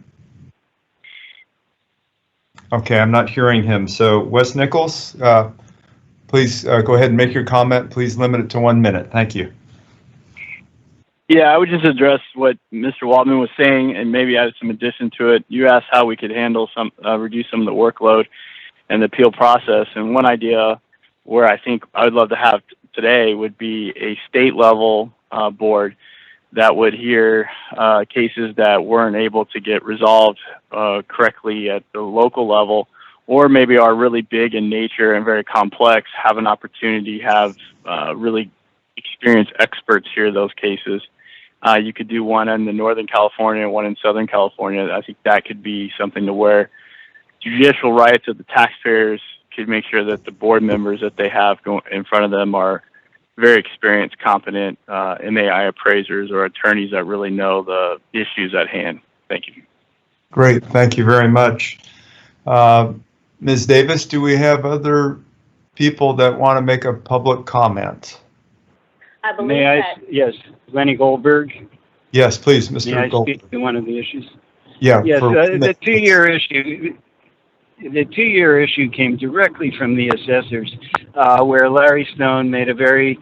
Okay, I'm not hearing him. So, Wes Nichols, please go ahead and make your comment. Please limit it to 1 minute. Thank you. Yeah, I would just address what Mr. Waldman was saying and maybe add some addition to it. You asked how we could handle reduce some of the workload and the appeal process. And one idea where I think I would love to have today would be a state level board that would hear cases that weren't able to get resolved correctly at the local level, or maybe are really big in nature and very complex, have an opportunity to have really experienced experts hear those cases. You could do one in the Northern California, one in Southern California. I think that could be something to where judicial rights of the taxpayers could make sure that the board members that they have in front of them are very experienced, competent MAI appraisers or attorneys that really know the issues at hand. Thank you. Great, thank you very much. Ms. Davis, do we have other people that want to make a public comment? I believe May I? Yes, Lenny Goldberg. Yes, please, Mr. May I Goldberg. speak to one of the issues? Yeah. Yes, the 2-year issue. The 2-year issue came directly from the assessors, where Larry Stone made a very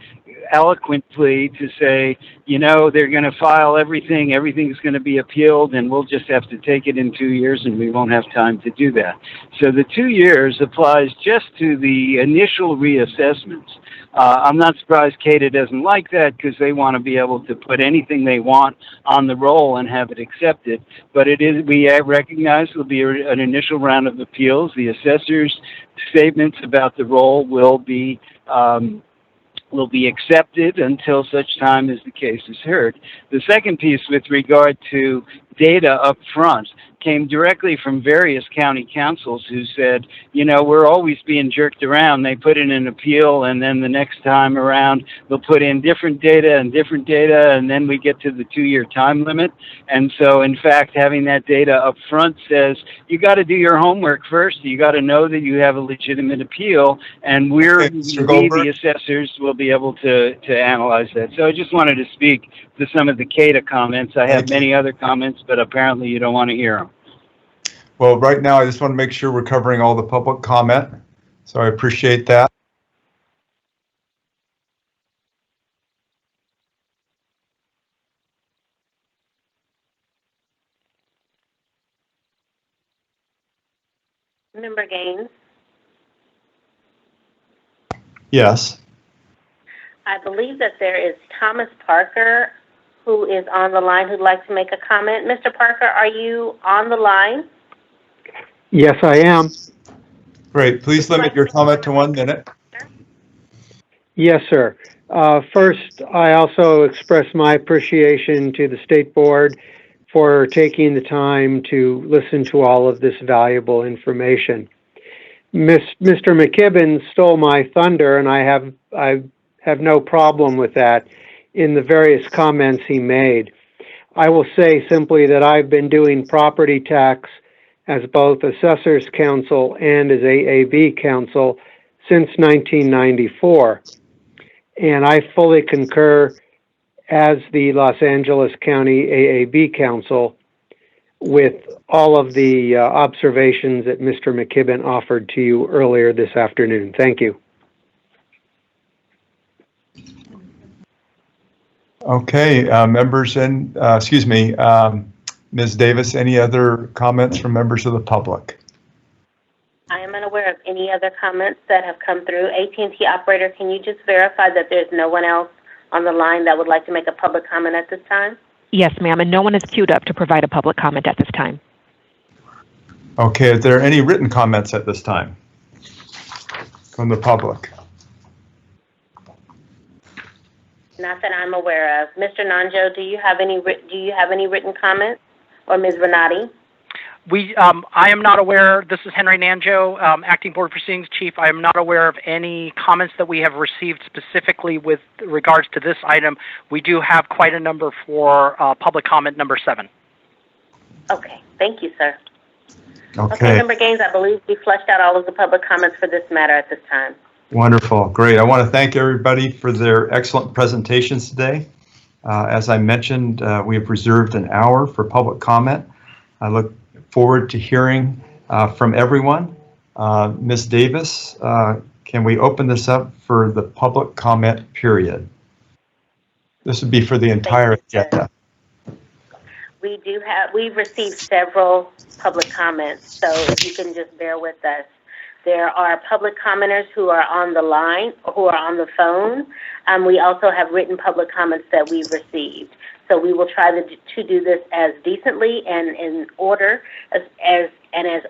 eloquently to say, you know, they're going to file everything, everything's going to be appealed, and we'll just have to take it in 2 years, and we won't have time to do that. So the 2 years applies just to the initial reassessments. I'm not surprised CADA doesn't like that, because they want to be able to put anything they want on the roll and have it accepted. But it is, we recognize there'll be an initial round of appeals. The assessor's statements about the roll will be accepted until such time as the case is heard. The second piece with regard to data up front came directly from various county councils who said, you know, we're always being jerked around. They put in an appeal, and then the next time around they'll put in different data, and then we get to the 2-year time limit. And so, in fact, having that data up front says you got to do your homework first. You got to know that you have a legitimate appeal, and we, the assessors, will be able to analyze that. So I just wanted to speak to some of the CADA comments. I have many other comments, but apparently you don't want to hear them. Well, right now, I just want to make sure we're covering all the public comment, so I appreciate that. Member Gaines, Yes. I believe that there is Thomas Parker who is on the line who'd like to make a comment. Mr. Parker, are you on the line? Yes, I am. Great. Please limit your comment to 1 minute. Yes, sir. First, I also express my appreciation to the State Board for taking the time to listen to all of this valuable information. Mr. McKibben stole my thunder, and I have no problem with that in the various comments he made. I will say simply that I've been doing property tax as both Assessors Council and as AAB Council since 1994. And I fully concur, as the Los Angeles County AAB Council, with all of the observations that Mr. McKibben offered to you earlier this afternoon. Thank you. Okay, members and, Ms. Davis, any other comments from members of the public? I am unaware of any other comments that have come through. AT&T operator, can you just verify that there's no one else on the line that would like to make a public comment at this time? Yes, ma'am, and no one is queued up to provide a public comment at this time. Okay, is there any written comments at this time from the public? Not that I'm aware of. Mr. Nanjo, do you have any written comments, or Ms. Renati? I am not aware. This is Henry Nanjo, Acting Board Proceedings Chief. I am not aware of any comments that we have received specifically with regards to this item. We do have quite a number for public comment number 7. Okay, thank you, sir. Okay. Member Gaines, I believe we fleshed out all of the public comments for this matter at this time. Wonderful, great. I want to thank everybody for their excellent presentations today. As I mentioned, we have reserved an hour for public comment. I look forward to hearing from everyone. Ms. Davis, can we open this up for the public comment period? This would be for the entire agenda. We've received several public comments, so if you can just bear with us. There are public commenters who are on the line, who are on the phone. We also have written public comments that we've received. So we will try to do this as decently and in order as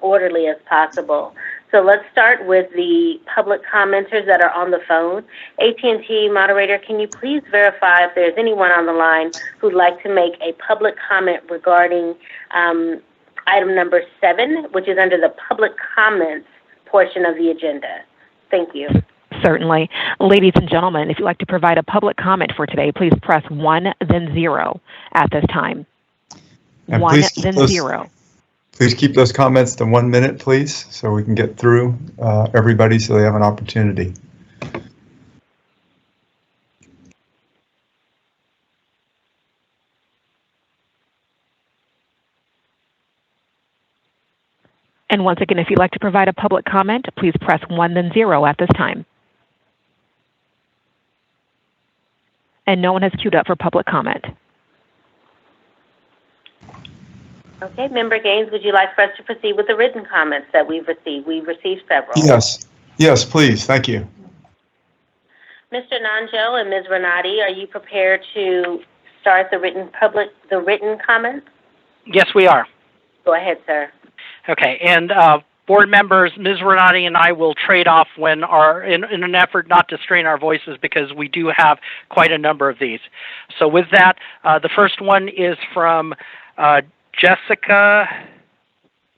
orderly as possible. So let's start with the public commenters that are on the phone. AT&T moderator, can you please verify if there's anyone on the line who'd like to make a public comment regarding item number 7, which is under the public comments portion of the agenda? Thank you. Certainly. Ladies and gentlemen, if you'd like to provide a public comment for today, please press 1, then 0 at this time. And 1, then 0. Please keep those comments to 1 minute, please, so we can get through everybody so they have an opportunity. And once again, if you'd like to provide a public comment, please press 1, then 0 at this time. And no one has queued up for public comment. Okay, Member Gaines, would you like for us to proceed with the written comments that we've received? We've received several. Yes. Yes, please. Thank you. Mr. Nanjo and Ms. Renati, are you prepared to start the written comments? Yes, we are. Go ahead, sir. Okay, and board members, Ms. Renati and I will trade off when in an effort not to strain our voices because we do have quite a number of these. So with that, the first one is from Jessica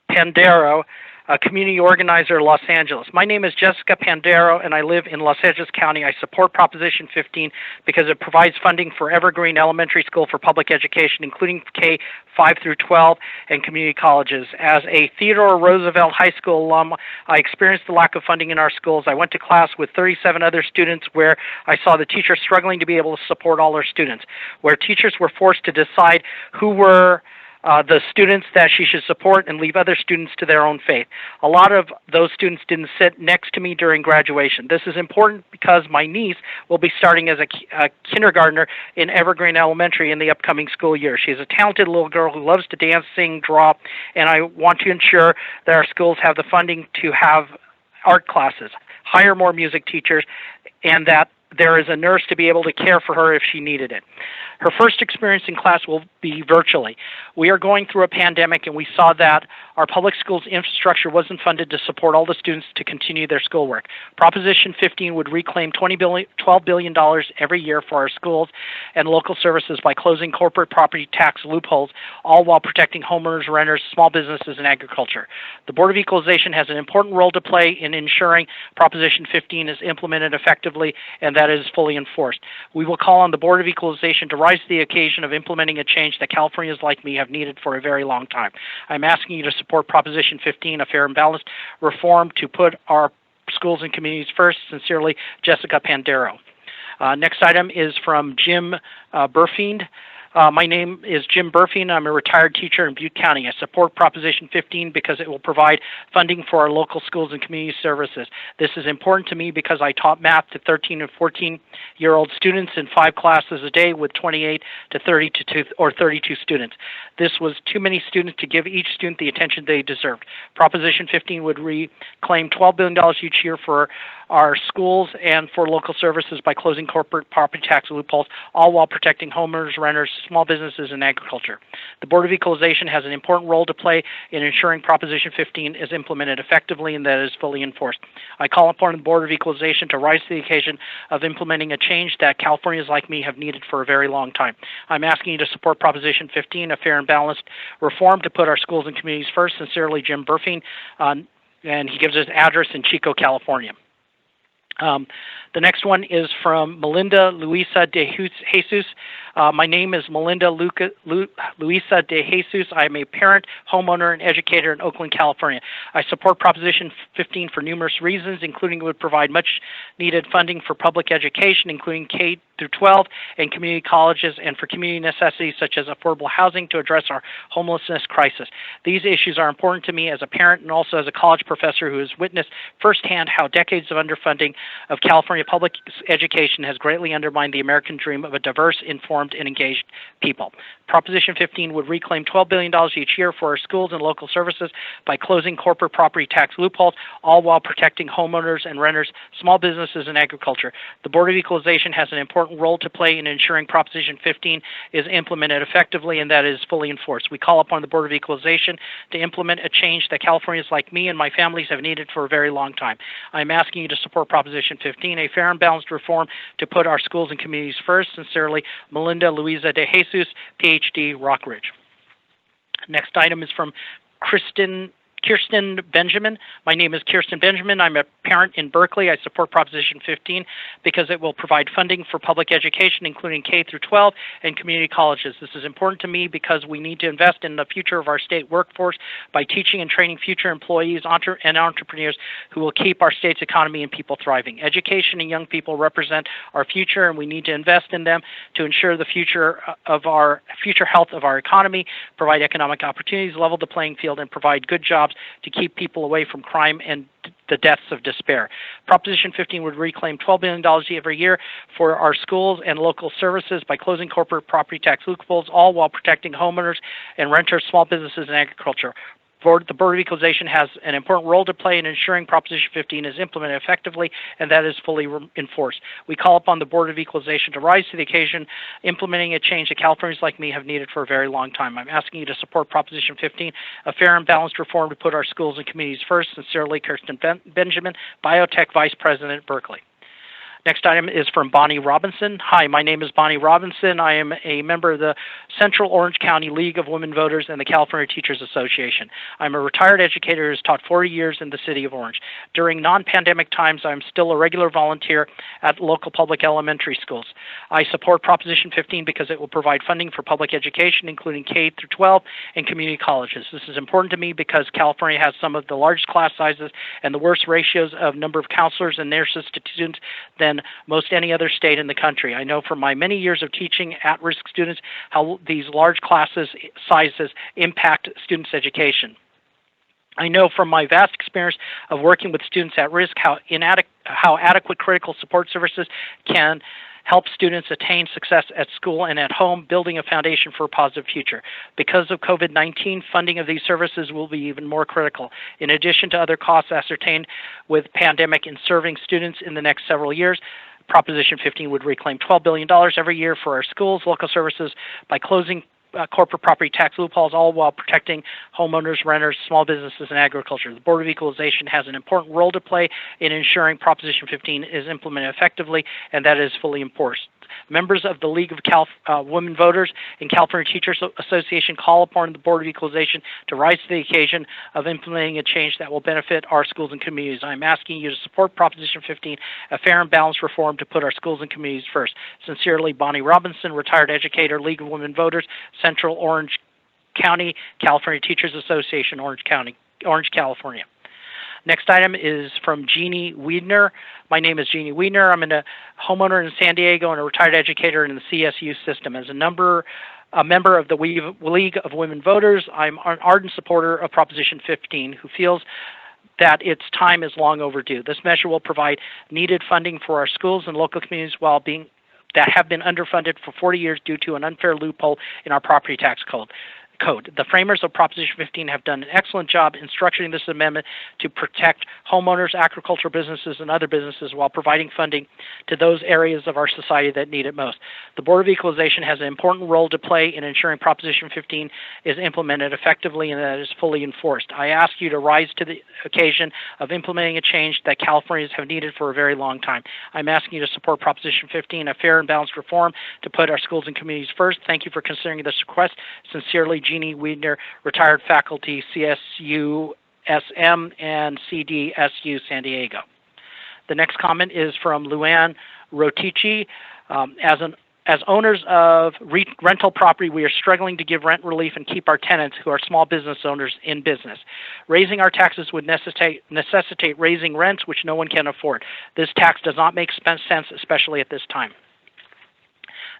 Pandero, a community organizer, Los Angeles. My name is Jessica Pandero, and I live in Los Angeles County. I support Proposition 15 because it provides funding for Evergreen Elementary School for public education, including K-5 through 12 and community colleges. As a Theodore Roosevelt High School alum, I experienced the lack of funding in our schools. I went to class with 37 other students where I saw the teachers struggling to be able to support all our students, where teachers were forced to decide who were the students that she should support and leave other students to their own fate. A lot of those students didn't sit next to me during graduation. This is important because my niece will be starting as a kindergartner in Evergreen Elementary in the upcoming school year. She's a talented little girl who loves to dance, sing, draw, and I want to ensure that our schools have the funding to have art classes, hire more music teachers, and that there is a nurse to be able to care for her if she needed it. Her first experience in class will be virtually. We are going through a pandemic, and we saw that our public schools infrastructure wasn't funded to support all the students to continue their schoolwork. Proposition 15 would reclaim $12 billion every year for our schools and local services by closing corporate property tax loopholes, all while protecting homeowners, renters, small businesses, and agriculture. The Board of Equalization has an important role to play in ensuring Proposition 15 is implemented effectively and that it is fully enforced. We will call on the Board of Equalization to rise to the occasion of implementing a change that Californians like me have needed for a very long time. I'm asking you to support Proposition 15, a fair and balanced reform to put our schools and communities first. Sincerely, Jessica Pandero. Next item is from Jim Burfiend. My name is Jim Burfiend. I'm a retired teacher in Butte County. I support Proposition 15 because it will provide funding for our local schools and community services. This is important to me because I taught math to 13 and 14-year-old students in 5 classes a day with 28 to 32 students. This was too many students to give each student the attention they deserved. Proposition 15 would reclaim $12 billion each year for our schools and for local services by closing corporate property tax loopholes, all while protecting homeowners, renters, small businesses, and agriculture. The Board of Equalization has an important role to play in ensuring Proposition 15 is implemented effectively and that it is fully enforced. I call upon the Board of Equalization to rise to the occasion of implementing a change that Californians like me have needed for a very long time. I'm asking you to support Proposition 15, a fair and balanced reform to put our schools and communities first. Sincerely, Jim Burfiend, and he gives his address in Chico, California. The next one is from Melinda Luisa de Jesus. My name is Melinda Luisa de Jesus. I am a parent, homeowner, and educator in Oakland, California. I support Proposition 15 for numerous reasons, including it would provide much needed funding for public education, including K through 12 and community colleges, and for community necessities such as affordable housing to address our homelessness crisis. These issues are important to me as a parent and also as a college professor who has witnessed firsthand how decades of underfunding of California public education has greatly undermined the American dream of a diverse, informed, and engaged people. Proposition 15 would reclaim $12 billion each year for our schools and local services by closing corporate property tax loopholes, all while protecting homeowners and renters, small businesses, and agriculture. The Board of Equalization has an important role to play in ensuring Proposition 15 is implemented effectively and that it is fully enforced. We call upon the Board of Equalization to implement a change that Californians like me and my families have needed for a very long time. I'm asking you to support Proposition 15, a fair and balanced reform to put our schools and communities first. Sincerely, Melinda Luisa de Jesus, PhD, Rockridge. Next item is from Kirsten Benjamin. My name is Kirsten Benjamin. I'm a parent in Berkeley. I support Proposition 15 because it will provide funding for public education, including K through 12 and community colleges. This is important to me because we need to invest in the future of our state workforce by teaching and training future employees and entrepreneurs who will keep our state's economy and people thriving. Education and young people represent our future, and we need to invest in them to ensure the future health of our economy, provide economic opportunities, level the playing field, and provide good jobs jobs to keep people away from crime and the deaths of despair. Proposition 15 would reclaim $12 billion every year for our schools and local services by closing corporate property tax loopholes, all while protecting homeowners and renters, small businesses, and agriculture. The Board of Equalization has an important role to play in ensuring Proposition 15 is implemented effectively and that is fully enforced. We call upon the Board of Equalization to rise to the occasion, implementing a change that Californians like me have needed for a very long time. I'm asking you to support Proposition 15, a fair and balanced reform to put our schools and communities first. Sincerely, Kirsten Benjamin, Biotech Vice President, Berkeley. Next item is from Bonnie Robinson. Hi, my name is Bonnie Robinson. I am a member of the Central Orange County League of Women Voters and the California Teachers Association. I'm a retired educator who has taught 40 years in the city of Orange. During non-pandemic times, I'm still a regular volunteer at local public elementary schools. I support Proposition 15 because it will provide funding for public education, including K through 12 and community colleges. This is important to me because California has some of the largest class sizes and the worst ratios of number of counselors and nurses to students than most any other state in the country. I know from my many years of teaching at-risk students how these large sizes impact students' education. I know from my vast experience of working with students at risk how adequate critical support services can help students attain success at school and at home, building a foundation for a positive future. Because of COVID-19, funding of these services will be even more critical. In addition to other costs ascertained with pandemic in serving students in the next several years, Proposition 15 would reclaim $12 billion every year for our schools, local services, by closing corporate property tax loopholes, all while protecting homeowners, renters, small businesses, and agriculture. The Board of Equalization has an important role to play in ensuring Proposition 15 is implemented effectively and that it is fully enforced. Members of the League of Women Voters and California Teachers Association call upon the Board of Equalization to rise to the occasion of implementing a change that will benefit our schools and communities. I'm asking you to support Proposition 15, a fair and balanced reform to put our schools and communities first. Sincerely, Bonnie Robinson, retired educator, League of Women Voters, Central Orange County, California Teachers Association, Orange, California. Next item is from Jeannie Wiedner. My name is Jeannie Wiedner. I'm a homeowner in San Diego and a retired educator in the CSU system. As a member of the League of Women Voters, I'm an ardent supporter of Proposition 15, who feels that its time is long overdue. This measure will provide needed funding for our schools and local communities that have been underfunded for 40 years due to an unfair loophole in our property tax code. The framers of Proposition 15 have done an excellent job in structuring this amendment to protect homeowners, agricultural businesses, and other businesses while providing funding to those areas of our society that need it most. The Board of Equalization has an important role to play in ensuring Proposition 15 is implemented effectively and that it is fully enforced. I ask you to rise to the occasion of implementing a change that Californians have needed for a very long time. I'm asking you to support Proposition 15, a fair and balanced reform to put our schools and communities first. Thank you for considering this request. Sincerely, Jeannie Wiedner, retired faculty, CSU SM and CDSU San Diego. The next comment is from Luann Rotici. As owners of rental property, we are struggling to give rent relief and keep our tenants, who are small business owners, in business. Raising our taxes would necessitate raising rents, which no one can afford. This tax does not make sense, especially at this time.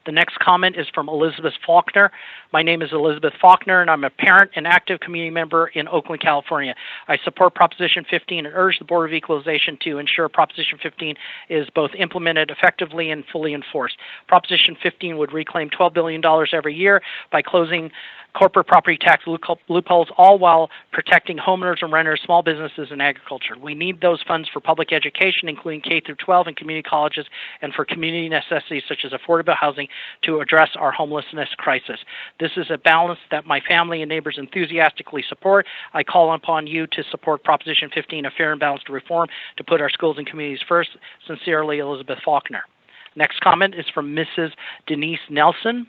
The next comment is from Elizabeth Faulkner. My name is Elizabeth Faulkner, and I'm a parent and active community member in Oakland, California. I support Proposition 15 and urge the Board of Equalization to ensure Proposition 15 is both implemented effectively and fully enforced. Proposition 15 would reclaim $12 billion every year by closing corporate property tax loopholes, all while protecting homeowners and renters, small businesses, and agriculture. We need those funds for public education, including K through 12 and community colleges, and for community necessities such as affordable housing to address our homelessness crisis. This is a balance that my family and neighbors enthusiastically support. I call upon you to support Proposition 15, a fair and balanced reform to put our schools and communities first. Sincerely, Elizabeth Faulkner. Next comment is from Mrs. Denise Nelson.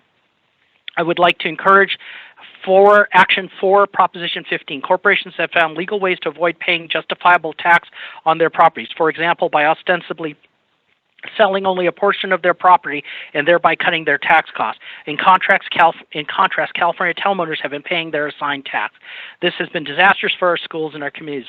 I would like to encourage Action 4, Proposition 15. Corporations have found legal ways to avoid paying justifiable tax on their properties, for example, by ostensibly selling only a portion of their property and thereby cutting their tax costs. In contrast, California homeowners have been paying their assigned tax. This has been disastrous for our schools and our communities.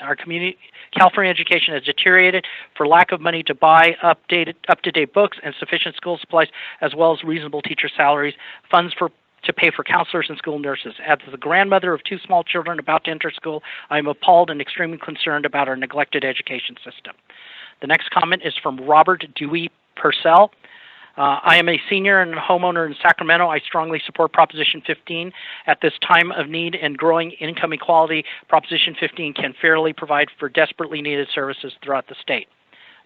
California education has deteriorated for lack of money to buy up-to-date books and sufficient school supplies, as well as reasonable teacher salaries. Funds for to pay for counselors and school nurses. As the grandmother of 2 small children about to enter school, I am appalled and extremely concerned about our neglected education system. The next comment is from Robert Dewey Purcell. I am a senior and a homeowner in Sacramento. I strongly support Proposition 15. At this time of need and growing income equality, Proposition 15 can fairly provide for desperately needed services throughout the state.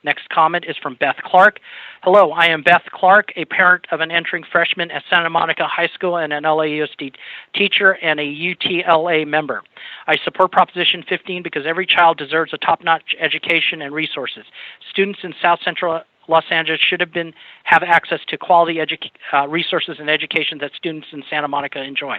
Next comment is from Beth Clark. Hello, I am Beth Clark, a parent of an entering freshman at Santa Monica High School and an LAUSD teacher and a UTLA member. I support Proposition 15 because every child deserves a top-notch education and resources. Students in South Central Los Angeles should have access to quality resources and education that students in Santa Monica enjoy.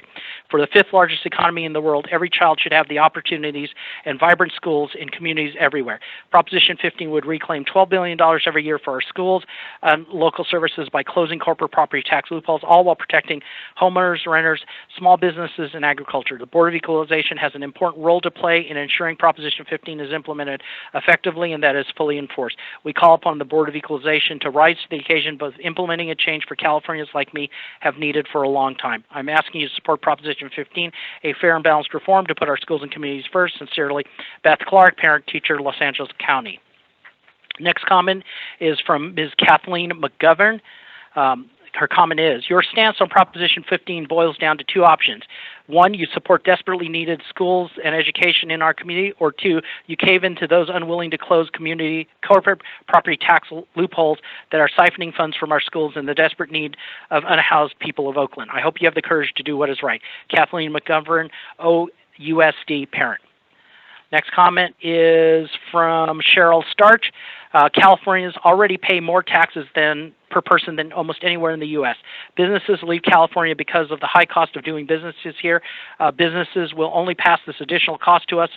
For the 5th largest economy in the world, every child should have the opportunities and vibrant schools in communities everywhere. Proposition 15 would reclaim $12 billion every year for our schools and local services by closing corporate property tax loopholes, all while protecting homeowners, renters, small businesses, and agriculture. The Board of Equalization has an important role to play in ensuring Proposition 15 is implemented effectively and that is fully enforced. We call upon the Board of Equalization to rise to the occasion, both implementing a change for Californians like me have needed for a long time. I'm asking you to support Proposition 15, a fair and balanced reform to put our schools and communities first. Sincerely, Beth Clark, parent, teacher, Los Angeles County. Next comment is from Ms. Kathleen McGovern. Her comment is, your stance on Proposition 15 boils down to 2 options. 1, you support desperately needed schools and education in our community, or 2, you cave into those unwilling to close community corporate property tax loopholes that are siphoning funds from our schools and the desperate need of unhoused people of Oakland. I hope you have the courage to do what is right. Kathleen McGovern, OUSD parent. Next comment is from Cheryl Starch. Californians already pay more taxes per person than almost anywhere in the U.S. Businesses leave California because of the high cost of doing businesses here. Businesses will only pass this additional cost to us.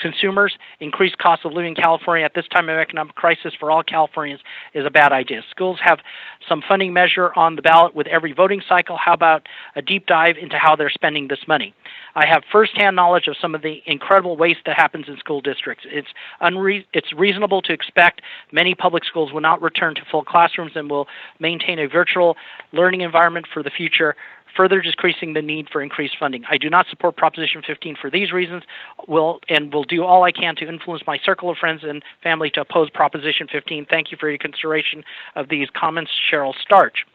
Consumers, increased cost of living in California at this time of economic crisis for all Californians is a bad idea. Schools have some funding measure on the ballot with every voting cycle. How about a deep dive into how they're spending this money? I have firsthand knowledge of some of the incredible waste that happens in school districts. It's reasonable to expect many public schools will not return to full classrooms and will maintain a virtual learning environment for the future, further decreasing the need for increased funding. I do not support Proposition 15 for these reasons, will do all I can to influence my circle of friends and family to oppose Proposition 15. Thank you for your consideration of these comments, Cheryl Starch.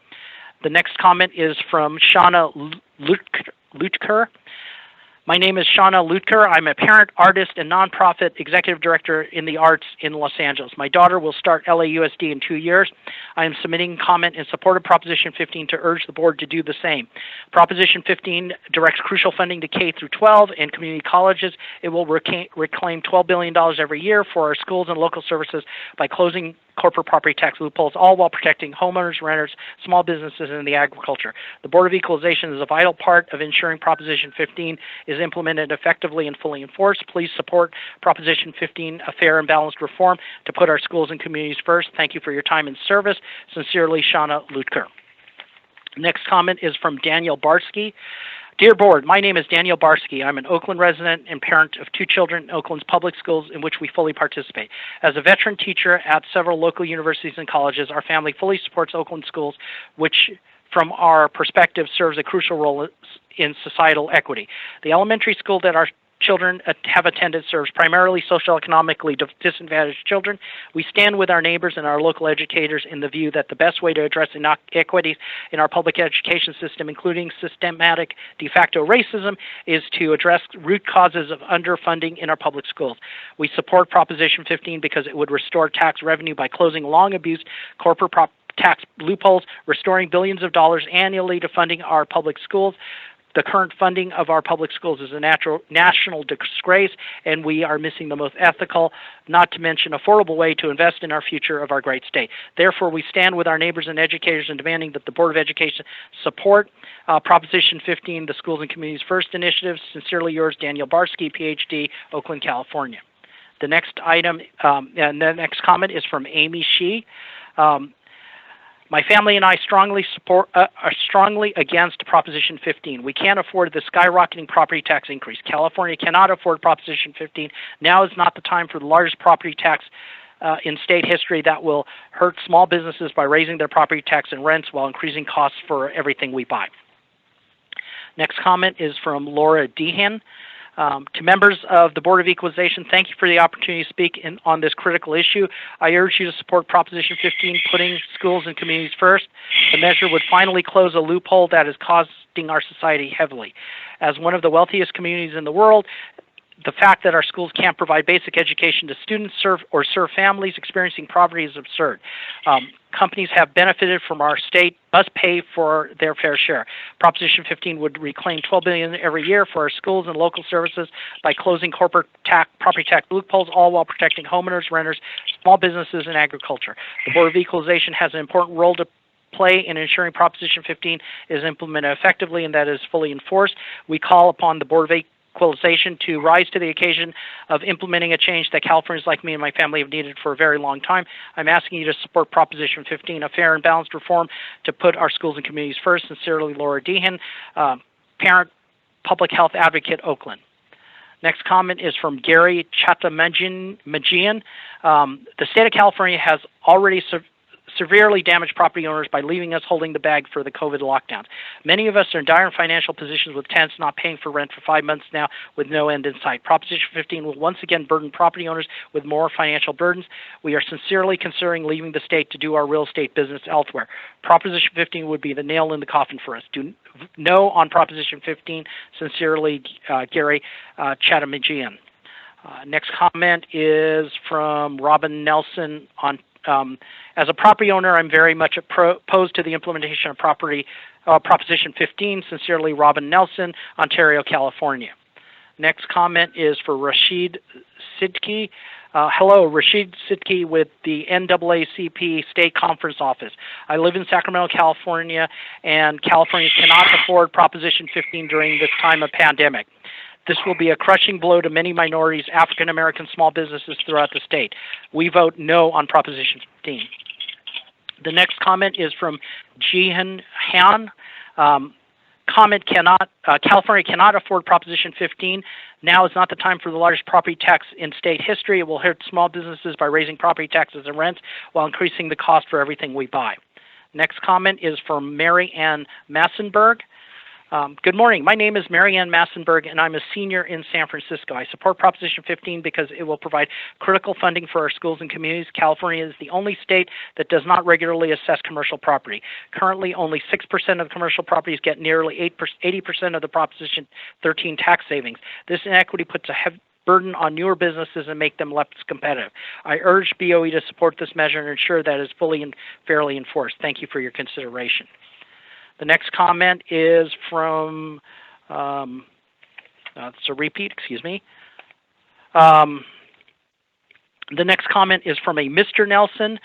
The next comment is from Shauna Lutker. My name is Shauna Lutker. I'm a parent, artist, and nonprofit executive director in the arts in Los Angeles. My daughter will start LAUSD in 2 years. I am submitting comment in support of Proposition 15 to urge the board to do the same. Proposition 15 directs crucial funding to K through 12 and community colleges. It will reclaim $12 billion every year for our schools and local services by closing corporate property tax loopholes, all while protecting homeowners, renters, small businesses, and the agriculture. The Board of Equalization is a vital part of ensuring Proposition 15 is implemented effectively and fully enforced. Please support Proposition 15, a fair and balanced reform to put our schools and communities first. Thank you for your time and service. Sincerely, Shauna Lutker. Next comment is from Daniel Barsky. Dear Board, my name is Daniel Barsky. I'm an Oakland resident and parent of 2 children in Oakland's public schools in which we fully participate. As a veteran teacher at several local universities and colleges, our family fully supports Oakland schools, which from our perspective serves a crucial role in societal equity. The elementary school that our children have attended serves primarily socioeconomically disadvantaged children. We stand with our neighbors and our local educators in the view that the best way to address inequities in our public education system, including systematic de facto racism, is to address root causes of underfunding in our public schools. We support Proposition 15 because it would restore tax revenue by closing long-abused corporate tax loopholes, restoring billions of dollars annually to funding our public schools. The current funding of our public schools is a national disgrace, and we are missing the most ethical, not to mention affordable way to invest in our future of our great state. Therefore, we stand with our neighbors and educators in demanding that the Board of Education support Proposition 15, the Schools and Communities First initiative. Sincerely yours, Daniel Barsky, PhD, Oakland, California. The next item, and the next comment is from Amy Shee. My family and I are strongly against Proposition 15. We can't afford the skyrocketing property tax increase. California cannot afford Proposition 15. Now is not the time for the largest property tax in state history that will hurt small businesses by raising their property tax and rents while increasing costs for everything we buy. Next comment is from Laura Dehan. To members of the Board of Equalization, thank you for the opportunity to speak on this critical issue. I urge you to support Proposition 15, putting schools and communities first. The measure would finally close a loophole that is costing our society heavily. As one of the wealthiest communities in the world, the fact that our schools can't provide basic education to students serve families experiencing poverty is absurd. Companies have benefited from our state, must pay for their fair share. Proposition 15 would reclaim $12 billion every year for our schools and local services by closing corporate property tax loopholes, all while protecting homeowners, renters, small businesses, and agriculture. The Board of Equalization has an important role to play in ensuring Proposition 15 is implemented effectively and that is fully enforced. We call upon the Board of Equalization to rise to the occasion of implementing a change that Californians like me and my family have needed for a very long time. I'm asking you to support Proposition 15, a fair and balanced reform to put our schools and communities first. Sincerely, Laura Dehan, parent, public health advocate, Oakland. Next comment is from Gary Chatamajian. The state of California has already severely damaged property owners by leaving us holding the bag for the COVID lockdowns. Many of us are in dire financial positions with tenants not paying for rent for 5 months now with no end in sight. Proposition 15 will once again burden property owners with more financial burdens. We are sincerely considering leaving the state to do our real estate business elsewhere. Proposition 15 would be the nail in the coffin for us. Do no on Proposition 15. Sincerely, Gary Chatamajian. Next comment is from Robin Nelson on as a property owner, I'm very much opposed to the implementation of Proposition 15. Sincerely, Robin Nelson, Ontario, California. Next comment is for Rashid Sidki. Hello, Rashid Sidki with the NAACP State Conference Office. I live in Sacramento, California, and Californians cannot afford Proposition 15 during this time of pandemic. This will be a crushing blow to many minorities, African American small businesses throughout the state. We vote no on Proposition 15. The next comment is from Jihan Han. California cannot afford Proposition 15. Now is not the time for the largest property tax in state history. It will hurt small businesses by raising property taxes and rents while increasing the cost for everything we buy. Next comment is from Mary Ann Massenberg. Good morning. My name is Mary Ann Massenberg, and I'm a senior in San Francisco. I support Proposition 15 because it will provide critical funding for our schools and communities. California is the only state that does not regularly assess commercial property. Currently, only 6% of commercial properties get nearly 80% of the Proposition 13 tax savings. This inequity puts a heavy burden on newer businesses and make them less competitive. I urge BOE to support this measure and ensure that it is fully and fairly enforced. Thank you for your consideration. The next comment is from, it's a repeat, excuse me. The next comment is from a Mr. Nelson.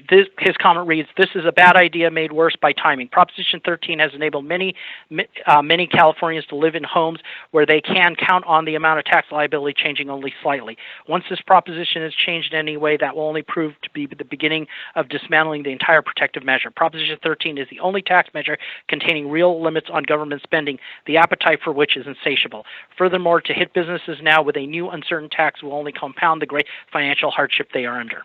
His comment reads, "This is a bad idea made worse by timing. Proposition 13 has enabled many Californians to live in homes where they can count on the amount of tax liability changing only slightly. Once this proposition is changed in any way, that will only prove to be the beginning of dismantling the entire protective measure. Proposition 13 is the only tax measure containing real limits on government spending, the appetite for which is insatiable. Furthermore, to hit businesses now with a new uncertain tax will only compound the great financial hardship they are under."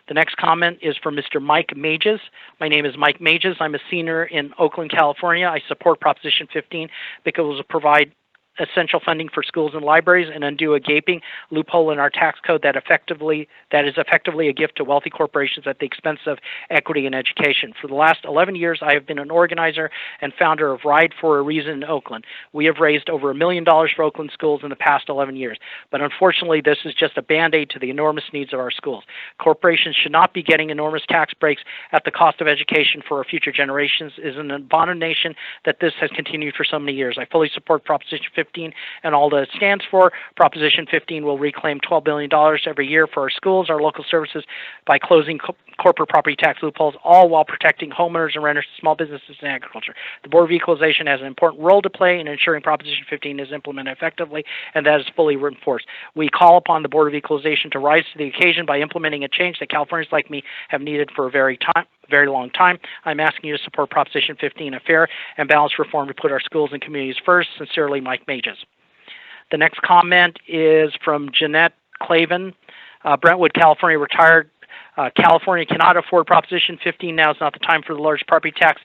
The next comment is from Mr. Mike Mages. My name is Mike Mages. I'm a senior in Oakland, California. I support Proposition 15 because it will provide essential funding for schools and libraries and undo a gaping loophole in our tax code that is effectively a gift to wealthy corporations at the expense of equity and education. For the last 11 years, I have been an organizer and founder of Ride for a Reason in Oakland. We have raised over $1 million for Oakland schools in the past 11 years. But unfortunately, this is just a Band-Aid to the enormous needs of our schools. Corporations should not be getting enormous tax breaks at the cost of education for our future generations. It is an abomination that this has continued for so many years. I fully support Proposition 15 and all that it stands for. Proposition 15 will reclaim $12 billion every year for our schools, our local services, by closing corporate property tax loopholes, all while protecting homeowners and renters, small businesses, and agriculture. The Board of Equalization has an important role to play in ensuring Proposition 15 is implemented effectively, and that is fully reinforced. We call upon the Board of Equalization to rise to the occasion by implementing a change that Californians like me have needed for a very long time. I'm asking you to support Proposition 15, a fair and balanced reform to put our schools and communities first. Sincerely, Mike Mages. The next comment is from Jeanette Clavin, Brentwood, California, retired California cannot afford Proposition 15. Now is not the time for the large property tax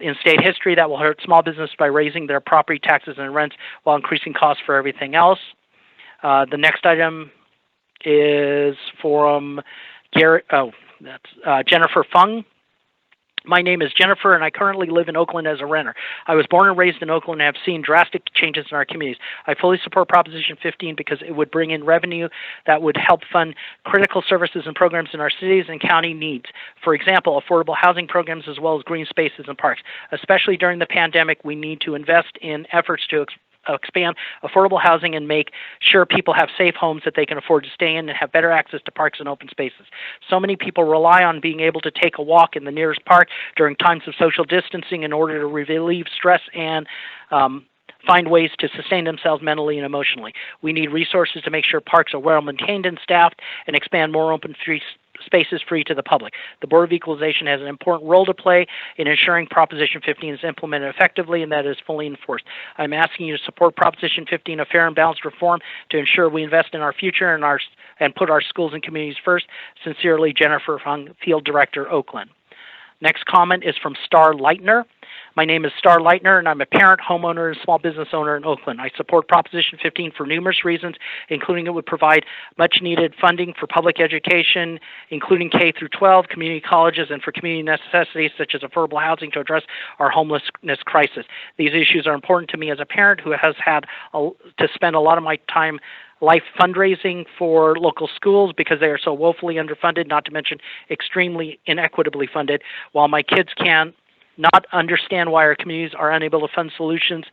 in state history that will hurt small business by raising their property taxes and rents while increasing costs for everything else. The next item is from Jennifer Fung. My name is Jennifer, and I currently live in Oakland as a renter. I was born and raised in Oakland and have seen drastic changes in our communities. I fully support Proposition 15 because it would bring in revenue that would help fund critical services and programs in our cities and county needs. For example, affordable housing programs as well as green spaces and parks. Especially during the pandemic, we need to invest in efforts to expand affordable housing and make sure people have safe homes that they can afford to stay in and have better access to parks and open spaces. So many people rely on being able to take a walk in the nearest park during times of social distancing in order to relieve stress and find ways to sustain themselves mentally and emotionally. We need resources to make sure parks are well maintained and staffed and expand more open spaces free to the public. The Board of Equalization has an important role to play in ensuring Proposition 15 is implemented effectively and that it is fully enforced. I'm asking you to support Proposition 15, a fair and balanced reform to ensure we invest in our future and put our schools and communities first. Sincerely, Jennifer Fung, Field Director, Oakland. Next comment is from Star Leitner. My name is Star Leitner, and I'm a parent, homeowner, and small business owner in Oakland. I support Proposition 15 for numerous reasons, including it would provide much-needed funding for public education, including K through 12, community colleges, and for community necessities such as affordable housing to address our homelessness crisis. These issues are important to me as a parent who has had to spend a lot of my life fundraising for local schools because they are so woefully underfunded, not to mention extremely inequitably funded, while my kids can not understand why our communities are unable to fund solutions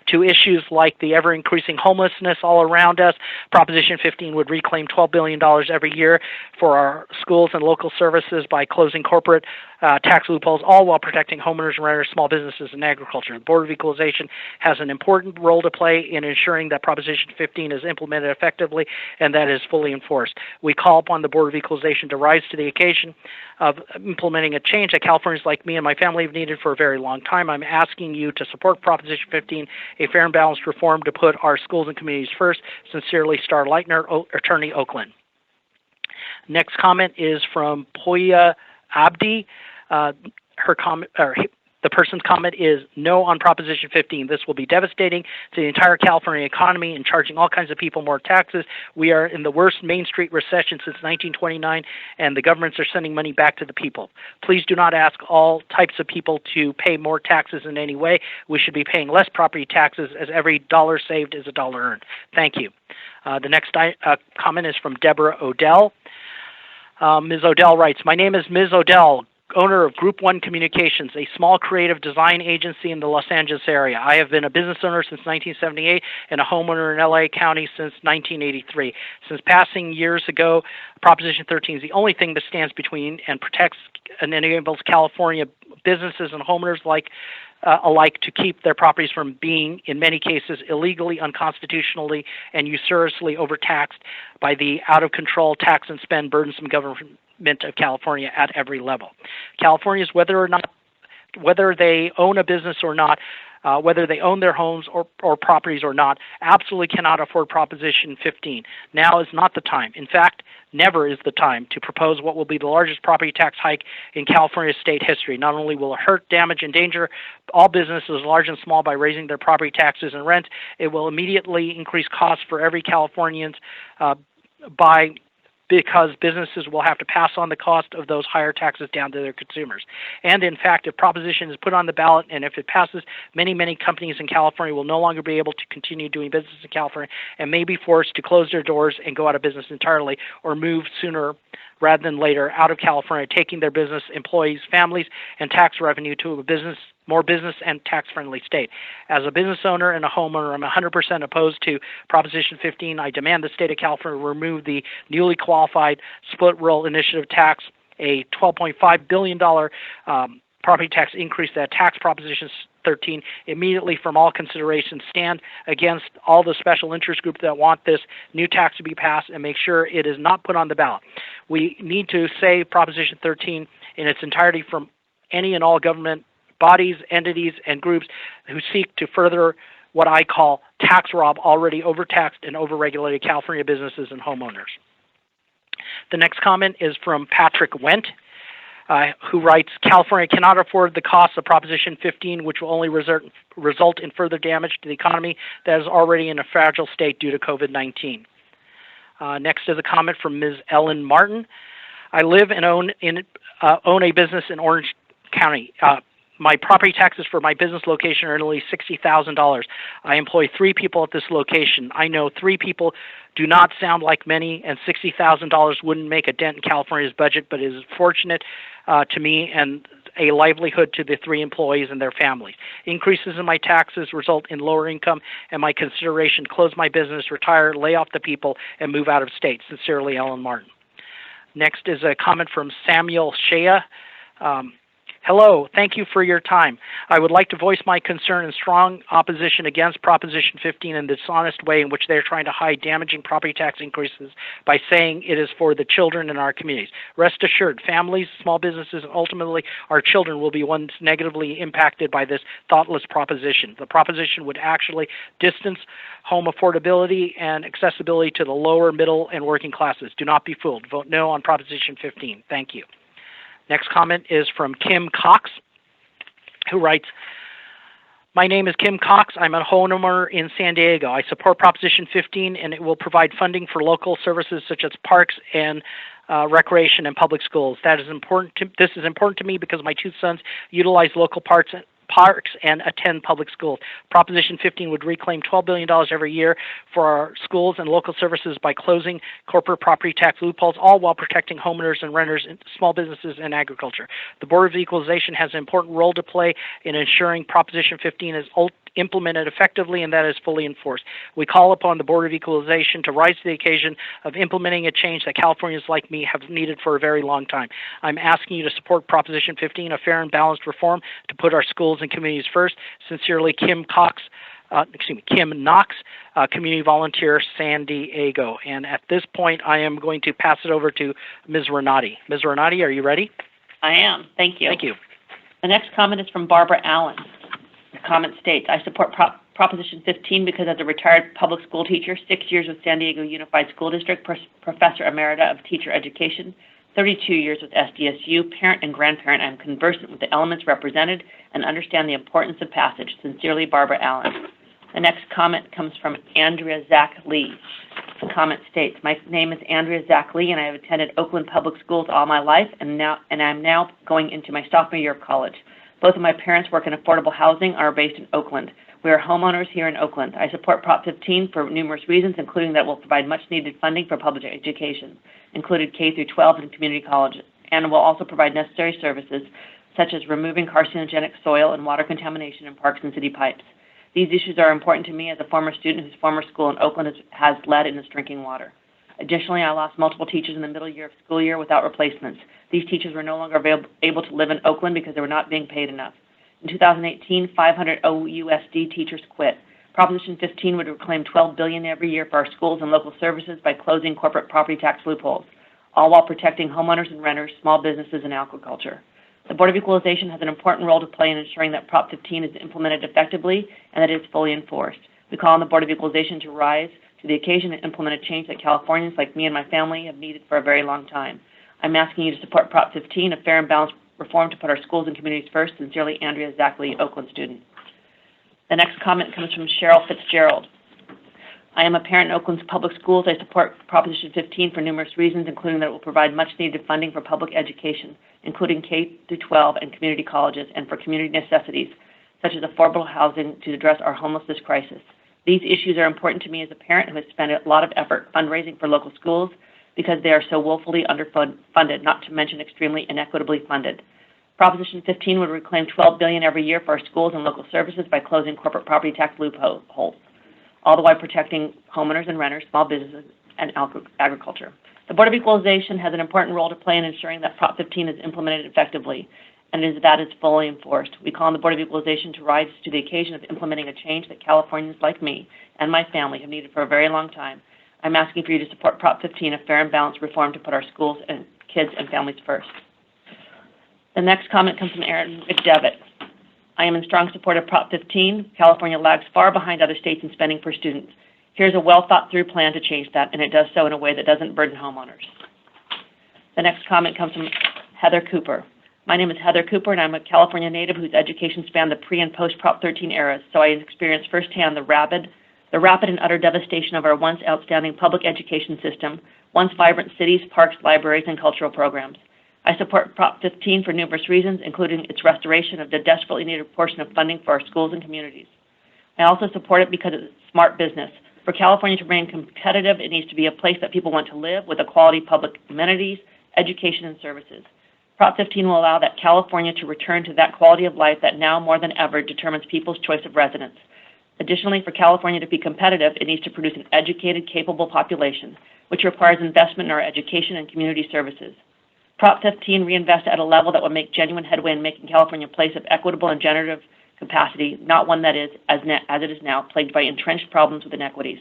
to issues like the ever-increasing homelessness all around us. Proposition 15 would reclaim $12 billion every year for our schools and local services by closing corporate tax loopholes, all while protecting homeowners and renters, small businesses, and agriculture. The Board of Equalization has an important role to play in ensuring that Proposition 15 is implemented effectively and that it is fully enforced. We call upon the Board of Equalization to rise to the occasion of implementing a change that Californians like me and my family have needed for a very long time. I'm asking you to support Proposition 15, a fair and balanced reform to put our schools and communities first. Sincerely, Star Leitner, Attorney, Oakland. Next comment is from Poya Abdi. The person's comment is no on Proposition 15. This will be devastating to the entire California economy and charging all kinds of people more taxes. We are in the worst Main Street recession since 1929, and the governments are sending money back to the people. Please do not ask all types of people to pay more taxes in any way. We should be paying less property taxes, as every dollar saved is a dollar earned. Thank you. The next comment is from Deborah Odell. Ms. Odell writes, my name is Ms. Odell, owner of Group 1 Communications, a small creative design agency in the Los Angeles area. I have been a business owner since 1978 and a homeowner in LA County since 1983. Since passing years ago, Proposition 13 is the only thing that stands between and protects and enables California businesses and homeowners alike to keep their properties from being, in many cases, illegally, unconstitutionally, and usuriously overtaxed by the out-of-control tax and spend burdensome government of California at every level. Californians, whether they own a business or not, whether they own their homes or properties or not, absolutely cannot afford Proposition 15. Now is not the time. In fact, never is the time to propose what will be the largest property tax hike in California state history. Not only will it hurt, damage, and endanger all businesses, large and small, by raising their property taxes and rent, it will immediately increase costs for every Californian because businesses will have to pass on the cost of those higher taxes down to their consumers. And in fact, if Proposition is put on the ballot and if it passes, many, many companies in California will no longer be able to continue doing business in California and may be forced to close their doors and go out of business entirely or move sooner rather than later out of California, taking their business, employees, families, and tax revenue to a more business and tax-friendly state. As a business owner and a homeowner, I'm 100% opposed to Proposition 15. I demand the state of California remove the newly qualified split roll initiative tax, a $12.5 billion property tax increase that tax Proposition 13 immediately from all considerations, stand against all the special interest groups that want this new tax to be passed, and make sure it is not put on the ballot. We need to save Proposition 13 in its entirety from any and all government bodies, entities, and groups who seek to further what I call tax rob already overtaxed and overregulated California businesses and homeowners. The next comment is from Patrick Wendt, who writes, California cannot afford the cost of Proposition 15, which will only result in further damage to the economy that is already in a fragile state due to COVID-19. Next is a comment from Ms. Ellen Martin. I live and own a business in Orange County. My property taxes for my business location are nearly $60,000. I employ 3 people at this location. I know 3 people do not sound like many, and $60,000 wouldn't make a dent in California's budget, but is fortunate to me and a livelihood to the 3 employees and their families. Increases in my taxes result in lower income, and my consideration: close my business, retire, lay off the people, and move out of state. Sincerely, Ellen Martin. Next is a comment from Samuel Shea. Hello, thank you for your time. I would like to voice my concern and strong opposition against Proposition 15 in the dishonest way in which they are trying to hide damaging property tax increases by saying it is for the children in our communities. Rest assured, families, small businesses, and ultimately our children will be ones negatively impacted by this thoughtless proposition. The proposition would actually distance home affordability and accessibility to the lower, middle, and working classes. Do not be fooled. Vote no on Proposition 15. Thank you. Next comment is from Kim Cox, who writes, my name is Kim Cox. I'm a homeowner in San Diego. I support Proposition 15, and it will provide funding for local services such as parks and recreation and public schools. This is important to me because my 2 sons utilize local parks and attend public schools. Proposition 15 would reclaim $12 billion every year for our schools and local services by closing corporate property tax loopholes, all while protecting homeowners and renters, small businesses, and agriculture. The Board of Equalization has an important role to play in ensuring Proposition 15 is implemented effectively and that is fully enforced. We call upon the Board of Equalization to rise to the occasion of implementing a change that Californians like me have needed for a very long time. I'm asking you to support Proposition 15, a fair and balanced reform to put our schools and communities first. Sincerely, Kim Knox, community volunteer, San Diego. And at this point, I am going to pass it over to Ms. Renati. Ms. Renati, are you ready? I am. Thank you. Thank you. The next comment is from Barbara Allen. The comment states, I support Proposition 15 because as a retired public school teacher, 6 years with San Diego Unified School District, Professor Emerita of Teacher Education, 32 years with SDSU, parent and grandparent, I am conversant with the elements represented and understand the importance of passage. Sincerely, Barbara Allen. The next comment comes from Andrea Zach Lee. The comment states, my name is Andrea Zach Lee, and I have attended Oakland Public Schools all my life, and I'm now going into my sophomore year of college. Both of my parents work in affordable housing and are based in Oakland. We are homeowners here in Oakland. I support Prop 15 for numerous reasons, including that it will provide much-needed funding for public education, included K through 12 and community colleges, and will also provide necessary services such as removing carcinogenic soil and water contamination in parks and city pipes. These issues are important to me as a former student whose former school in Oakland has lead in its drinking water. Additionally, I lost multiple teachers in the middle year of school year without replacements. These teachers were no longer able to live in Oakland because they were not being paid enough. In 2018, 500 OUSD teachers quit. Proposition 15 would reclaim $12 billion every year for our schools and local services by closing corporate property tax loopholes, all while protecting homeowners and renters, small businesses, and agriculture. The Board of Equalization has an important role to play in ensuring that Prop 15 is implemented effectively and that it is fully enforced. We call on the Board of Equalization to rise to the occasion and implement a change that Californians like me and my family have needed for a very long time. I'm asking you to support Prop 15, a fair and balanced reform to put our schools and communities first. Sincerely, Andrea Zackley, Oakland student. The next comment comes from Cheryl Fitzgerald. I am a parent in Oakland's public schools. I support Proposition 15 for numerous reasons, including that it will provide much-needed funding for public education, including K through 12 and community colleges, and for community necessities, such as affordable housing to address our homelessness crisis. These issues are important to me as a parent who has spent a lot of effort fundraising for local schools because they are so woefully underfunded, not to mention extremely inequitably funded. Proposition 15 would reclaim $12 billion every year for our schools and local services by closing corporate property tax loopholes, all the while protecting homeowners and renters, small businesses, and agriculture. The Board of Equalization has an important role to play in ensuring that Prop 15 is implemented effectively and that is fully enforced. We call on the Board of Equalization to rise to the occasion of implementing a change that Californians like me and my family have needed for a very long time. I'm asking for you to support Prop 15, a fair and balanced reform to put our schools and kids and families first. The next comment comes from Aaron McDevitt. I am in strong support of Prop 15. California lags far behind other states in spending per student. Here's a well-thought-through plan to change that, and it does so in a way that doesn't burden homeowners. The next comment comes from Heather Cooper. My name is Heather Cooper, and I'm a California native whose education spanned the pre- and post-Prop 13 eras, so I experienced firsthand the rapid and utter devastation of our once outstanding public education system, once vibrant cities, parks, libraries, and cultural programs. I support Prop 15 for numerous reasons, including its restoration of the desperately needed portion of funding for our schools and communities. I also support it because it's smart business. For California to remain competitive, it needs to be a place that people want to live with a quality public amenities, education, and services. Prop 15 will allow that California to return to that quality of life that now more than ever determines people's choice of residence. Additionally, for California to be competitive, it needs to produce an educated, capable population, which requires investment in our education and community services. Prop 15 reinvests at a level that will make genuine headway in making California a place of equitable and generative capacity, not one that is, as it is now, plagued by entrenched problems with inequities.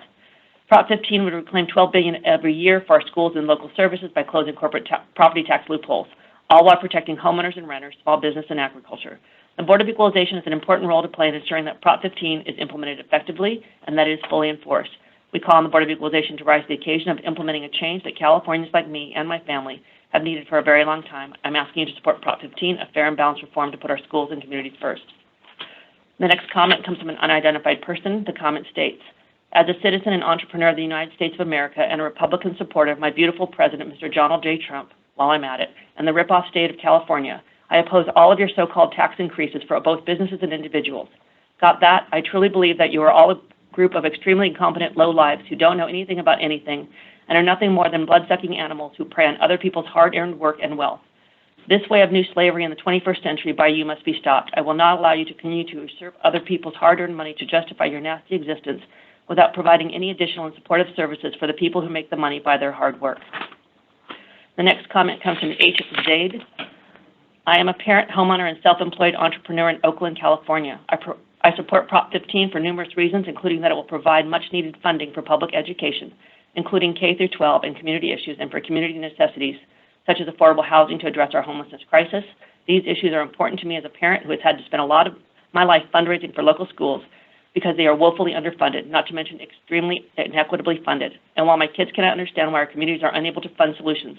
Prop 15 would reclaim $12 billion every year for our schools and local services by closing corporate property tax loopholes, all while protecting homeowners and renters, small business, and agriculture. The Board of Equalization has an important role to play in ensuring that Prop 15 is implemented effectively and that it is fully enforced. We call on the Board of Equalization to rise to the occasion of implementing a change that Californians like me and my family have needed for a very long time. I'm asking you to support Prop 15, a fair and balanced reform to put our schools and communities first. The next comment comes from an unidentified person. The comment states, as a citizen and entrepreneur of the United States of America and a Republican supporter of my beautiful president, Mr. Donald J. Trump, while I'm at it, and the rip-off state of California, I oppose all of your so-called tax increases for both businesses and individuals. Got that? I truly believe that you are all a group of extremely incompetent lowlives who don't know anything about anything and are nothing more than blood-sucking animals who prey on other people's hard-earned work and wealth. This way of new slavery in the 21st century by you must be stopped. I will not allow you to continue to usurp other people's hard-earned money to justify your nasty existence without providing any additional and supportive services for the people who make the money by their hard work. The next comment comes from H. Zaid. I am a parent, homeowner, and self-employed entrepreneur in Oakland, California. I support Prop 15 for numerous reasons, including that it will provide much-needed funding for public education, including K through 12 and community issues, and for community necessities, such as affordable housing to address our homelessness crisis. These issues are important to me as a parent who has had to spend a lot of my life fundraising for local schools because they are woefully underfunded, not to mention extremely inequitably funded. And while my kids cannot understand why our communities are unable to fund solutions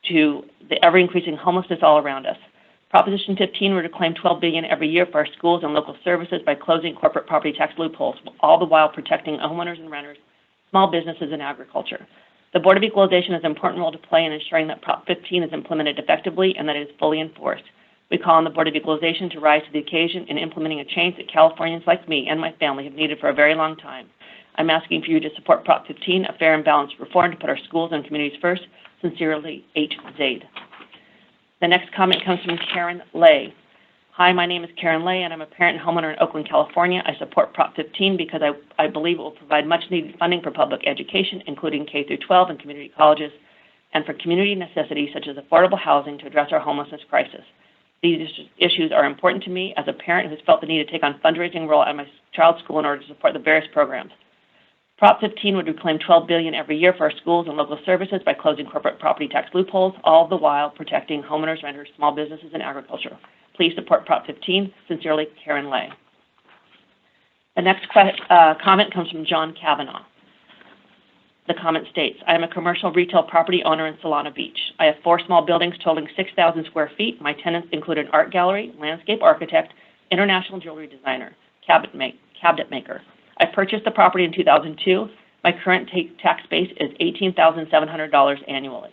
to the ever-increasing homelessness all around us, Proposition 15 would reclaim $12 billion every year for our schools and local services by closing corporate property tax loopholes, all the while protecting homeowners and renters, small businesses, and agriculture. The Board of Equalization has an important role to play in ensuring that Prop 15 is implemented effectively and that it is fully enforced. We call on the Board of Equalization to rise to the occasion in implementing a change that Californians like me and my family have needed for a very long time. I'm asking for you to support Prop 15, a fair and balanced reform to put our schools and communities first. Sincerely, H. Zaid. The next comment comes from Karen Lay. Hi, my name is Karen Lay, and I'm a parent and homeowner in Oakland, California. I support Prop 15 because I believe it will provide much-needed funding for public education, including K through 12 and community colleges, and for community necessities such as affordable housing to address our homelessness crisis. These issues are important to me as a parent who has felt the need to take on fundraising role at my child's school in order to support the various programs. Prop 15 would reclaim $12 billion every year for our schools and local services by closing corporate property tax loopholes, all the while protecting homeowners, renters, small businesses, and agriculture. Please support Prop 15. Sincerely, Karen Lay. The next comment comes from John Kavanaugh. The comment states, I am a commercial retail property owner in Solana Beach. I have 4 small buildings totaling 6,000 square feet. My tenants include an art gallery, landscape architect, international jewelry designer, cabinet maker. I purchased the property in 2002. My current tax base is $18,700 annually.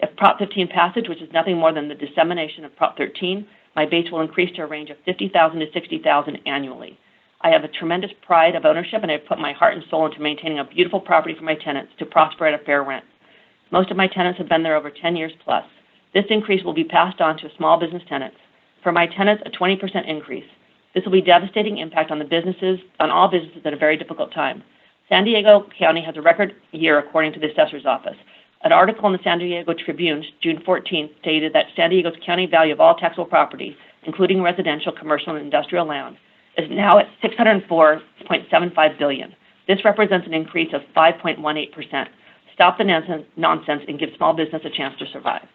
If Prop 15 passage, which is nothing more than the dissemination of Prop 13, my base will increase to a range of $50,000 to $60,000 annually. I have a tremendous pride of ownership, and I have put my heart and soul into maintaining a beautiful property for my tenants to prosper at a fair rent. Most of my tenants have been there over 10 years plus. This increase will be passed on to small business tenants. For my tenants, a 20% increase. This will be a devastating impact on all businesses at a very difficult time. San Diego County has a record year, according to the assessor's office. An article in the San Diego Tribune, June 14th, stated that San Diego's county value of all taxable property, including residential, commercial, and industrial land, is now at $604.75 billion. This represents an increase of 5.18%. Stop the nonsense and give small business a chance to survive.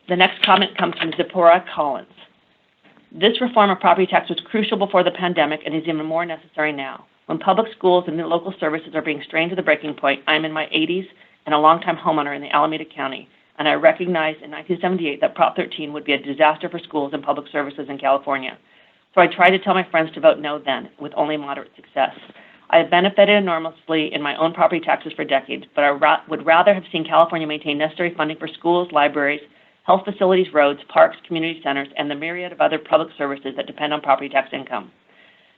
The next comment comes from Zipporah Collins. This reform of property tax was crucial before the pandemic and is even more necessary now. When public schools and local services are being strained to the breaking point, I'm in my 80s and a longtime homeowner in the Alameda County. and I recognized in 1978 that Prop 13 would be a disaster for schools and public services in California. So I tried to tell my friends to vote no then, with only moderate success. I have benefited enormously in my own property taxes for decades, but I would rather have seen California maintain necessary funding for schools, libraries, health facilities, roads, parks, community centers, and the myriad of other public services that depend on property tax income.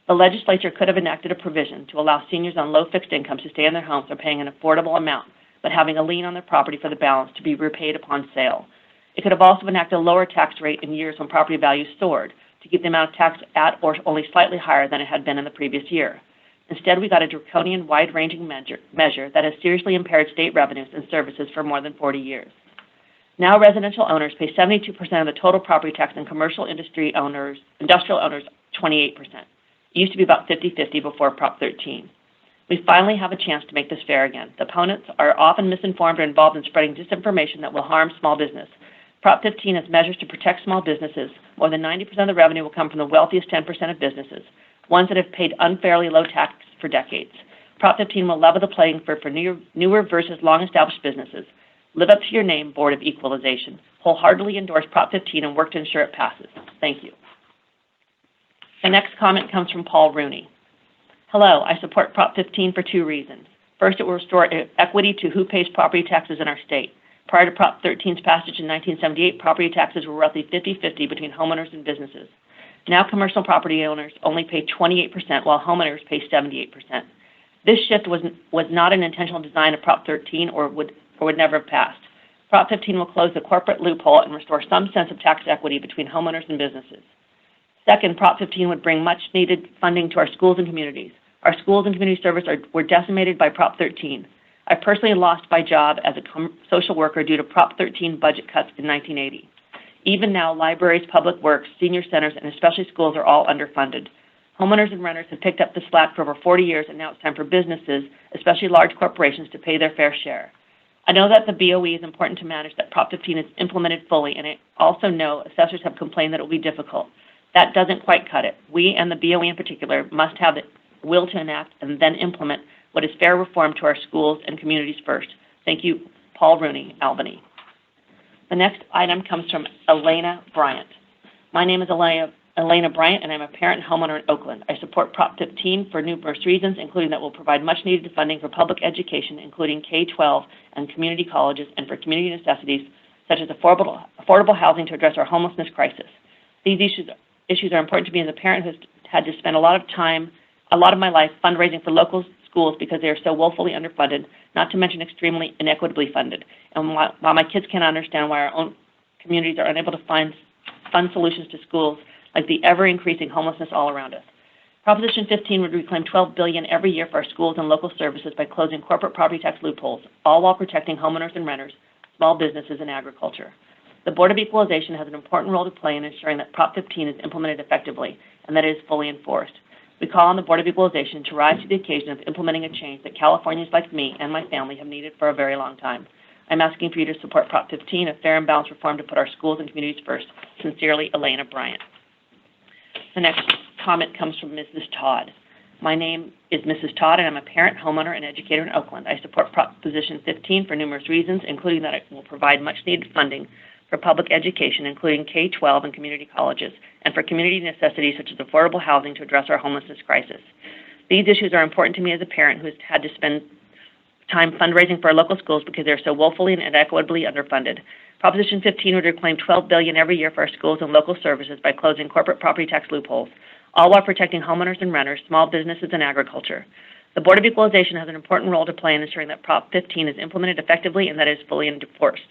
The legislature could have enacted a provision to allow seniors on low fixed incomes to stay in their homes or paying an affordable amount, but having a lien on their property for the balance to be repaid upon sale. It could have also enacted a lower tax rate in years when property values soared to keep the amount of tax at or only slightly higher than it had been in the previous year. Instead, we got a draconian, wide-ranging measure that has seriously impaired state revenues and services for more than 40 years. Now residential owners pay 72% of the total property tax and commercial industrial owners, 28%. It used to be about 50-50 before Prop 13. We finally have a chance to make this fair again. The opponents are often misinformed or involved in spreading disinformation that will harm small business. Prop 15 has measures to protect small businesses. More than 90% of the revenue will come from the wealthiest 10% of businesses, ones that have paid unfairly low tax for decades. Prop 15 will level the playing field for newer versus long-established businesses. Live up to your name, Board of Equalization. Wholeheartedly endorse Prop 15 and work to ensure it passes. Thank you. The next comment comes from Paul Rooney. Hello, I support Prop 15 for two reasons. First, it will restore equity to who pays property taxes in our state. Prior to Prop 13's passage in 1978, property taxes were roughly 50-50 between homeowners and businesses. Now commercial property owners only pay 28%, while homeowners pay 78%. This shift was not an intentional design of Prop 13 or would never have passed. Prop 15 will close the corporate loophole and restore some sense of tax equity between homeowners and businesses. Second, Prop 15 would bring much-needed funding to our schools and communities. Our schools and community service were decimated by Prop 13. I personally lost my job as a social worker due to Prop 13 budget cuts in 1980. Even now, libraries, public works, senior centers, and especially schools are all underfunded. Homeowners and renters have picked up the slack for over 40 years, and now it's time for businesses, especially large corporations, to pay their fair share. I know that the BOE is important to manage that Prop 15 is implemented fully, and I also know assessors have complained that it will be difficult. That doesn't quite cut it. We, and the BOE in particular, must have the will to enact and then implement what is fair reform to our schools and communities first. Thank you, Paul Rooney, Albany. The next item comes from Elena Bryant. My name is Elena Bryant, and I'm a parent and homeowner in Oakland. I support Prop 15 for numerous reasons, including that it will provide much-needed funding for public education, including K-12 and community colleges, and for community necessities such as affordable housing to address our homelessness crisis. These issues are important to me as a parent who has had to spend a lot of my life fundraising for local schools because they are so woefully underfunded, not to mention extremely inequitably funded. And while my kids cannot understand why our own communities are unable to find fund solutions to schools like the ever-increasing homelessness all around us. Proposition 15 would reclaim $12 billion every year for our schools and local services by closing corporate property tax loopholes, all while protecting homeowners and renters, small businesses, and agriculture. The Board of Equalization has an important role to play in ensuring that Prop 15 is implemented effectively and that it is fully enforced. We call on the Board of Equalization to rise to the occasion of implementing a change that Californians like me and my family have needed for a very long time. I'm asking for you to support Prop 15, a fair and balanced reform to put our schools and communities first. Sincerely, Elena Bryant. The next comment comes from Mrs. Todd. My name is Mrs. Todd, and I'm a parent, homeowner, and educator in Oakland. I support Proposition 15 for numerous reasons, including that it will provide much-needed funding for public education, including K-12 and community colleges, and for community necessities such as affordable housing to address our homelessness crisis. These issues are important to me as a parent who has had to spend time fundraising for our local schools because they are so woefully and inequitably underfunded. Proposition 15 would reclaim $12 billion every year for our schools and local services by closing corporate property tax loopholes, all while protecting homeowners and renters, small businesses, and agriculture. The Board of Equalization has an important role to play in ensuring that Prop 15 is implemented effectively and that it is fully enforced.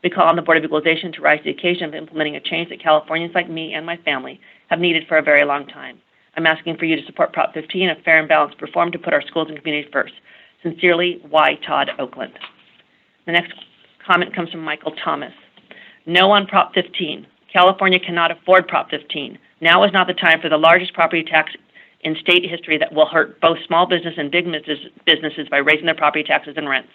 We call on the Board of Equalization to rise to the occasion of implementing a change that Californians like me and my family have needed for a very long time. I'm asking for you to support Prop 15, a fair and balanced reform to put our schools and communities first. Sincerely, Y. Todd, Oakland. The next comment comes from Michael Thomas. No on Prop 15. California cannot afford Prop 15. Now is not the time for the largest property tax in state history that will hurt both small business and big businesses by raising their property taxes and rents,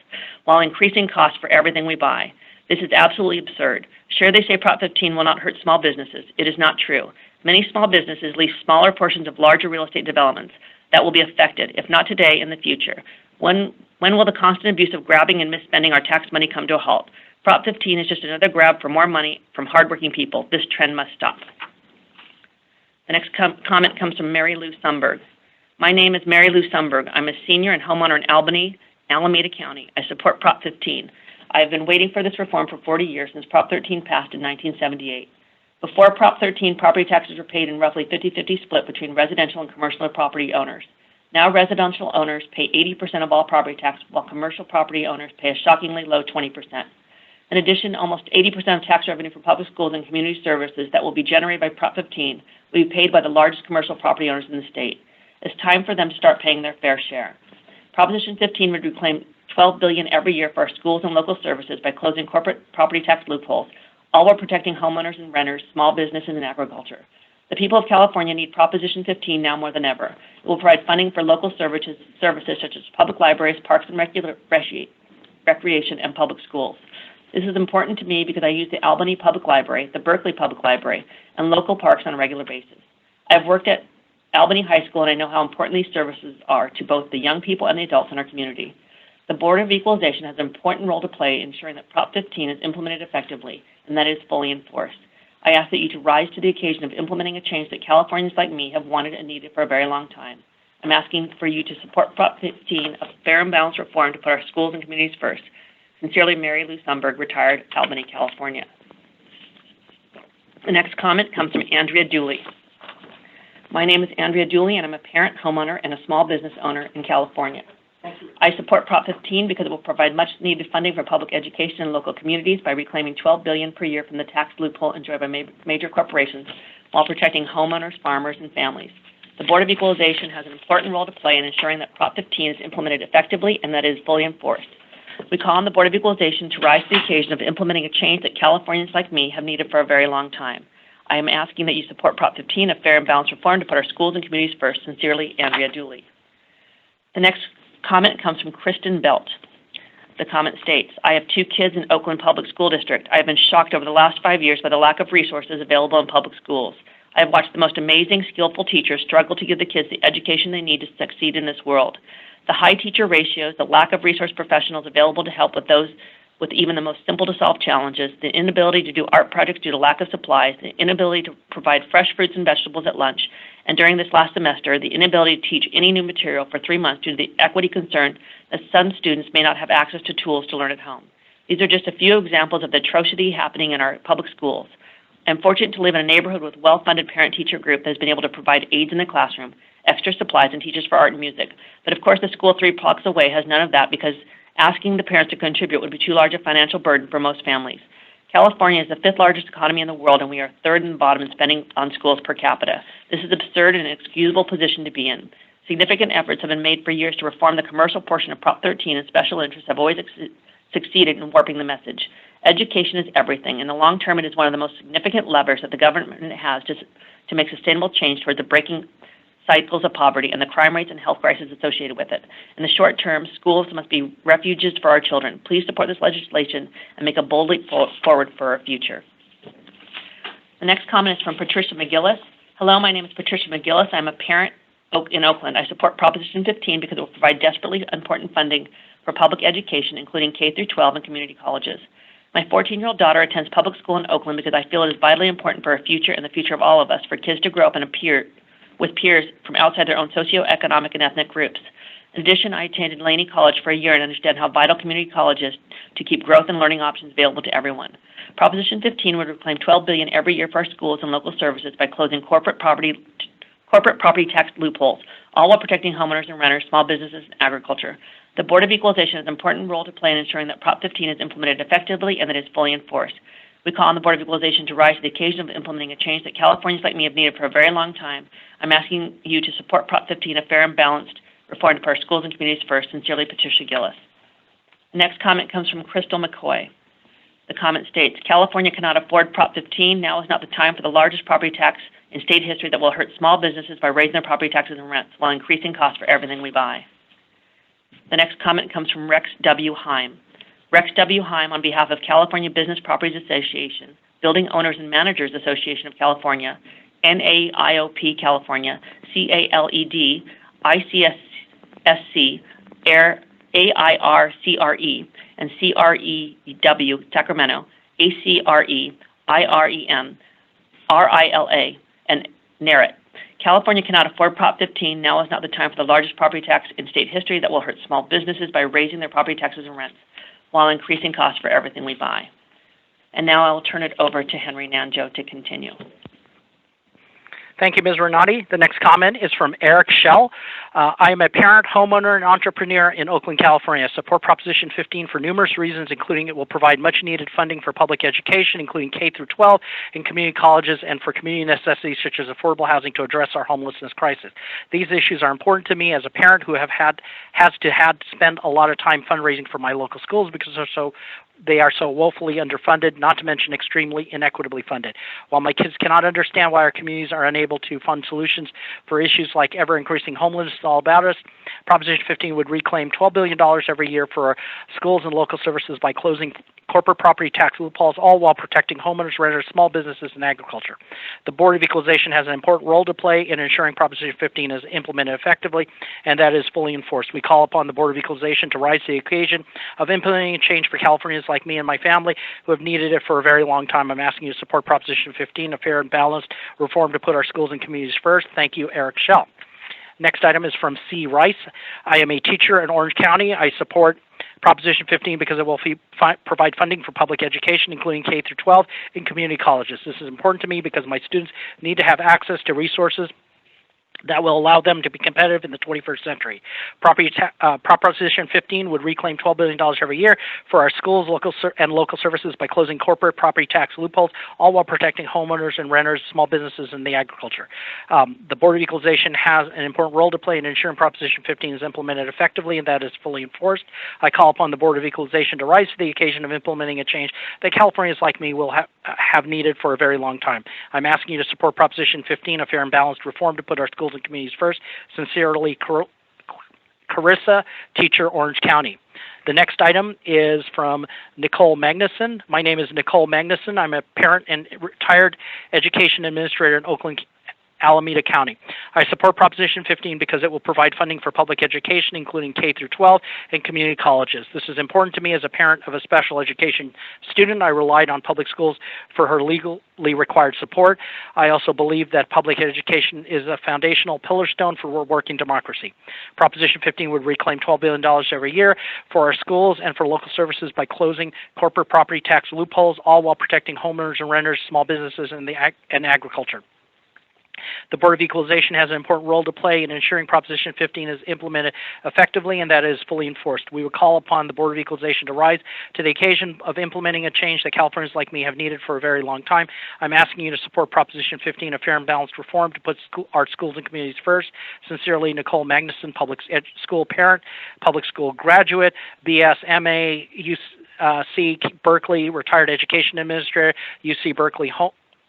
while increasing costs for everything we buy. This is absolutely absurd. Sure, they say Prop 15 will not hurt small businesses. It is not true. Many small businesses lease smaller portions of larger real estate developments that will be affected, if not today, in the future. When will the constant abuse of grabbing and misspending our tax money come to a halt? Prop 15 is just another grab for more money from hardworking people. This trend must stop. The next comment comes from Mary Lou Sumberg. My name is Mary Lou Sumberg. I'm a senior and homeowner in Albany, Alameda County. I support Prop 15. I have been waiting for this reform for 40 years since Prop 13 passed in 1978. Before Prop 13, property taxes were paid in roughly 50-50 split between residential and commercial property owners. Now residential owners pay 80% of all property tax, while commercial property owners pay a shockingly low 20%. In addition, almost 80% of tax revenue for public schools and community services that will be generated by Prop 15 will be paid by the largest commercial property owners in the state. It's time for them to start paying their fair share. Proposition 15 would reclaim $12 billion every year for our schools and local services by closing corporate property tax loopholes, all while protecting homeowners and renters, small businesses, and agriculture. The people of California need Proposition 15 now more than ever. It will provide funding for local services such as public libraries, parks and recreation, and public schools. This is important to me because I use the Albany Public Library, the Berkeley Public Library, and local parks on a regular basis. I've worked at Albany High School, and I know how important these services are to both the young people and the adults in our community. The Board of Equalization has an important role to play in ensuring that Prop 15 is implemented effectively and that it is fully enforced. I ask that you to rise to the occasion of implementing a change that Californians like me have wanted and needed for a very long time. I'm asking for you to support Prop 15, a fair and balanced reform to put our schools and communities first. Sincerely, Mary Lou Sumberg, retired, Albany, California. The next comment comes from Andrea Dooley. My name is Andrea Dooley, and I'm a parent, homeowner, and a small business owner in California. I support Prop 15 because it will provide much-needed funding for public education in local communities by reclaiming $12 billion per year from the tax loophole enjoyed by major corporations while protecting homeowners, farmers, and families. The Board of Equalization has an important role to play in ensuring that Prop 15 is implemented effectively and that it is fully enforced. We call on the Board of Equalization to rise to the occasion of implementing a change that Californians like me have needed for a very long time. I am asking that you support Prop 15, a fair and balanced reform to put our schools and communities first. Sincerely, Andrea Dooley. The next comment comes from Kristen Belt. The comment states, I have 2 kids in Oakland Public School District. I have been shocked over the last 5 years by the lack of resources available in public schools. I have watched the most amazing, skillful teachers struggle to give the kids the education they need to succeed in this world. The high teacher ratios, the lack of resource professionals available to help with those with even the most simple to solve challenges, the inability to do art projects due to lack of supplies, the inability to provide fresh fruits and vegetables at lunch, and during this last semester, the inability to teach any new material for 3 months due to the equity concern that some students may not have access to tools to learn at home. These are just a few examples of the atrocity happening in our public schools. I'm fortunate to live in a neighborhood with a well-funded parent-teacher group that has been able to provide aides in the classroom, extra supplies, and teachers for art and music. But of course, the school 3 blocks away has none of that because asking the parents to contribute would be too large a financial burden for most families. California is the 5th largest economy in the world, and we are 3rd in the bottom in spending on schools per capita. This is absurd and an inexcusable position to be in. Significant efforts have been made for years to reform the commercial portion of Prop 13, and special interests have always succeeded in warping the message. Education is everything. In the long term, it is one of the most significant levers that the government has to make sustainable change towards the breaking cycles of poverty and the crime rates and health crisis associated with it. In the short term, schools must be refuges for our children. Please support this legislation and make a bold leap forward for our future. The next comment is from Patricia McGillis. Hello, my name is Patricia McGillis. I'm a parent in Oakland. I support Proposition 15 because it will provide desperately important funding for public education, including K-12 and community colleges. My 14-year-old daughter attends public school in Oakland because I feel it is vitally important for our future and the future of all of us for kids to grow up with peers from outside their own socioeconomic and ethnic groups. In addition, I attended Laney College for a year and understand how vital community college is to keep growth and learning options available to everyone. Proposition 15 would reclaim $12 billion every year for our schools and local services by closing corporate property tax loopholes, all while protecting homeowners and renters, small businesses, and agriculture. The Board of Equalization has an important role to play in ensuring that Prop 15 is implemented effectively and that it is fully enforced. We call on the Board of Equalization to rise to the occasion of implementing a change that Californians like me have needed for a very long time. I'm asking you to support Prop 15, a fair and balanced reform to our schools and communities first. Sincerely, Patricia Gillis. The next comment comes from Crystal McCoy. The comment states, California cannot afford Prop 15. Now is not the time for the largest property tax in state history that will hurt small businesses by raising their property taxes and rents while increasing costs for everything we buy. The next comment comes from Rex W. Heim. Rex W. Heim, on behalf of California Business Properties Association, Building Owners and Managers Association of California, NAIOP California, CALED, ICSC, AIR AIRCRE, and CREW, Sacramento, ACREIREM, RILA, and NARIT. California cannot afford Prop 15. Now is not the time for the largest property tax in state history that will hurt small businesses by raising their property taxes and rents while increasing costs for everything we buy. And now I will turn it over to Henry Nanjo to continue. Thank you, Ms. Renati. The next comment is from Eric Schell. I am a parent, homeowner, and entrepreneur in Oakland, California. I support Proposition 15 for numerous reasons, including it will provide much-needed funding for public education, including K through 12, in community colleges, and for community necessities such as affordable housing to address our homelessness crisis. These issues are important to me as a parent who has to spend a lot of time fundraising for my local schools because they are so woefully underfunded, not to mention extremely inequitably funded. While my kids cannot understand why our communities are unable to fund solutions for issues like ever-increasing homelessness all about us, Proposition 15 would reclaim $12 billion every year for our schools and local services by closing corporate property tax loopholes, all while protecting homeowners, renters, small businesses, and agriculture. The Board of Equalization has an important role to play in ensuring Proposition 15 is implemented effectively, and that is fully enforced. We call upon the Board of Equalization to rise to the occasion of implementing a change for Californians like me and my family who have needed it for a very long time. I'm asking you to support Proposition 15, a fair and balanced reform to put our schools and communities first. Thank you, Eric Schell. Next item is from C. Rice. I am a teacher in Orange County. I support Proposition 15 because it will provide funding for public education, including K through 12 in community colleges. This is important to me because my students need to have access to resources that will allow them to be competitive in the 21st century. Proposition 15 would reclaim $12 billion every year for our schools local services by closing corporate property tax loopholes, all while protecting homeowners and renters, small businesses, and the agriculture. The Board of Equalization has an important role to play in ensuring Proposition 15 is implemented effectively, and that is fully enforced. I call upon the Board of Equalization to rise to the occasion of implementing a change that Californians like me will have needed for a very long time. I'm asking you to support Proposition 15, a fair and balanced reform to put our schools and communities first. Sincerely, Carissa, teacher, Orange County. The next item is from Nicole Magnuson. My name is Nicole Magnuson. I'm a parent and retired education administrator in Oakland, Alameda County. I support Proposition 15 because it will provide funding for public education, including K through 12 and community colleges. This is important to me as a parent of a special education student. I relied on public schools for her legally required support. I also believe that public education is a foundational pillar stone for working democracy. Proposition 15 would reclaim $12 billion every year for our schools and for local services by closing corporate property tax loopholes, all while protecting homeowners and renters, small businesses, and agriculture. The Board of Equalization has an important role to play in ensuring Proposition 15 is implemented effectively, and that is fully enforced. We would call upon the Board of Equalization to rise to the occasion of implementing a change that Californians like me have needed for a very long time. I'm asking you to support Proposition 15, a fair and balanced reform to put our schools and communities first. Sincerely, Nicole Magnuson, public school parent, public school graduate, BS, MA, UC Berkeley, retired education administrator, UC Berkeley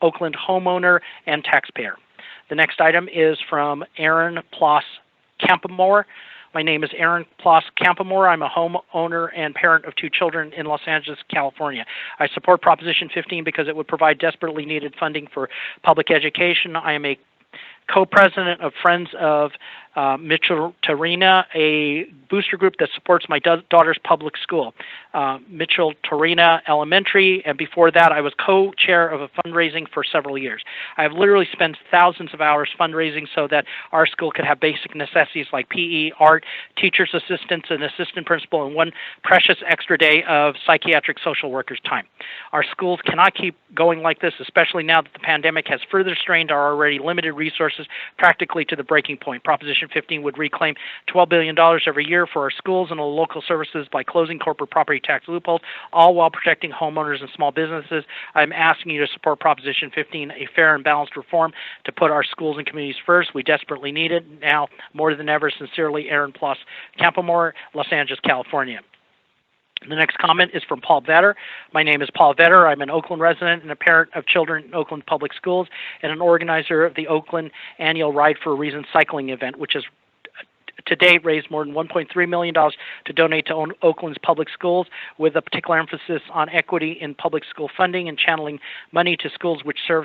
Oakland homeowner, and taxpayer. The next item is from Aaron Ploss Campamore. My name is Aaron Ploss Campamore. I'm a homeowner and parent of 2 children in Los Angeles, California. I support Proposition 15 because it would provide desperately needed funding for public education. I am a co-president of Friends of Mitchell Tarina, a booster group that supports my daughter's public school, Mitchell Tarina Elementary, and before that I was co-chair of a fundraising for several years. I have literally spent thousands of hours fundraising so that our school could have basic necessities like PE, art, teacher's assistants, an assistant principal, and 1 precious extra day of psychiatric social workers' time. Our schools cannot keep going like this, especially now that the pandemic has further strained our already limited resources practically to the breaking point. Proposition 15 would reclaim $12 billion every year for our schools and local services by closing corporate property tax loopholes, all while protecting homeowners and small businesses. I'm asking you to support Proposition 15, a fair and balanced reform to put our schools and communities first. We desperately need it now more than ever. Sincerely, Aaron Ploss Campamore, Los Angeles, California. The next comment is from Paul Vetter. My name is Paul Vetter. I'm an Oakland resident and a parent of children in Oakland Public Schools and an organizer of the Oakland Annual Ride for a Reason cycling event, which is to date raised more than $1.3 million to donate to Oakland's public schools, with a particular emphasis on equity in public school funding and channeling money to schools which serve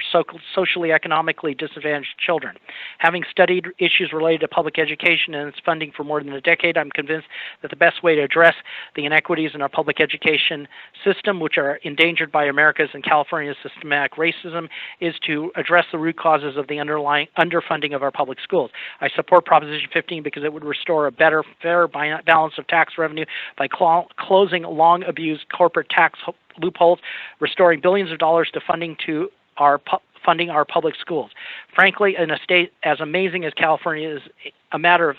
socially economically disadvantaged children. Having studied issues related to public education and its funding for more than a decade, I'm convinced that the best way to address the inequities in our public education system, which are endangered by America's and California's systematic racism, is to address the root causes of the underlying underfunding of our public schools. I support Proposition 15 because it would restore a better, fair balance of tax revenue by closing long-abused corporate tax loopholes, restoring billions of dollars to funding our public schools. Frankly, in a state as amazing as California is a matter of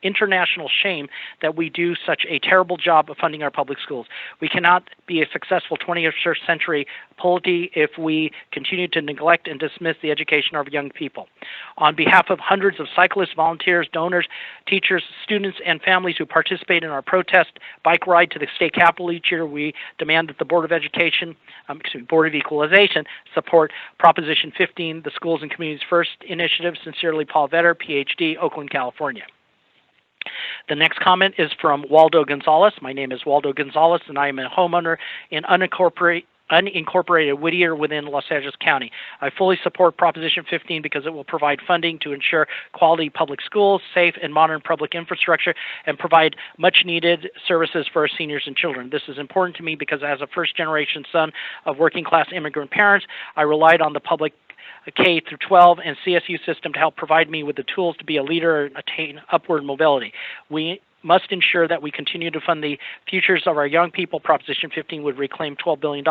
international shame that we do such a terrible job of funding our public schools. We cannot be a successful 21st century polity if we continue to neglect and dismiss the education of young people. On behalf of hundreds of cyclists, volunteers, donors, teachers, students, and families who participate in our protest bike ride to the state capitol each year, we demand that the Board of Equalization support Proposition 15, the Schools and Communities First initiative. Sincerely, Paul Vetter, PhD, Oakland, California. The next comment is from Waldo Gonzalez. My name is Waldo Gonzalez, and I am a homeowner in unincorporated Whittier within Los Angeles County. I fully support Proposition 15 because it will provide funding to ensure quality public schools, safe and modern public infrastructure, and provide much-needed services for our seniors and children. This is important to me because as a first-generation son of working-class immigrant parents, I relied on the public K through 12 and CSU system to help provide me with the tools to be a leader and attain upward mobility. We must ensure that we continue to fund the futures of our young people. Proposition 15 would reclaim $12 billion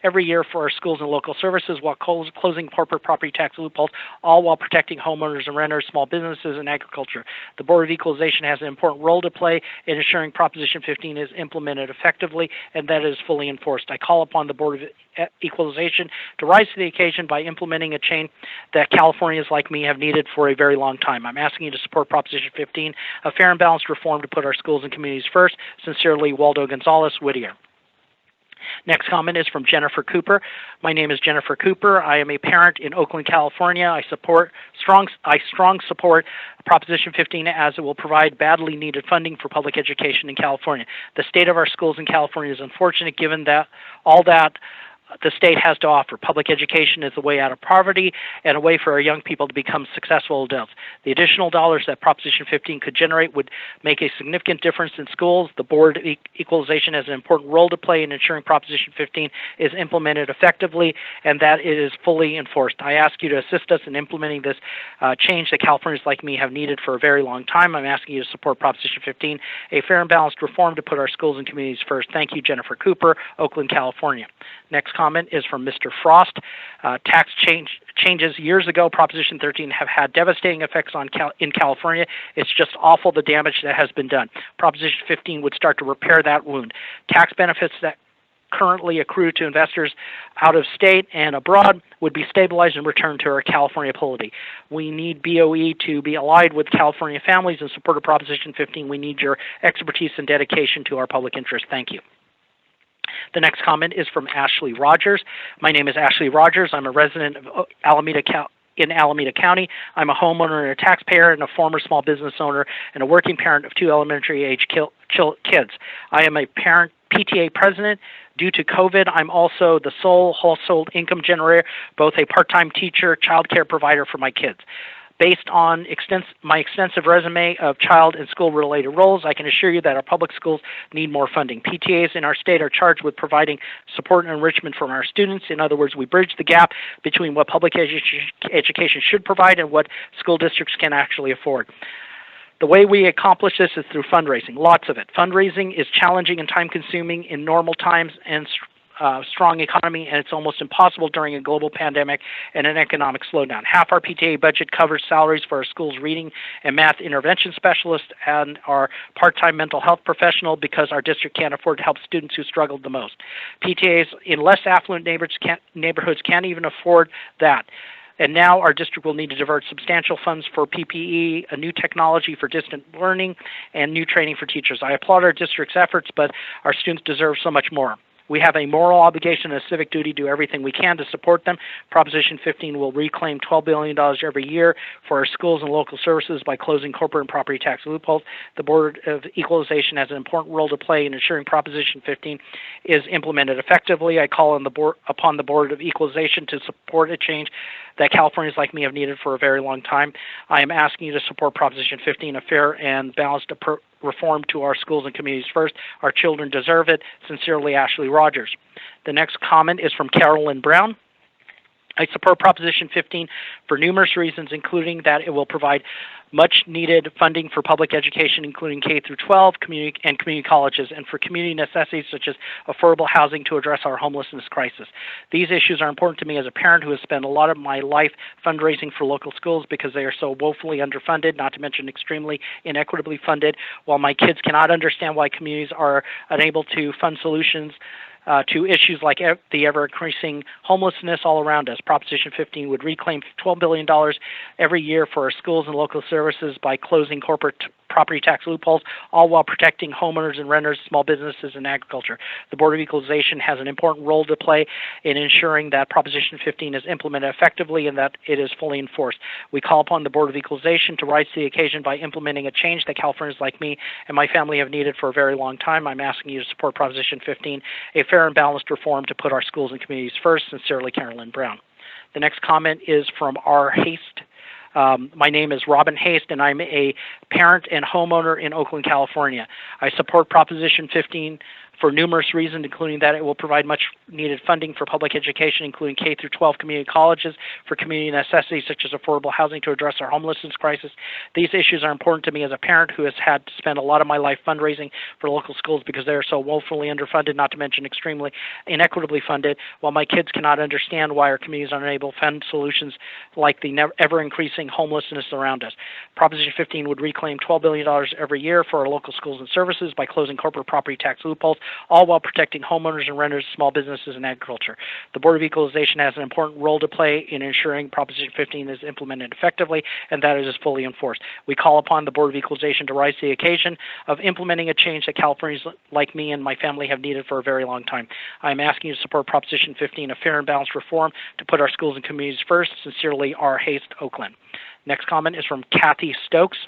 every year for our schools and local services while closing corporate property tax loopholes, all while protecting homeowners and renters, small businesses, and agriculture. The Board of Equalization has an important role to play in ensuring Proposition 15 is implemented effectively and that it is fully enforced. I call upon the Board of Equalization to rise to the occasion by implementing a change that Californians like me have needed for a very long time. I'm asking you to support Proposition 15, a fair and balanced reform to put our schools and communities first. Sincerely, Waldo Gonzalez, Whittier. Next comment is from Jennifer Cooper. My name is Jennifer Cooper. I am a parent in Oakland, California. I strong support Proposition 15 as it will provide badly needed funding for public education in California. The state of our schools in California is unfortunate given that all that the state has to offer. Public education is a way out of poverty and a way for our young people to become successful adults. The additional dollars that Proposition 15 could generate would make a significant difference in schools. The Board of Equalization has an important role to play in ensuring Proposition 15 is implemented effectively and that it is fully enforced. I ask you to assist us in implementing this change that Californians like me have needed for a very long time. I'm asking you to support Proposition 15, a fair and balanced reform to put our schools and communities first. Thank you, Jennifer Cooper, Oakland, California. Next comment is from Mr. Frost. Tax changes years ago, Proposition 13, have had devastating effects in California. It's just awful the damage that has been done. Proposition 15 would start to repair that wound. Tax benefits that currently accrue to investors out of state and abroad would be stabilized and returned to our California polity. We need BOE to be allied with California families in support of Proposition 15. We need your expertise and dedication to our public interest. Thank you. The next comment is from Ashley Rogers. My name is Ashley Rogers. I'm a resident of Alameda County. I'm a homeowner and a taxpayer and a former small business owner and a working parent of 2 elementary-age kids. I am a parent PTA president. Due to COVID, I'm also the sole household income generator, both a part-time teacher, child care provider for my kids. Based on my extensive resume of child and school-related roles, I can assure you that our public schools need more funding. PTAs in our state are charged with providing support and enrichment from our students. In other words, we bridge the gap between what public education should provide and what school districts can actually afford. The way we accomplish this is through fundraising, lots of it. Fundraising is challenging and time-consuming in normal times and strong economy, and it's almost impossible during a global pandemic and an economic slowdown. Half our PTA budget covers salaries for our school's reading and math intervention specialists and our part-time mental health professional because our district can't afford to help students who struggled the most. PTAs in less affluent neighborhoods can't even afford that. And now our district will need to divert substantial funds for PPE, a new technology for distant learning, and new training for teachers. I applaud our district's efforts, but our students deserve so much more. We have a moral obligation and a civic duty to do everything we can to support them. Proposition 15 will reclaim $12 billion every year for our schools and local services by closing corporate and property tax loopholes. The Board of Equalization has an important role to play in ensuring Proposition 15 is implemented effectively. I call upon the Board of Equalization to support a change that Californians like me have needed for a very long time. I am asking you to support Proposition 15, a fair and balanced reform to our schools and communities first. Our children deserve it. Sincerely, Ashley Rogers. The next comment is from Carolyn Brown. I support Proposition 15 for numerous reasons, including that it will provide much needed funding for public education, including K through 12 community colleges, and for community necessities such as affordable housing to address our homelessness crisis. These issues are important to me as a parent who has spent a lot of my life fundraising for local schools because they are so woefully underfunded, not to mention extremely inequitably funded, while my kids cannot understand why communities are unable to fund solutions to issues like the ever-increasing homelessness all around us. Proposition 15 would reclaim $12 billion every year for our schools and local services by closing corporate property tax loopholes, all while protecting homeowners and renters, small businesses, and agriculture. The Board of Equalization has an important role to play in ensuring that Proposition 15 is implemented effectively and that it is fully enforced. We call upon the Board of Equalization to rise to the occasion by implementing a change that Californians like me and my family have needed for a very long time. I'm asking you to support Proposition 15, a fair and balanced reform to put our schools and communities first. Sincerely, Carolyn Brown. The next comment is from R. Haste. My name is Robin Haste, and I'm a parent and homeowner in Oakland, California. I support Proposition 15 for numerous reasons, including that it will provide much needed funding for public education, including K through 12 community colleges, for community necessities such as affordable housing to address our homelessness crisis. These issues are important to me as a parent who has had to spend a lot of my life fundraising for local schools because they are so woefully underfunded, not to mention extremely inequitably funded, while my kids cannot understand why our communities are unable to fund solutions like the ever-increasing homelessness around us. Proposition 15 would reclaim $12 billion every year for our local schools and services by closing corporate property tax loopholes, all while protecting homeowners and renters, small businesses, and agriculture. The Board of Equalization has an important role to play in ensuring Proposition 15 is implemented effectively and that it is fully enforced. We call upon the Board of Equalization to rise to the occasion of implementing a change that Californians like me and my family have needed for a very long time. I am asking you to support Proposition 15, a fair and balanced reform to put our schools and communities first. Sincerely, R. Haste, Oakland. Next comment is from Kathy Stokes.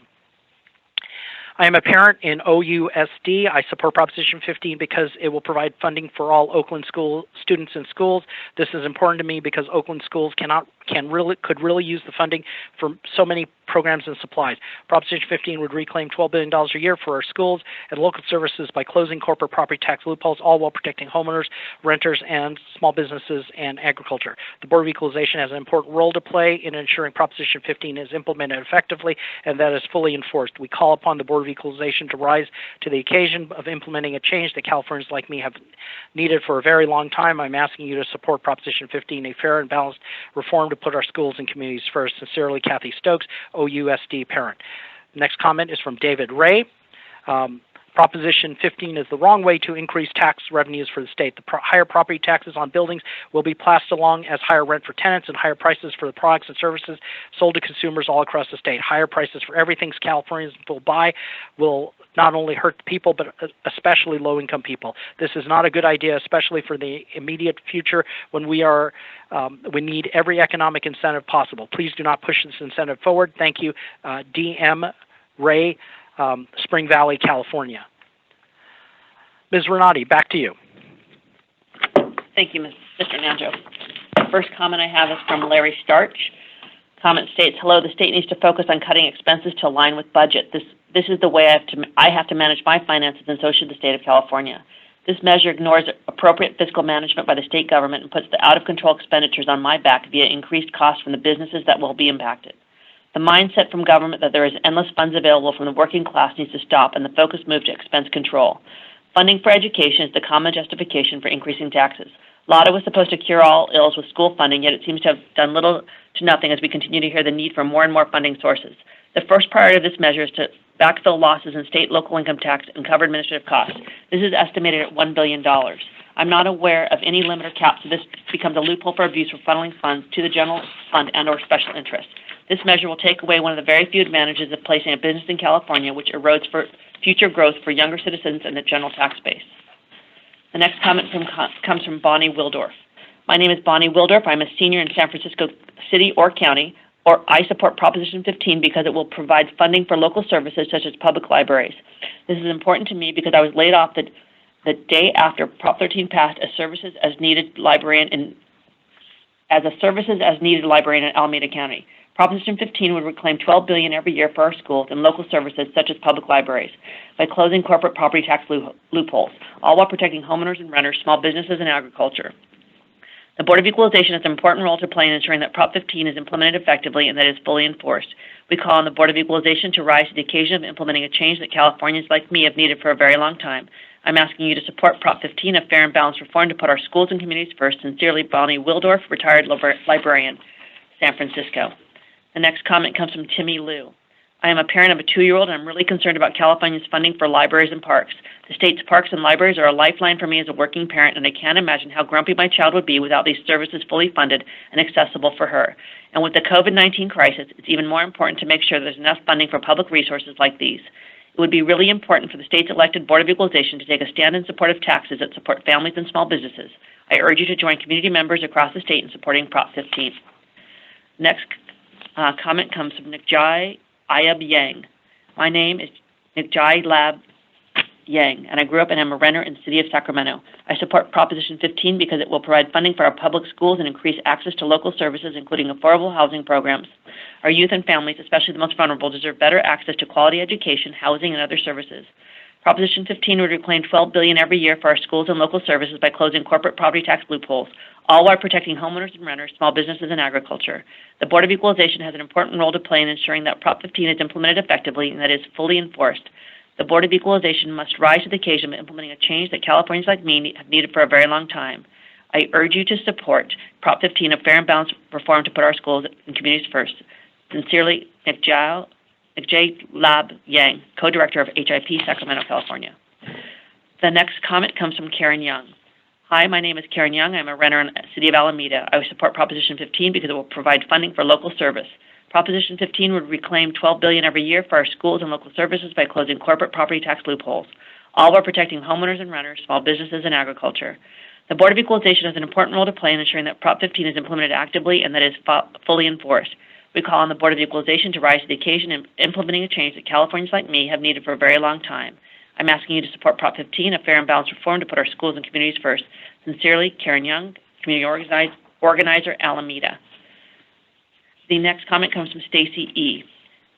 I am a parent in OUSD. I support Proposition 15 because it will provide funding for all Oakland school students in schools. This is important to me because Oakland schools could really use the funding for so many programs and supplies. Proposition 15 would reclaim $12 billion a year for our schools and local services by closing corporate property tax loopholes, all while protecting homeowners, renters, and small businesses and agriculture. The Board of Equalization has an important role to play in ensuring Proposition 15 is implemented effectively and that is fully enforced. We call upon the Board of Equalization to rise to the occasion of implementing a change that Californians like me have needed for a very long time. I'm asking you to support Proposition 15, a fair and balanced reform to put our schools and communities first. Sincerely, Kathy Stokes, OUSD parent. Next comment is from David Ray. Proposition 15 is the wrong way to increase tax revenues for the state. The higher property taxes on buildings will be passed along as higher rent for tenants and higher prices for the products and services sold to consumers all across the state. Higher prices for everything Californians will buy will not only hurt the people, but especially low-income people. This is not a good idea, especially for the immediate future when we need every economic incentive possible. Please do not push this incentive forward. Thank you, D.M. Ray, Spring Valley, California. Ms. Renati, back to you. Thank you, Mr. Nanjo. The first comment I have is from Larry Starch. Comment states, hello, the state needs to focus on cutting expenses to align with budget. This is the way I have to manage my finances, and so should the state of California. This measure ignores appropriate fiscal management by the state government and puts the out-of-control expenditures on my back via increased costs from the businesses that will be impacted. The mindset from government that there is endless funds available from the working class needs to stop and the focus move to expense control. Funding for education is the common justification for increasing taxes. Lotto was supposed to cure all ills with school funding, yet it seems to have done little to nothing as we continue to hear the need for more and more funding sources. The first priority of this measure is to backfill losses in state, local income tax, and cover administrative costs. This is estimated at $1 billion. I'm not aware of any limit or cap, so this becomes a loophole for abuse for funneling funds to the general fund and or special interest. This measure will take away one of the very few advantages of placing a business in California, which erodes for future growth for younger citizens and the general tax base. The next comment comes from Bonnie Wildorf. My name is Bonnie Wildorf. I'm a senior in San Francisco City or County, or I support Proposition 15 because it will provide funding for local services such as public libraries. This is important to me because I was laid off the day after Prop 13 passed as services as needed librarian in Alameda County. Proposition 15 would reclaim $12 billion every year for our schools and local services such as public libraries by closing corporate property tax loopholes, all while protecting homeowners and renters, small businesses, and agriculture. The Board of Equalization has an important role to play in ensuring that Prop 15 is implemented effectively and that it is fully enforced. We call on the Board of Equalization to rise to the occasion of implementing a change that Californians like me have needed for a very long time. I'm asking you to support Prop 15, a fair and balanced reform to put our schools and communities first. Sincerely, Bonnie Wildorf, retired librarian, San Francisco. The next comment comes from Timmy Liu. I am a parent of a 2-year-old, and I'm really concerned about California's funding for libraries and parks. The state's parks and libraries are a lifeline for me as a working parent, and I can't imagine how grumpy my child would be without these services fully funded and accessible for her. And with the COVID-19 crisis, it's even more important to make sure there's enough funding for public resources like these. It would be really important for the state's elected Board of Equalization to take a stand in support of taxes that support families and small businesses. I urge you to join community members across the state in supporting Prop 15. Next comment comes from Nikjai Ayab Yang. My name is Nikjai Lab Yang, and I grew up and am a renter in the city of Sacramento. I support Proposition 15 because it will provide funding for our public schools and increase access to local services, including affordable housing programs. Our youth and families, especially the most vulnerable, deserve better access to quality education, housing, and other services. Proposition 15 would reclaim $12 billion every year for our schools and local services by closing corporate property tax loopholes, all while protecting homeowners and renters, small businesses, and agriculture. The Board of Equalization has an important role to play in ensuring that Prop 15 is implemented effectively and that it is fully enforced. The Board of Equalization must rise to the occasion of implementing a change that Californians like me have needed for a very long time. I urge you to support Prop 15, a fair and balanced reform to put our schools and communities first. Sincerely, Nikjai Lab Yang, co-director of HIP, Sacramento, California. The next comment comes from Karen Young. Hi, my name is Karen Young. I'm a renter in the city of Alameda. I support Proposition 15 because it will provide funding for local service. Proposition 15 would reclaim $12 billion every year for our schools and local services by closing corporate property tax loopholes, all while protecting homeowners and renters, small businesses, and agriculture. The Board of Equalization has an important role to play in ensuring that Prop 15 is implemented actively and that it is fully enforced. We call on the Board of Equalization to rise to the occasion in implementing a change that Californians like me have needed for a very long time. I'm asking you to support Prop 15, a fair and balanced reform to put our schools and communities first. Sincerely, Karen Young, Community Organizer, Alameda. The next comment comes from Stacy E.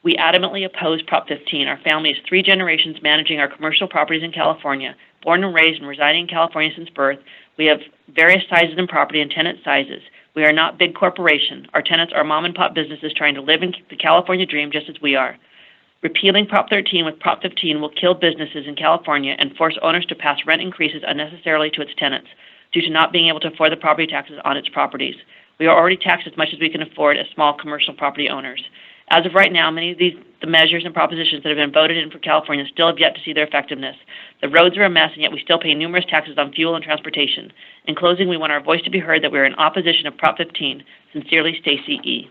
We adamantly oppose Prop 15. Our family is 3 generations managing our commercial properties in California. Born and raised and residing in California since birth, we have various sizes in property and tenant sizes. We are not big corporation. Our tenants are mom and pop businesses trying to live in the California dream just as we are. Repealing Prop 13 with Prop 15 will kill businesses in California and force owners to pass rent increases unnecessarily to its tenants due to not being able to afford the property taxes on its properties. We are already taxed as much as we can afford as small commercial property owners. As of right now, many of the measures and propositions that have been voted in for California still have yet to see their effectiveness. The roads are a mess, and yet we still pay numerous taxes on fuel and transportation. In closing, we want our voice to be heard that we are in opposition of Prop 15. Sincerely, Stacy E.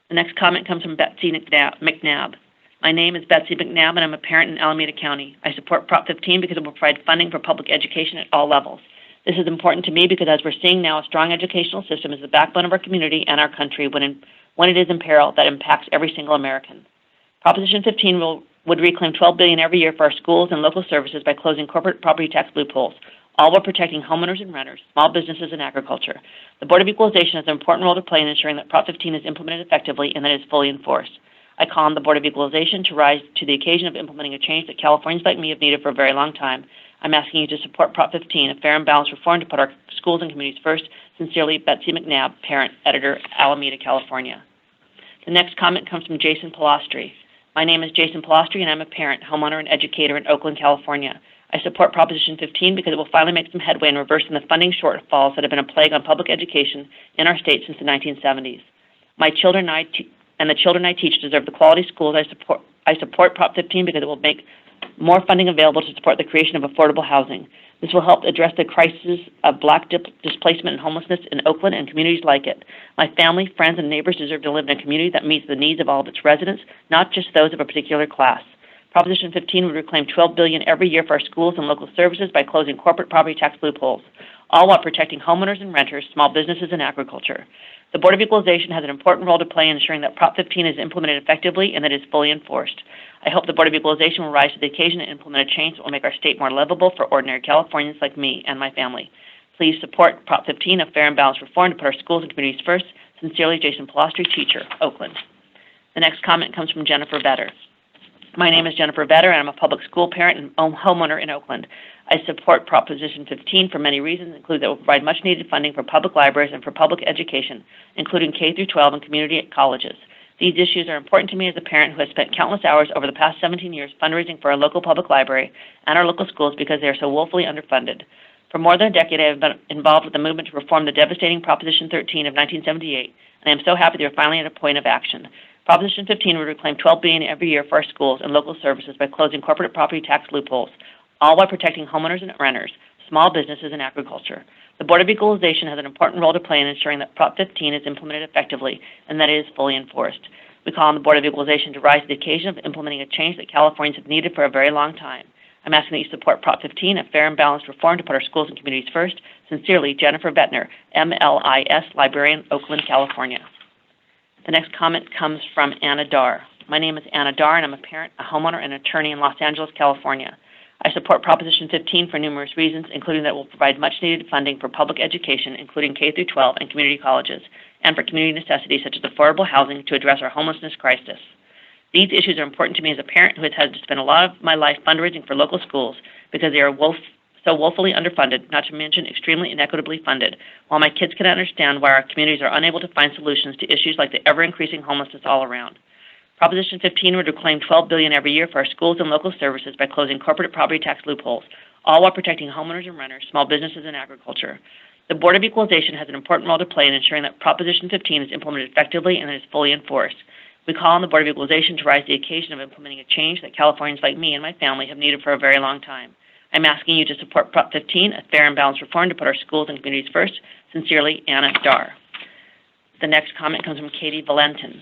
The next comment comes from Betsy McNabb. My name is Betsy McNabb, and I'm a parent in Alameda County. I support Prop 15 because it will provide funding for public education at all levels. This is important to me because, as we're seeing now, a strong educational system is the backbone of our community and our country. When it is in peril, that impacts every single American. Proposition 15 would reclaim $12 billion every year for our schools and local services by closing corporate property tax loopholes, all while protecting homeowners and renters, small businesses, and agriculture. The Board of Equalization has an important role to play in ensuring that Prop 15 is implemented effectively and that it is fully enforced. I call on the Board of Equalization to rise to the occasion of implementing a change that Californians like me have needed for a very long time. I'm asking you to support Prop 15, a fair and balanced reform to put our schools and communities first. Sincerely, Betsy McNabb, parent, editor, Alameda, California. The next comment comes from Jason Pilastri. My name is Jason Pilastri, and I'm a parent, homeowner, and educator in Oakland, California. I support Proposition 15 because it will finally make some headway in reversing the funding shortfalls that have been a plague on public education in our state since the 1970s. My children and the children I teach deserve the quality schools I support Prop 15 because it will make more funding available to support the creation of affordable housing. This will help address the crisis of Black displacement and homelessness in Oakland and communities like it. My family, friends, and neighbors deserve to live in a community that meets the needs of all of its residents, not just those of a particular class. Proposition 15 would reclaim $12 billion every year for our schools and local services by closing corporate property tax loopholes, all while protecting homeowners and renters, small businesses, and agriculture. The Board of Equalization has an important role to play in ensuring that Prop 15 is implemented effectively and that it is fully enforced. I hope the Board of Equalization will rise to the occasion and implement a change that will make our state more livable for ordinary Californians like me and my family. Please support Prop 15, a fair and balanced reform to put our schools and communities first. Sincerely, Jason Palastri, teacher, Oakland. The next comment comes from Jennifer Vetter. My name is Jennifer Vetter, and I'm a public school parent and homeowner in Oakland. I support Proposition 15 for many reasons, including that it will provide much-needed funding for public libraries and for public education, including K-12 and community colleges. These issues are important to me as a parent who has spent countless hours over the past 17 years fundraising for our local public library and our local schools because they are so woefully underfunded. For more than a decade, I have been involved with the movement to reform the devastating Proposition 13 of 1978, and I am so happy they are finally at a point of action. Proposition 15 would reclaim $12 billion every year for our schools and local services by closing corporate property tax loopholes, all while protecting homeowners and renters, small businesses, and agriculture. The Board of Equalization has an important role to play in ensuring that Prop 15 is implemented effectively and that it is fully enforced. We call on the Board of Equalization to rise to the occasion of implementing a change that Californians have needed for a very long time. I'm asking that you support Prop 15, a fair and balanced reform to put our schools and communities first. Sincerely, Jennifer Vettner, MLIS, librarian, Oakland, California. The next comment comes from Anna Dar. My name is Anna Dar, and I'm a parent, a homeowner, and attorney in Los Angeles, California. I support Proposition 15 for numerous reasons, including that it will provide much-needed funding for public education, including K-12 and community colleges, and for community necessities such as affordable housing to address our homelessness crisis. These issues are important to me as a parent who has had to spend a lot of my life fundraising for local schools because they are so woefully underfunded, not to mention extremely inequitably funded, while my kids can understand why our communities are unable to find solutions to issues like the ever-increasing homelessness all around. Proposition 15 would reclaim $12 billion every year for our schools and local services by closing corporate property tax loopholes, all while protecting homeowners and renters, small businesses, and agriculture. The Board of Equalization has an important role to play in ensuring that Proposition 15 is implemented effectively and that it is fully enforced. We call on the Board of Equalization to rise to the occasion of implementing a change that Californians like me and my family have needed for a very long time. I'm asking you to support Prop 15, a fair and balanced reform to put our schools and communities first. Sincerely, Anna Dar. The next comment comes from Katie Valentin.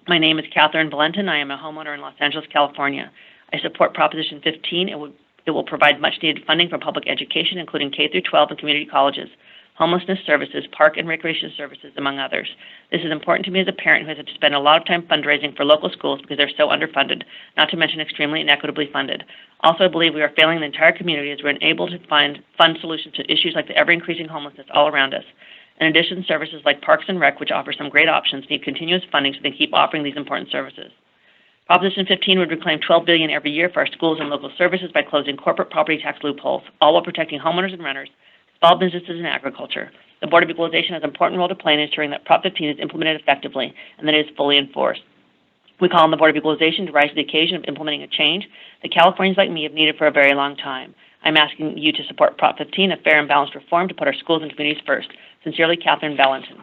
My name is Catherine Valentin. I am a homeowner in Los Angeles, California. I support Proposition 15. It will provide much-needed funding for public education, including K-12 and community colleges, homelessness services, park and recreation services, among others. This is important to me as a parent who has had to spend a lot of time fundraising for local schools because they're so underfunded, not to mention extremely inequitably funded. Also, I believe we are failing the entire community as we're unable to fund solutions to issues like the ever-increasing homelessness all around us. In addition, services like Parks and Rec, which offer some great options, need continuous funding so they keep offering these important services. Proposition 15 would reclaim $12 billion every year for our schools and local services by closing corporate property tax loopholes, all while protecting homeowners and renters, small businesses, and agriculture. The Board of Equalization has an important role to play in ensuring that Prop 15 is implemented effectively and that it is fully enforced. We call on the Board of Equalization to rise to the occasion of implementing a change that Californians like me have needed for a very long time. I'm asking you to support Prop 15, a fair and balanced reform to put our schools and communities first. Sincerely, Catherine Valentin.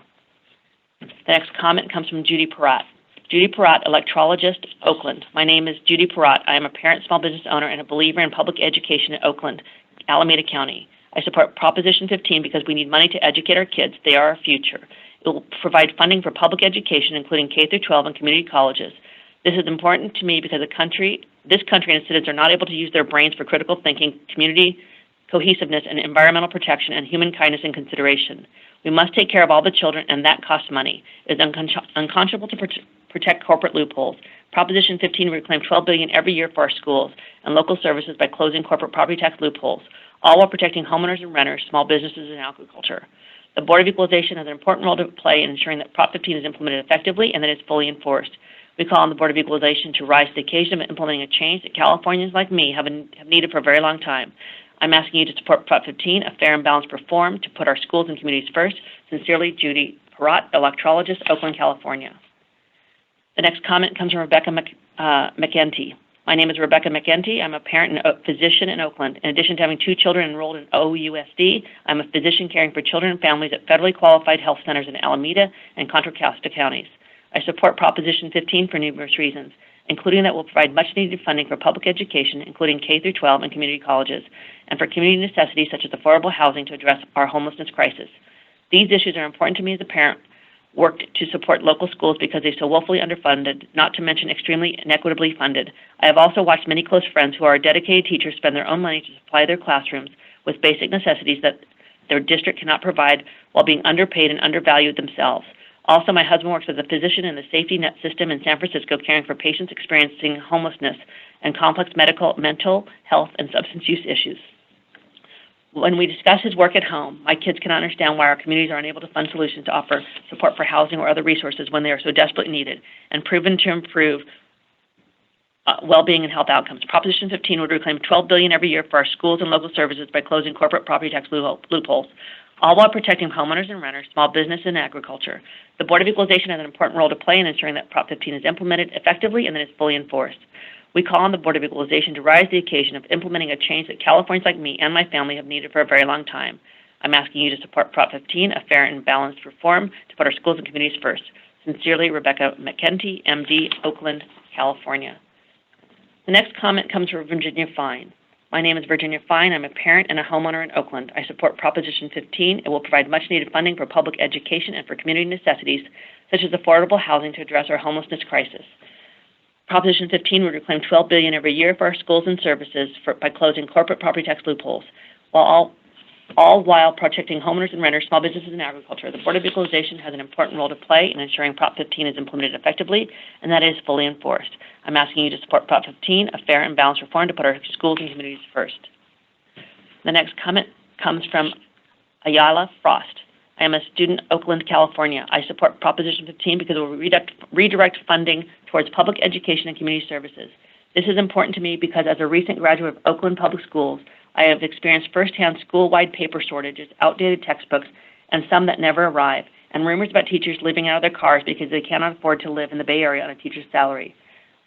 The next comment comes from Judy Peratt. Judy Peratt, electrologist, Oakland. My name is Judy Peratt. I am a parent, small business owner, and a believer in public education in Oakland, Alameda County. I support Proposition 15 because we need money to educate our kids. They are our future. It will provide funding for public education, including K-12 and community colleges. This is important to me because this country and its citizens are not able to use their brains for critical thinking, community cohesiveness, and environmental protection and human kindness and consideration. We must take care of all the children, and that costs money. It is unconscionable to protect corporate loopholes. Proposition 15 would reclaim $12 billion every year for our schools and local services by closing corporate property tax loopholes, all while protecting homeowners and renters, small businesses, and agriculture. The Board of Equalization has an important role to play in ensuring that Prop 15 is implemented effectively and that it is fully enforced. We call on the Board of Equalization to rise to the occasion of implementing a change that Californians like me have needed for a very long time. I'm asking you to support Prop 15, a fair and balanced reform to put our schools and communities first. Sincerely, Judy Peratt, electrologist, Oakland, California. The next comment comes from Rebecca McEntee. My name is Rebecca McEntee. I'm a parent and a physician in Oakland. In addition to having 2 children enrolled in OUSD, I'm a physician caring for children and families at federally qualified health centers in Alameda and Contra Costa counties. I support Proposition 15 for numerous reasons, including that will provide much-needed funding for public education, including K-12 and community colleges, and for community necessities such as affordable housing to address our homelessness crisis. These issues are important to me as a parent worked to support local schools because they're so woefully underfunded, not to mention extremely inequitably funded. I have also watched many close friends who are dedicated teachers spend their own money to supply their classrooms with basic necessities that their district cannot provide while being underpaid and undervalued themselves. Also, my husband works as a physician in the safety net system in San Francisco, caring for patients experiencing homelessness and complex mental health, and substance use issues. When we discuss his work at home, my kids cannot understand why our communities are unable to fund solutions to offer support for housing or other resources when they are so desperately needed and proven to improve well-being and health outcomes. Proposition 15 would reclaim $12 billion every year for our schools and local services by closing corporate property tax loopholes, all while protecting homeowners and renters, small business, and agriculture. The Board of Equalization has an important role to play in ensuring that Prop 15 is implemented effectively and that it's fully enforced. We call on the Board of Equalization to rise to the occasion of implementing a change that Californians like me and my family have needed for a very long time. I'm asking you to support Prop 15, a fair and balanced reform to put our schools and communities first. Sincerely, Rebecca McKenty, MD, Oakland, California. The next comment comes from Virginia Fine. My name is Virginia Fine. I'm a parent and a homeowner in Oakland. I support Proposition 15. It will provide much-needed funding for public education and for community necessities, such as affordable housing to address our homelessness crisis. Proposition 15 would reclaim $12 billion every year for our schools and services by closing corporate property tax loopholes, all while protecting homeowners and renters, small businesses, and agriculture. The Board of Equalization has an important role to play in ensuring Prop 15 is implemented effectively and that it is fully enforced. I'm asking you to support Prop 15, a fair and balanced reform to put our schools and communities first. The next comment comes from Ayala Frost. I am a student, Oakland, California. I support Proposition 15 because it will redirect funding towards public education and community services. This is important to me because as a recent graduate of Oakland Public Schools, I have experienced firsthand school-wide paper shortages, outdated textbooks, and some that never arrive, and rumors about teachers living out of their cars because they cannot afford to live in the Bay Area on a teacher's salary.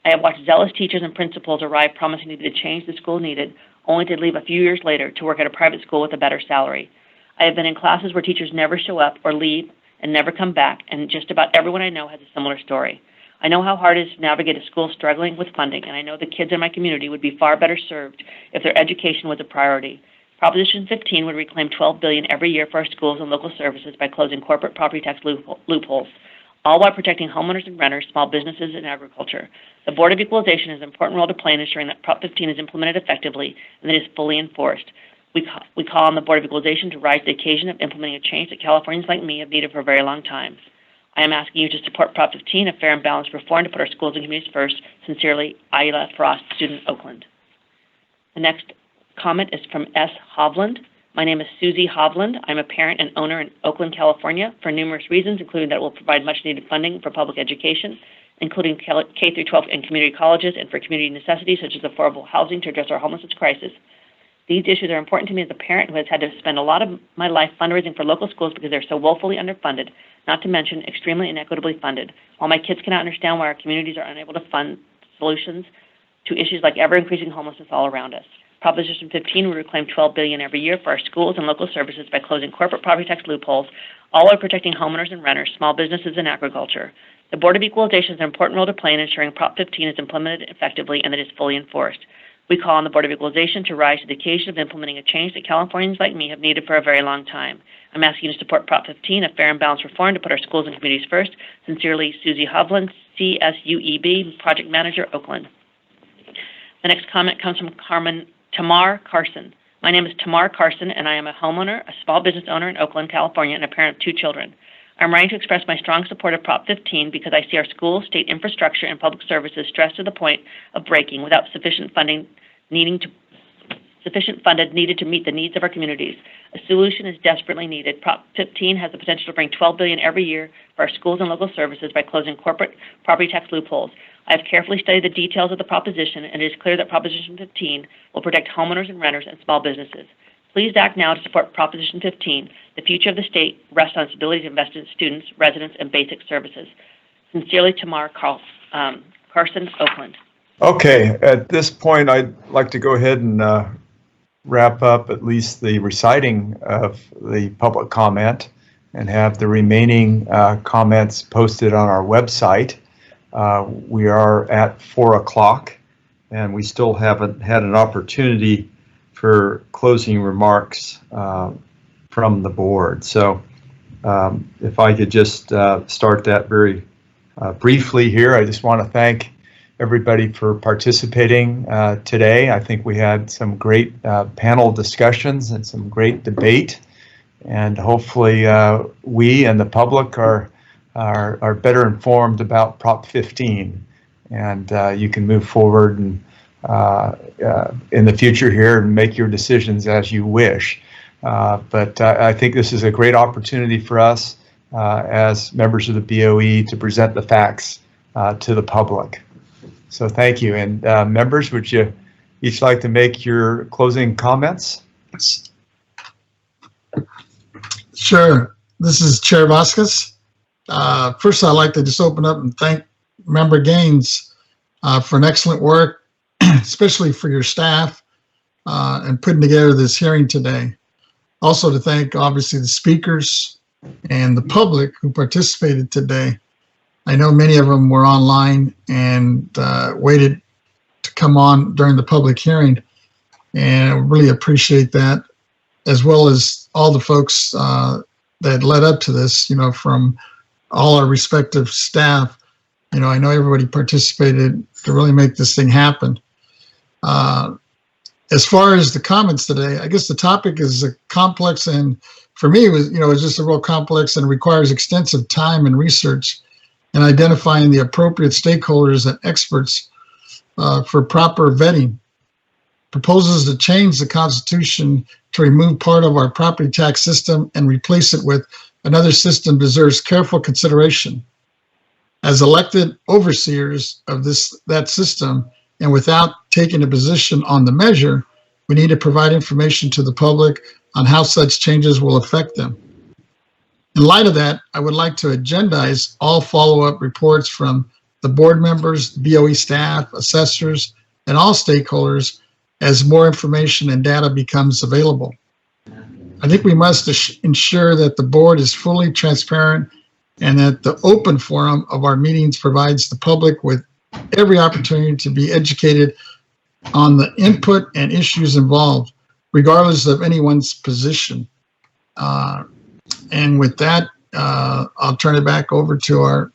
I have watched zealous teachers and principals arrive promising to be the change the school needed, only to leave a few years later to work at a private school with a better salary. I have been in classes where teachers never show up or leave and never come back, and just about everyone I know has a similar story. I know how hard it is to navigate a school struggling with funding, and I know the kids in my community would be far better served if their education was a priority. Proposition 15 would reclaim $12 billion every year for our schools and local services by closing corporate property tax loopholes, all while protecting homeowners and renters, small businesses, and agriculture. The Board of Equalization has an important role to play in ensuring that Prop 15 is implemented effectively and that it is fully enforced. We call on the Board of Equalization to rise to the occasion of implementing a change that Californians like me have needed for a very long time. I am asking you to support Prop 15, a fair and balanced reform to put our schools and communities first. Sincerely, Ayla Frost, student, Oakland. The next comment is from S. Hovland. My name is Susie Hovland. I'm a parent and owner in Oakland, California, for numerous reasons, including that it will provide much-needed funding for public education, including K-12 and community colleges, and for community necessities such as affordable housing to address our homelessness crisis. These issues are important to me as a parent who has had to spend a lot of my life fundraising for local schools because they're so woefully underfunded, not to mention extremely inequitably funded, while my kids cannot understand why our communities are unable to fund solutions to issues like ever-increasing homelessness all around us. Proposition 15 would reclaim $12 billion every year for our schools and local services by closing corporate property tax loopholes, all while protecting homeowners and renters, small businesses, and agriculture. The Board of Equalization has an important role to play in ensuring Prop 15 is implemented effectively and that it is fully enforced. We call on the Board of Equalization to rise to the occasion of implementing a change that Californians like me have needed for a very long time. I'm asking you to support Prop 15, a fair and balanced reform to put our schools and communities first. Sincerely, Susie Hovland, CSUEB, Project Manager, Oakland. The next comment comes from Tamar Carson. My name is Tamar Carson, and I am a homeowner, a small business owner in Oakland, California, and a parent of 2 children. I'm writing to express my strong support of Prop 15 because I see our schools, state infrastructure, and public services stressed to the point of breaking without sufficient funded needed to meet the needs of our communities. A solution is desperately needed. Prop 15 has the potential to bring $12 billion every year for our schools and local services by closing corporate property tax loopholes. I have carefully studied the details of the proposition, and it is clear that Proposition 15 will protect homeowners and renters and small businesses. Please act now to support Proposition 15. The future of the state rests on its ability to invest in students, residents, and basic services. Sincerely, Tamar Carson, Oakland. Okay, at this point, I'd like to go ahead and wrap up at least the reciting of the public comment and have the remaining comments posted on our website. We are at 4 o'clock, and we still haven't had an opportunity for closing remarks from the board. So if I could just start that very briefly here, I just want to thank everybody for participating today. I think we had some great panel discussions and some great debate, and hopefully we and the public are better informed about Prop 15, and you can move forward and in the future here and make your decisions as you wish. But I think this is a great opportunity for us as members of the BOE to present the facts to the public. So thank you. And members, would you each like to make your closing comments? Sure. This is Chair Vasquez. First, I'd like to just open up and thank Member Gaines for an excellent work, especially for your staff and putting together this hearing today. Also to thank, obviously, the speakers and the public who participated today. I know many of them were online and waited to come on during the public hearing, and I really appreciate that, as well as all the folks that led up to this, from all our respective staff. I know everybody participated to really make this thing happen. As far as the comments today, I guess the topic is a complex, and for me, it was just a real complex and requires extensive time and research and identifying the appropriate stakeholders and experts for proper vetting. Proposals to change the Constitution to remove part of our property tax system and replace it with another system deserves careful consideration. As elected overseers of that system, and without taking a position on the measure, we need to provide information to the public on how such changes will affect them. In light of that, I would like to agendize all follow-up reports from the board members, BOE staff, assessors, and all stakeholders as more information and data becomes available. I think we must ensure that the board is fully transparent and that the open forum of our meetings provides the public with every opportunity to be educated on the input and issues involved, regardless of anyone's position. And with that, I'll turn it back over to our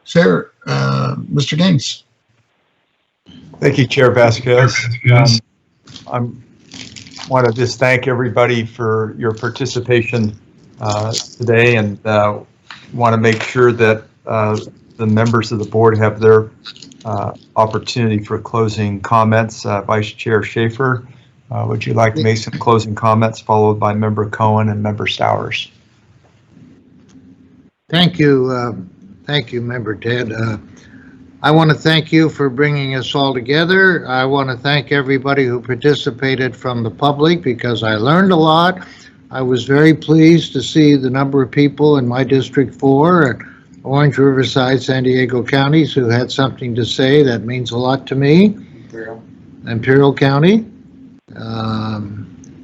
chair, Mr. Gaines. Thank you, Chair Vasquez. I want to just thank everybody for your participation today, and want to make sure that the members of the board have their opportunity for closing comments. Vice Chair Schaefer, would you like to make some closing comments, followed by Member Cohen and Member Stowers? Thank you. Thank you, Member Ted. I want to thank you for bringing us all together. I want to thank everybody who participated from the public, because I learned a lot. I was very pleased to see the number of people in my District 4 and Orange, Riverside, San Diego counties who had something to say. That means a lot to me. Imperial County.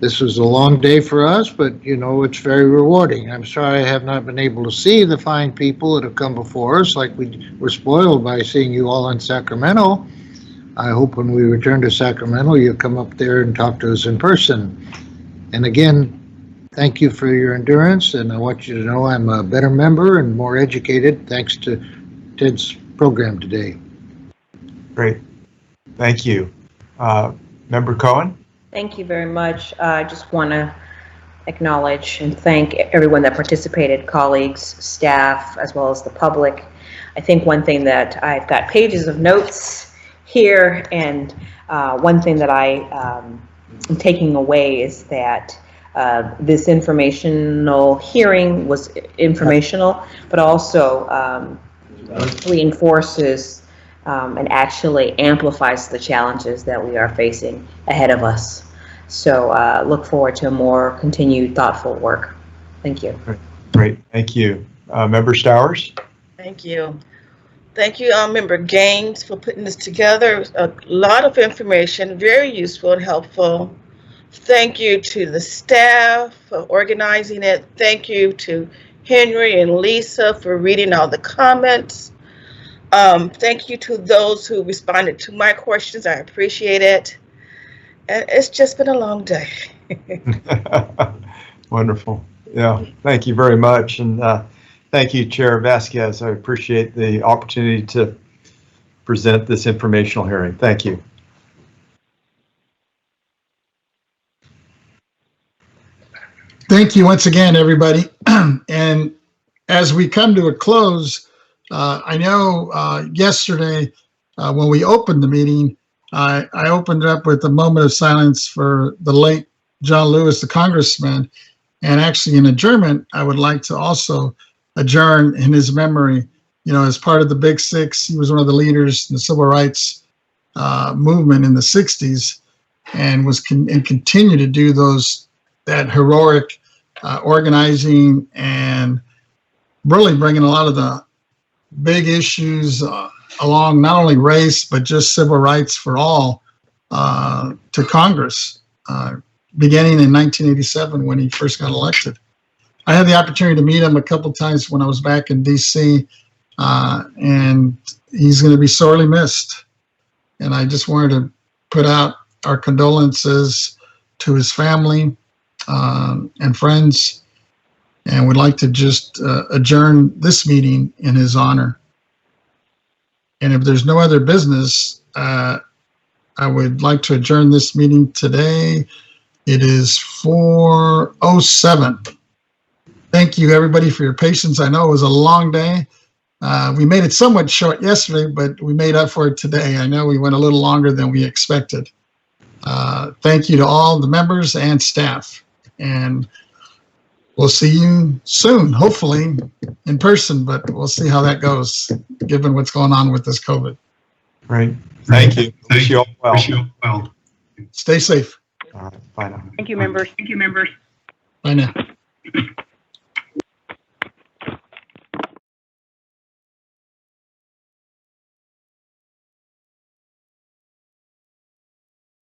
This was a long day for us, but it's very rewarding. I'm sorry I have not been able to see the fine people that have come before us, like we were spoiled by seeing you all in Sacramento. I hope when we return to Sacramento, you'll come up there and talk to us in person. And again, thank you for your endurance, and I want you to know I'm a better member and more educated thanks to Ted's program today. Great. Thank you. Member Cohen? Thank you very much. I just want to acknowledge and thank everyone that participated, colleagues, staff, as well as the public. I think one thing that I've got pages of notes here, and one thing that I am taking away is that this informational hearing was informational, but also reinforces and actually amplifies the challenges that we are facing ahead of us. So look forward to more continued thoughtful work. Thank you. Great, thank you. Member Stowers? Thank you. Thank you, Member Gaines, for putting this together. A lot of information, very useful and helpful. Thank you to the staff for organizing it. Thank you to Henry and Lisa for reading all the comments. Thank you to those who responded to my questions. I appreciate it. And it's just been a long day. Wonderful. Yeah, thank you very much. And thank you, Chair Vasquez. I appreciate the opportunity to present this informational hearing. Thank you. Thank you once again, everybody. And as we come to a close, I know yesterday when we opened the meeting, I opened up with a moment of silence for the late John Lewis, the congressman. And actually in adjournment, I would like to also adjourn in his memory. You know, as part of the Big Six, he was one of the leaders in the civil rights movement in the 60s and and continue to do that heroic organizing and really bringing a lot of the big issues along not only race, but just civil rights for all to Congress, beginning in 1987 when he first got elected. I had the opportunity to meet him a couple times when I was back in D.C., and he's going to be sorely missed. And I just wanted to put out our condolences to his family and friends, and would like to just adjourn this meeting in his honor. And if there's no other business, I would like to adjourn this meeting today. It is 4:07. Thank you, everybody, for your patience. I know it was a long day. We made it somewhat short yesterday, but we made up for it today. I know we went a little longer than we expected. Thank you to all the members and staff. And we'll see you soon, hopefully in person, but we'll see how that goes, given what's going on with this COVID. Right. Thank you. Wish you all well. Stay safe. All right. Bye now. Thank you, members. Bye now.